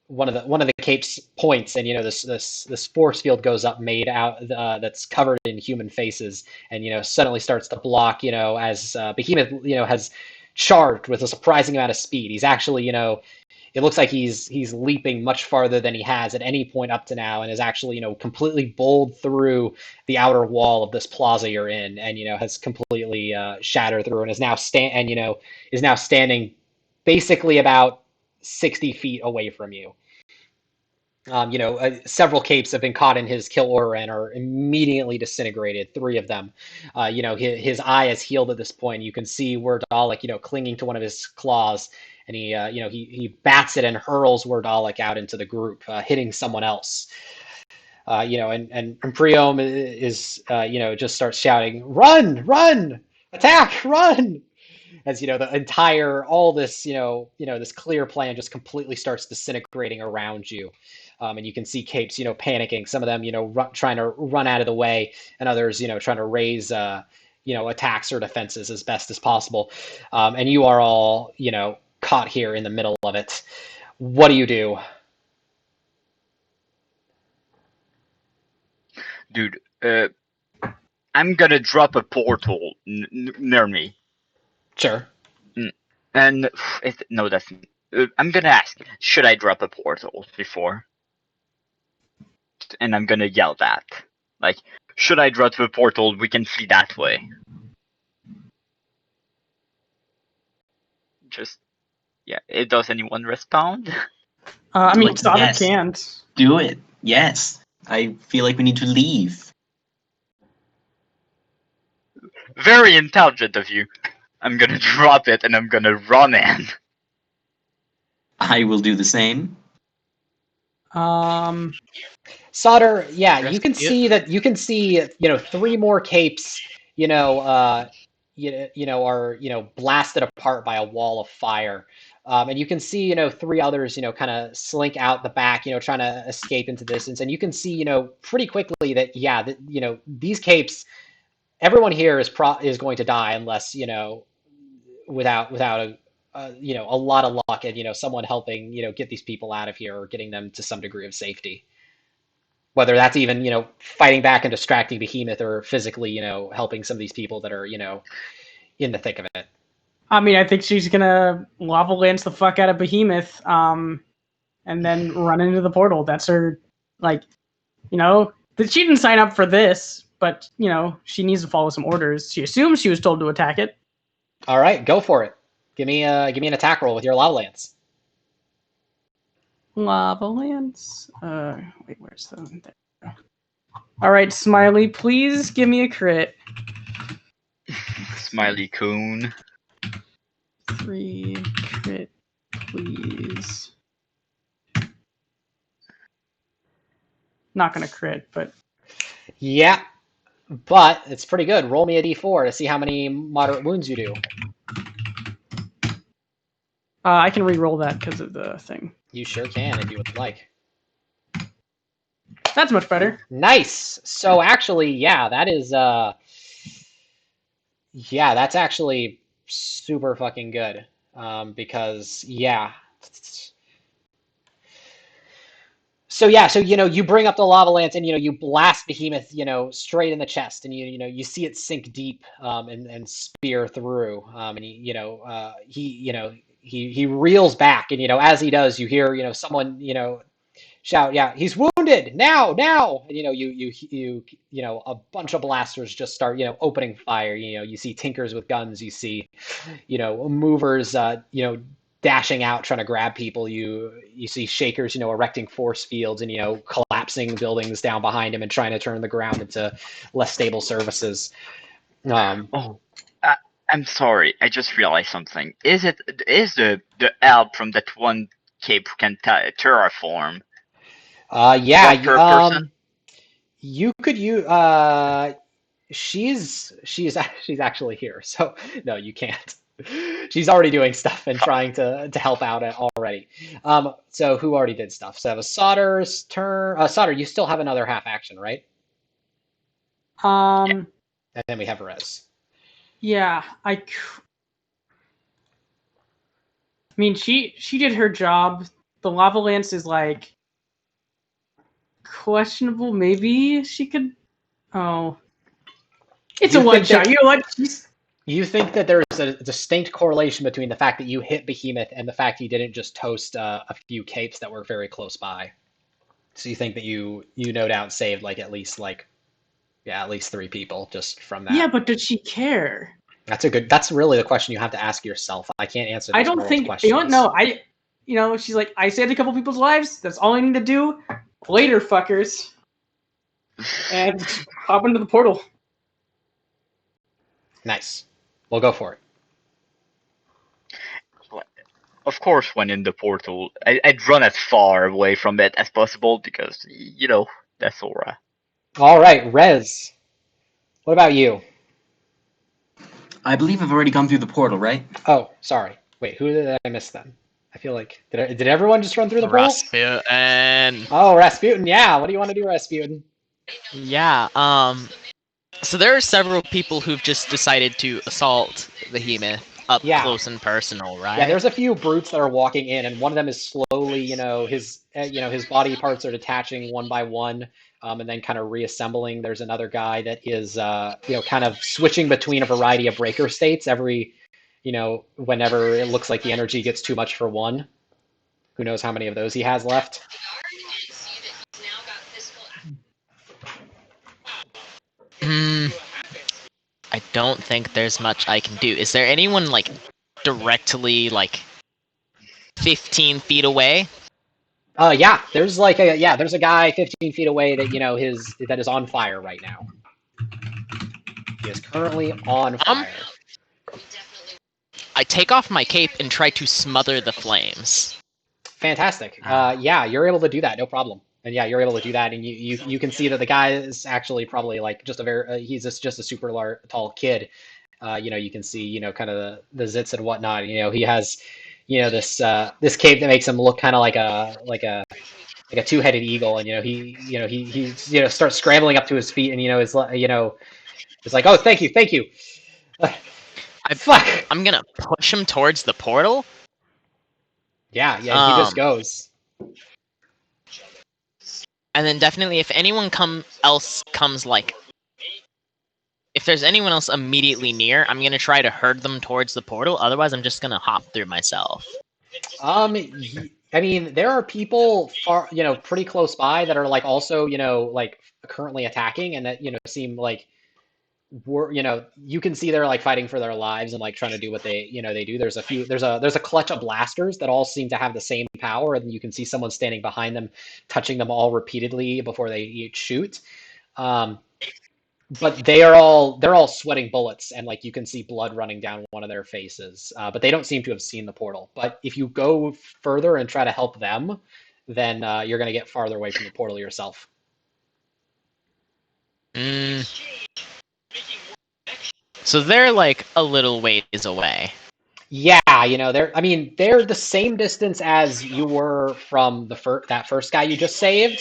one of the capes points, and this force field goes up made out that's covered in human faces, and suddenly starts to block, as Behemoth has charged with a surprising amount of speed. He's actually, it looks like he's leaping much farther than he has at any point up to now, and is actually, completely bowled through the outer wall of this plaza you're in, and has completely shattered through, and is now standing basically about 60 feet away from you. Several capes have been caught in his kill aura and are immediately disintegrated. 3 of them. His eye is healed at this point. You can see Werdalic, clinging to one of his claws, and he bats it and hurls Werdalic out into the group, hitting someone else. And Priam is, just starts shouting, "Run, run, attack, run!" As this clear plan just completely starts disintegrating around you, and you can see capes, panicking. Some of them, trying to run out of the way, and others, trying to raise, attacks or defenses as best as possible. And you are all, caught here in the middle of it. What do you do? Dude, I'm gonna drop a portal near me. Sure. And no, that's. I'm gonna ask, should I drop a portal before? And I'm gonna yell that, like, should I drop a portal? We can flee that way. Just, yeah. Does anyone respond? I mean, Like, Sada yes. can't. Do it. Yes. I feel like we need to leave. Very intelligent of you. I'm gonna drop it and I'm gonna run in. I will do the same. Solder, yeah, you can Rasputin? see 3 more capes, are blasted apart by a wall of fire. And you can see, 3 others, kind of slink out the back, trying to escape into the distance. And you can see, pretty quickly that, yeah, these capes, everyone here is going to die unless, without a lot of luck and, someone helping, get these people out of here or getting them to some degree of safety. Whether that's even, fighting back and distracting Behemoth or physically, helping some of these people that are, in the thick of it. I mean, I think she's gonna lava lance the fuck out of Behemoth, and then run into the portal. That's her, she didn't sign up for this, but she needs to follow some orders. She assumes she was told to attack it. All right, go for it. Give me an attack roll with your lava lance. Lava lance. Wait, where's the? There. All right, Smiley, please give me a crit. Smiley coon. 3 crit, please. Not gonna crit, but Yeah, but it's pretty good. Roll me a d4 to see how many moderate wounds you do. I can re-roll that because of the thing. You sure can if you would like. That's much better. Nice. So actually, yeah, that is that's actually super fucking good. Because yeah. So yeah, so you bring up the lava lance and you blast Behemoth, straight in the chest, and you see it sink deep, and spear through, and he reels back, and as he does, you hear someone shout, "Yeah, he's wounded now, now!" And a bunch of blasters just start opening fire. You see tinkers with guns, you see movers dashing out trying to grab people. You see shakers erecting force fields and collapsing buildings down behind him and trying to turn the ground into less stable surfaces. I'm sorry, I just realized something. Is the elf from that one cape who can terraform? Yeah. You could she's actually here, so no, you can't. She's already doing stuff and trying to help out already. So who already did stuff? So that was Solder's turn. Solder, you still have another half action, right? And then we have Rez. Yeah, I mean, she did her job. The lava lance is questionable. Maybe she could. Oh, it's a one shot. You know what? You think that there's a distinct correlation between the fact that you hit Behemoth and the fact you didn't just toast a few capes that were very close by. So you think that you no doubt saved at least 3 people just from that. Yeah, but did she care? That's really the question you have to ask yourself. I can't answer. I don't think. You don't know. you know, she's like, I saved a couple people's lives. That's all I need to do. Later, fuckers. And hop into the portal. Nice. We'll go for it. Of course, when in the portal, I'd run as far away from it as possible because, that's Aura. All right, Rez. What about you? I believe I've already come through the portal, right? Oh, sorry. Wait, who did I miss then? I feel like did everyone just run through the portal? Rasputin. Oh, Rasputin. Yeah. What do you want to do, Rasputin? Yeah. So there are several people who've just decided to assault the Behemoth up close and personal, right? Yeah, there's a few brutes that are walking in, and one of them is slowly, his body parts are detaching one by one, and then kind of reassembling. There's another guy that is, kind of switching between a variety of breaker states every, whenever it looks like the energy gets too much for one. Who knows how many of those he has left? I don't think there's much I can do. Is there anyone directly 15 feet away? Yeah, there's there's a guy 15 feet away that that is on fire right now. He is currently on fire. I take off my cape and try to smother the flames. Fantastic. Yeah, you're able to do that, no problem. And yeah, you're able to do that, and you can see that the guy is actually probably just a very he's just a super tall kid. You can see kind of the zits and whatnot. He has this cape that makes him look kind of like a two-headed eagle, and he starts scrambling up to his feet, and is it's like, oh, thank you. Fuck. I'm gonna push him towards the portal. Yeah, he just goes. And then definitely, if anyone else comes if there's anyone else immediately near, I'm gonna try to herd them towards the portal. Otherwise, I'm just gonna hop through myself. I mean, there are people far, pretty close by that are also, currently attacking, and that seem you can see they're fighting for their lives and trying to do what they do. There's a clutch of blasters that all seem to have the same power, and you can see someone standing behind them, touching them all repeatedly before they shoot. But they're all sweating bullets, and you can see blood running down one of their faces. But they don't seem to have seen the portal. But if you go further and try to help them, then you're going to get farther away from the portal yourself. So they're a little ways away. Yeah, they're the same distance as you were from that first guy you just saved.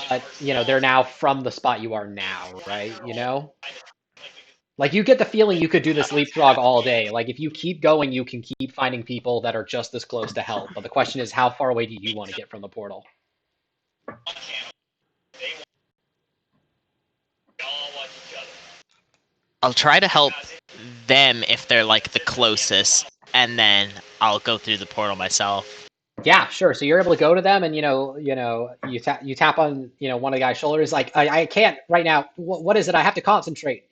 But, they're now from the spot you are now, right? You get the feeling you could do this leapfrog all day. If you keep going, you can keep finding people that are just this close to help. But the question is, how far away do you want to get from the portal? I'll try to help them if they're the closest, and then I'll go through the portal myself. Yeah, sure. So you're able to go to them, and you tap on one of the guy's shoulders. I can't right now. What is it? I have to concentrate.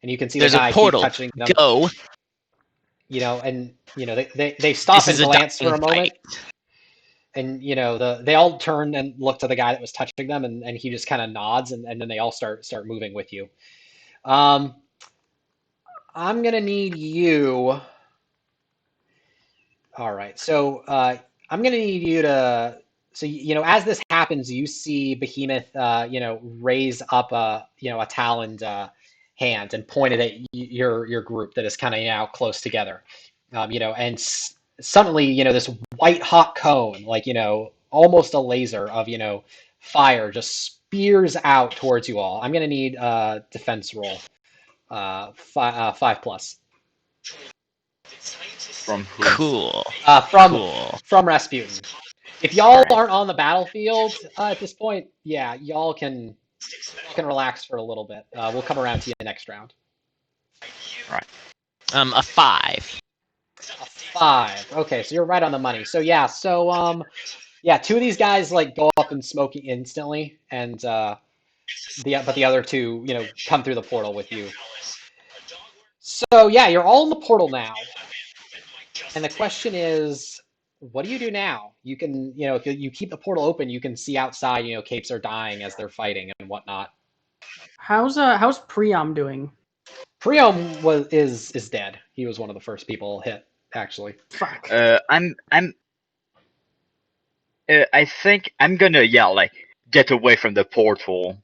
And you can see there's the guy a portal. Keep touching them. Go. They stop and glance for a moment. And they all turn and look to the guy that was touching them, and he just kind of nods, and then they all start moving with you. I'm gonna need you. All right, so I'm gonna need you to. So as this happens, you see Behemoth, raise up a taloned hand and point it at your group that is kind of now close together, and suddenly this white hot cone, almost a laser of fire, just spears out towards you all. I'm gonna need a defense roll, 5+. From who? Cool. From Rasputin. If y'all aren't on the battlefield at this point, yeah, y'all can relax for a little bit. We'll come around to you next round. Right. A 5. A 5. Okay, so you're right on the money. So yeah, two of these guys go up and smoke instantly, and but the other two, come through the portal with you. So yeah, you're all in the portal now. And the question is, what do you do now? You can, if you keep the portal open, you can see outside, capes are dying as they're fighting and whatnot. How's Priam doing? Priam is dead. He was one of the first people hit, actually. Fuck. I think I'm gonna yell like, get away from the portal,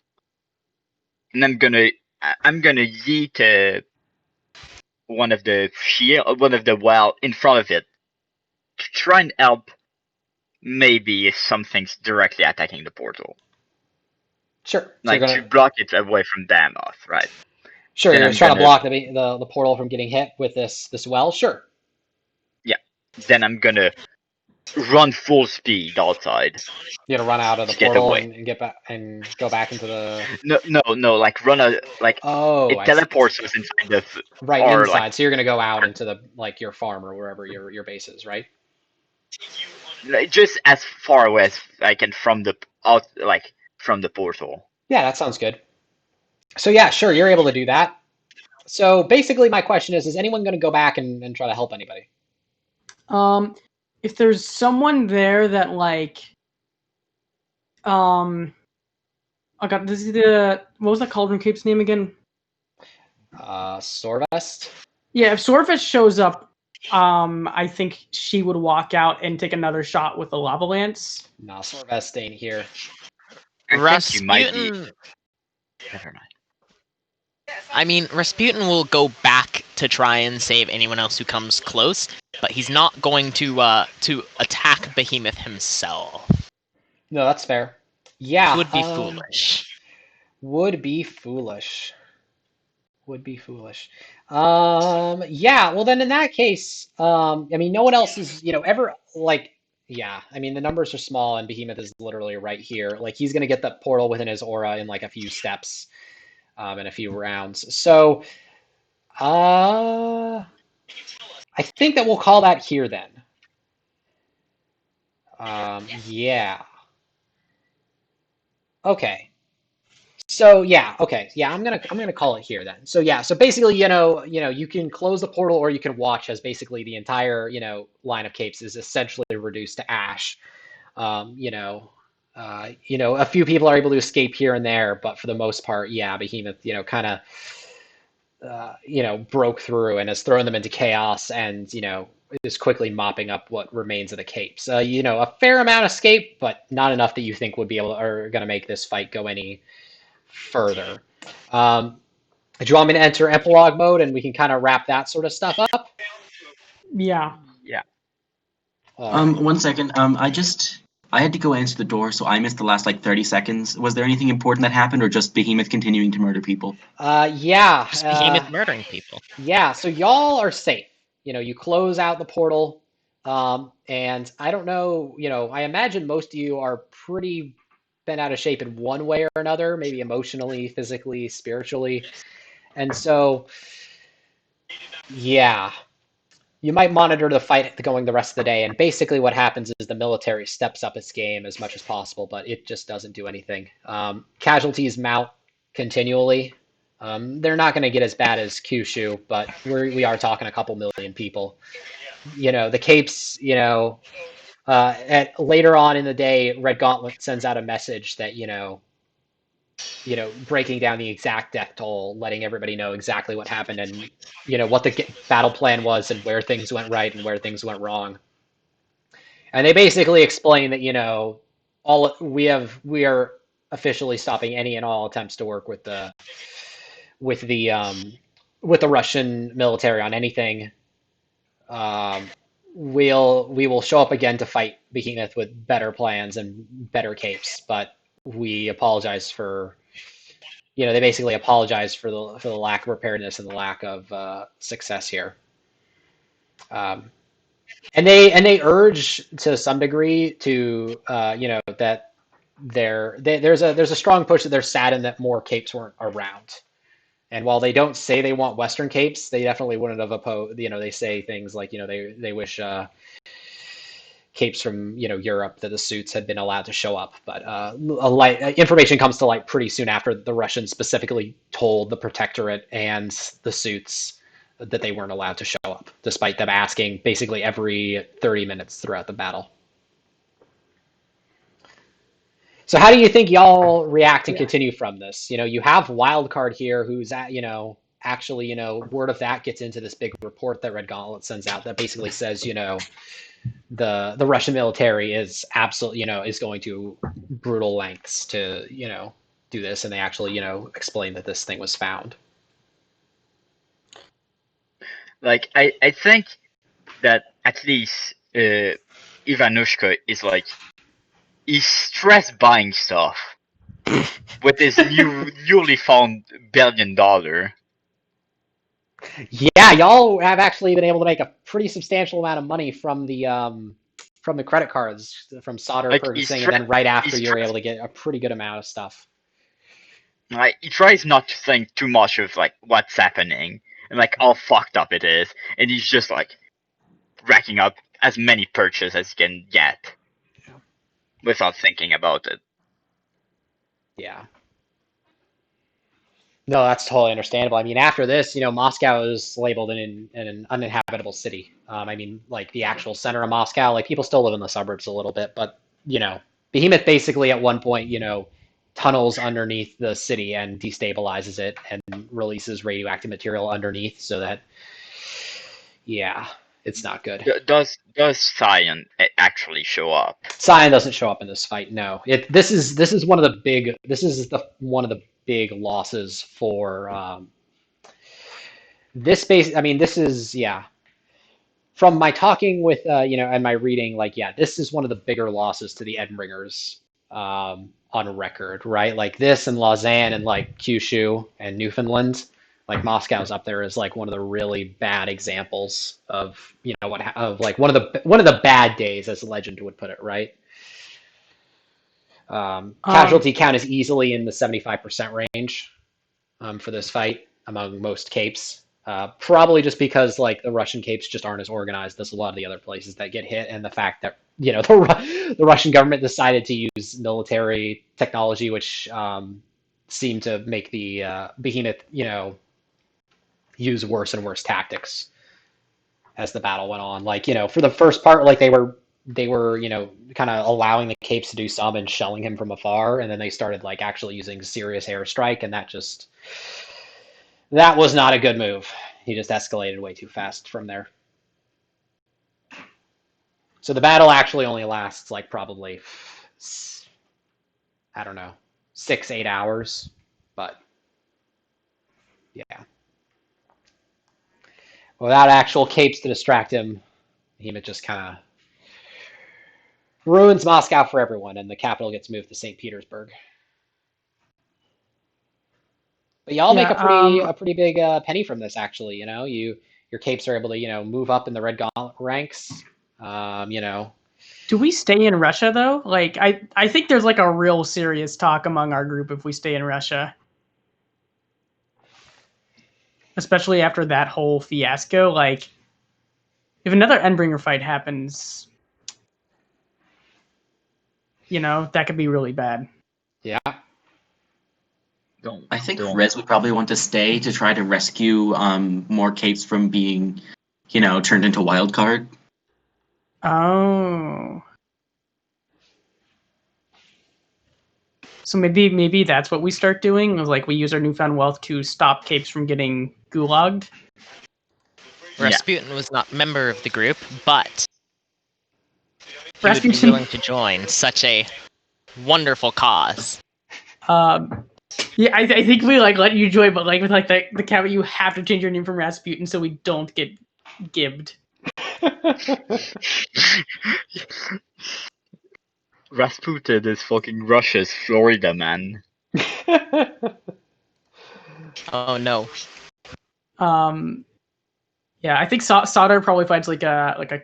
and I'm gonna yeet one of the well in front of it to try and help. Maybe if something's directly attacking the portal, Sure. So like you're to gonna, block it away from Behemoth, right? sure, Then you're I'm trying to gonna block the portal from getting hit with this well. Sure. then I'm gonna run full speed outside. You gotta run out of the To get portal away. and get back and go back into the. No, like run a like Oh, it I see. teleports us inside the Right or inside. like So you're gonna go out into the your farm or wherever your base is, right? just as far away as I can from the portal. Yeah, that sounds good. So yeah, sure, you're able to do that. So basically, my question is anyone going to go back and try to help anybody? If there's someone there that like, I got this is what was that Cauldron Cape's name again? Sorvest? Yeah, if Swordfish shows up, I think she would walk out and take another shot with the lava lance. No, Sorvest ain't here. I think you might be. Rasputin. Never mind. I mean, Rasputin will go back to try and save anyone else who comes close, but he's not going to attack Behemoth himself. No, that's fair. Yeah. Would be foolish. Would be foolish. Would be foolish. Yeah, well then in that case, I mean, no one else is, ever like, yeah, I mean, the numbers are small and Behemoth is literally right here. Like, he's gonna get the portal within his aura in like a few steps, in a few rounds. So, I think that we'll call that here then. Yeah. Okay. So yeah, okay, yeah, I'm gonna call it here then. So yeah, so basically, you can close the portal or you can watch as basically the entire, line of capes is essentially reduced to ash. A few people are able to escape here and there, but for the most part, yeah, Behemoth, kind of, broke through and has thrown them into chaos and, is quickly mopping up what remains of the capes. A fair amount escape, but not enough that you think would be able or going to make this fight go any further. Do you want me to enter epilogue mode and we can kind of wrap that sort of stuff up? Yeah. Yeah. Right. 1 second. I had to go answer the door, so I missed the last like 30 seconds. Was there anything important that happened, or just Behemoth continuing to murder people? Yeah. Just Behemoth murdering people. Yeah, so y'all are safe. You close out the portal, and I don't know, I imagine most of you are pretty bent out of shape in one way or another, maybe emotionally, physically, spiritually. And so, yeah, you might monitor the fight going the rest of the day. And basically what happens is the military steps up its game as much as possible, but it just doesn't do anything. Casualties mount continually. They're not going to get as bad as Kyushu, but we are talking a couple million people. The capes, later on in the day, Red Gauntlet sends out a message that, breaking down the exact death toll, letting everybody know exactly what happened and, what the battle plan was and where things went right and where things went wrong. And they basically explain that, we are officially stopping any and all attempts to work with the Russian military on anything. We will show up again to fight Behemoth with better plans and better capes, but we apologize for, they basically apologize for the lack of preparedness and the lack of success here. And they urge to some degree to that there's a strong push that they're saddened that more capes weren't around. And while they don't say they want Western capes, they definitely wouldn't have opposed. They say things like they wish capes from Europe that the suits had been allowed to show up. But information comes to light pretty soon after the Russians specifically told the Protectorate and the suits that they weren't allowed to show up, despite them asking basically every 30 minutes throughout the battle. So how do you think y'all react and continue from this? You have Wildcard here, who's at, actually, word of that gets into this big report that Red Gauntlet sends out that basically says, the Russian military is absolutely, is going to brutal lengths to, do this, and they actually, explain that this thing was found. Like, I think that at least Ivanushka is like, he's stress buying stuff with his newly found $1 billion. Yeah, y'all have actually been able to make a pretty substantial amount of money from the credit cards from solder Like, purchasing, and then right after he's you're able to get a pretty good amount of stuff. Like, he tries not to think too much of like what's happening and like how fucked up it is, and he's just like racking up as many purchases as he can get without thinking about it. Yeah. No, that's totally understandable. I mean, after this, Moscow is labeled an uninhabitable city. I mean, like the actual center of Moscow, like people still live in the suburbs a little bit, but Behemoth basically at one point, tunnels underneath the city and destabilizes it and releases radioactive material underneath, so that, yeah, it's not good. Does Cyan actually show up? Cyan doesn't show up in this fight. No, this is one of the big losses for this base. I mean, this is, yeah. From my talking with and my reading, like, yeah, this is one of the bigger losses to the Edinbringers on record, right? Like this and Lausanne and like Kyushu and Newfoundland, like Moscow's up there as like one of the really bad examples of like one of the bad days, as legend would put it, right? Casualty count is easily in the 75% range for this fight among most capes. Probably just because like the Russian capes just aren't as organized as a lot of the other places that get hit, and the fact that the Russian government decided to use military technology, which seemed to make the Behemoth use worse and worse tactics as the battle went on. Like for the first part, like they were kind of allowing the capes to do some and shelling him from afar, and then they started like actually using serious airstrike, and that was not a good move. He just escalated way too fast from there. So the battle actually only lasts like probably, I don't know, 6-8 hours, but yeah. Without actual capes to distract him, he just kind of ruins Moscow for everyone, and the capital gets moved to St. Petersburg. But y'all make a pretty big penny from this, actually. Your capes are able to move up in the Red Gauntlet ranks. Do we stay in Russia though? Like I think there's like a real serious talk among our group if we stay in Russia. Especially after that whole fiasco. Like if another Endbringer fight happens, that could be really bad. Yeah. I think Rez would probably want to stay to try to rescue more capes from being, turned into wild card. Oh. So maybe that's what we start doing. Is like we use our newfound wealth to stop capes from getting gulagged. Rasputin was not member of the group, but he would be Rasputin- willing to join such a wonderful cause. Yeah, I think we like let you join, but like with like the caveat, you have to change your name from Rasputin so we don't get gibbed. Rasputin is fucking Russia's Florida man. Oh no. Yeah, I think Solder probably finds like a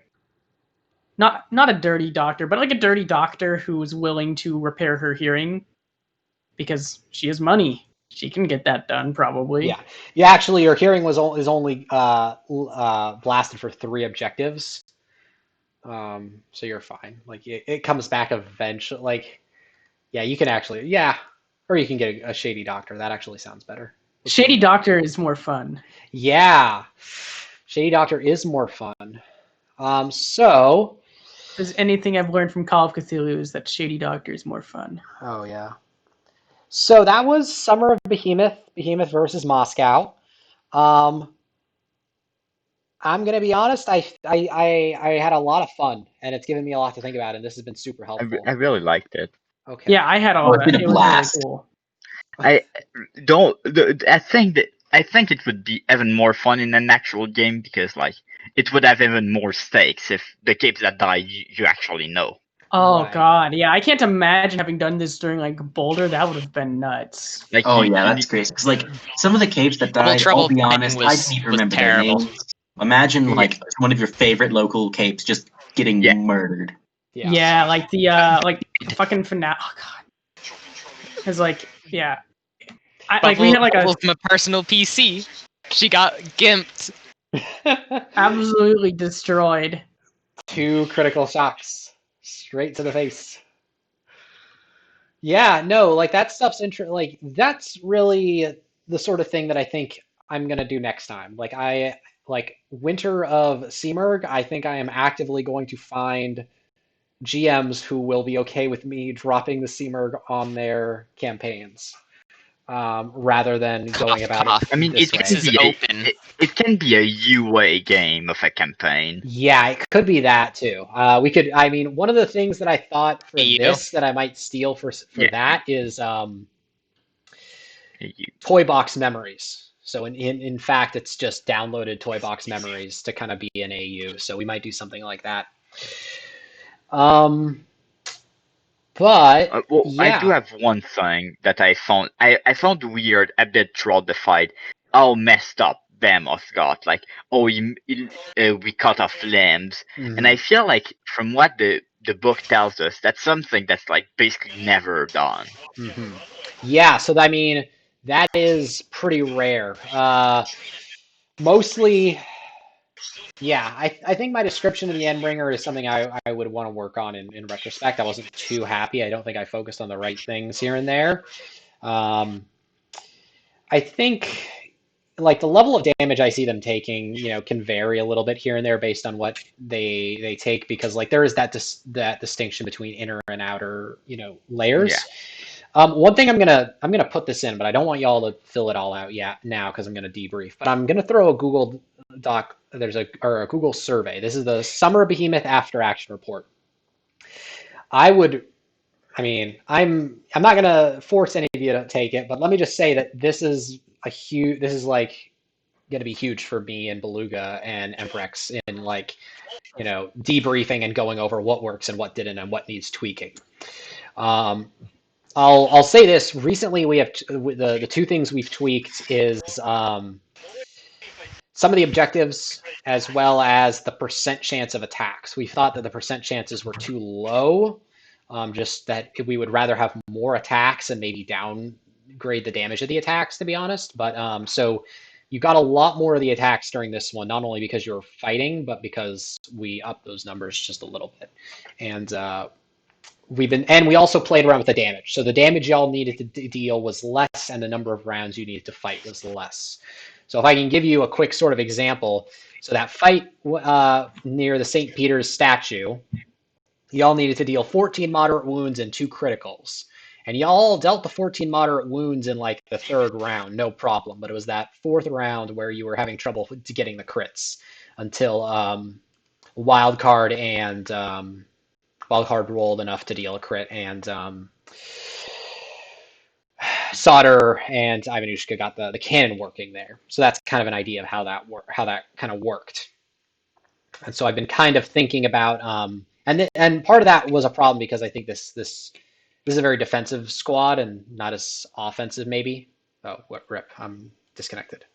not a dirty doctor, but like a dirty doctor who's willing to repair her hearing because she has money. She can get that done, probably. Yeah. Yeah, actually, your hearing is only blasted for 3 objectives. So you're fine. Like, it comes back eventually. Like, yeah, you can actually, yeah. Or you can get a shady doctor. That actually sounds better. Shady Doctor is more fun. Yeah, Shady Doctor is more fun. So. If there's anything I've learned from Call of Cthulhu is that Shady Doctor is more fun. Oh yeah. So that was Summer of Behemoth, Behemoth versus Moscow. I'm gonna be honest. I had a lot of fun, and it's given me a lot to think about, and this has been super helpful. I really liked it. Okay. Yeah, I had a Oh, lot it's of been a it. Was really blast. cool. I think it would be even more fun in an actual game because like it would have even more stakes if the capes that die you actually know. Oh Right. god, yeah, I can't imagine having done this during like Boulder. That would have been nuts. Like Oh you yeah, that's need- crazy. Because like some of the capes that Double died, Trouble I'll be thing honest, I was- didn't even was remember terrible. their names. Imagine Yeah. like one of your favorite local capes just getting Yeah. murdered. Yeah, like the fucking finale. Oh god, because like yeah, we had like a Bubble from a personal PC. She got gimped. absolutely destroyed. 2 critical shocks straight to the face. Yeah, no, like that stuff's like that's really the sort of thing that I think I'm gonna do next time. Like Winter of Seamerg, I think I am actively going to find GMs who will be okay with me dropping the Seamerg on their campaigns, rather than going about Cough. it I mean, this it way. can This is be open. it can be a UA game of a campaign. Yeah, it could be that too. We could. I mean, one of the things that I thought for You. this that I might steal for Yeah. that is You- Toy Box Memories. So in fact, it's just downloaded Toy Box Memories to kind of be an AU. So we might do something like that. But Well, I do yeah, have one thing that I found weird a bit throughout the fight. How messed up Behemoth got. Like, oh, we cut off limbs, and I feel like from what the book tells us, that's something that's like basically never done. hmm yeah. So I mean, that is pretty rare. Mostly, yeah. I think my description of the Endbringer is something I would want to work on in retrospect. I wasn't too happy. I don't think I focused on the right things here and there. Um, I think like the level of damage I see them taking, can vary a little bit here and there based on what they take, because like there is that distinction between inner and outer, layers. Yeah. One thing I'm gonna put this in, but I don't want y'all to fill it all out yet now because I'm gonna debrief. But I'm gonna throw a Google Doc. There's a Google survey. This is the Summer Behemoth After Action Report. I mean, I'm not gonna force any of you to take it, but let me just say that this is like gonna be huge for me and Beluga and Emprex in like, debriefing and going over what works and what didn't and what needs tweaking. I'll say this. Recently, we have the 2 things we've tweaked is some of the objectives as well as the percent chance of attacks. We thought that the percent chances were too low. Just that we would rather have more attacks and maybe downgrade the damage of the attacks, to be honest. But so you got a lot more of the attacks during this one, not only because you were fighting, but because we upped those numbers just a little bit. And we also played around with the damage. So the damage y'all needed to deal was less, and the number of rounds you needed to fight was less. So if I can give you a quick sort of example, so that fight near the St. Peter's statue, y'all needed to deal 14 moderate wounds and 2 criticals. And y'all dealt the 14 moderate wounds in like the 3rd round, no problem. But it was that 4th round where you were having trouble getting the crits until Wildcard rolled enough to deal a crit, and Solder and Ivanushka got the cannon working there. So that's kind of an idea of how that kind of worked. And so I've been kind of thinking about and part of that was a problem because I think this is a very defensive squad and not as offensive maybe. Oh, what rip? I'm disconnected.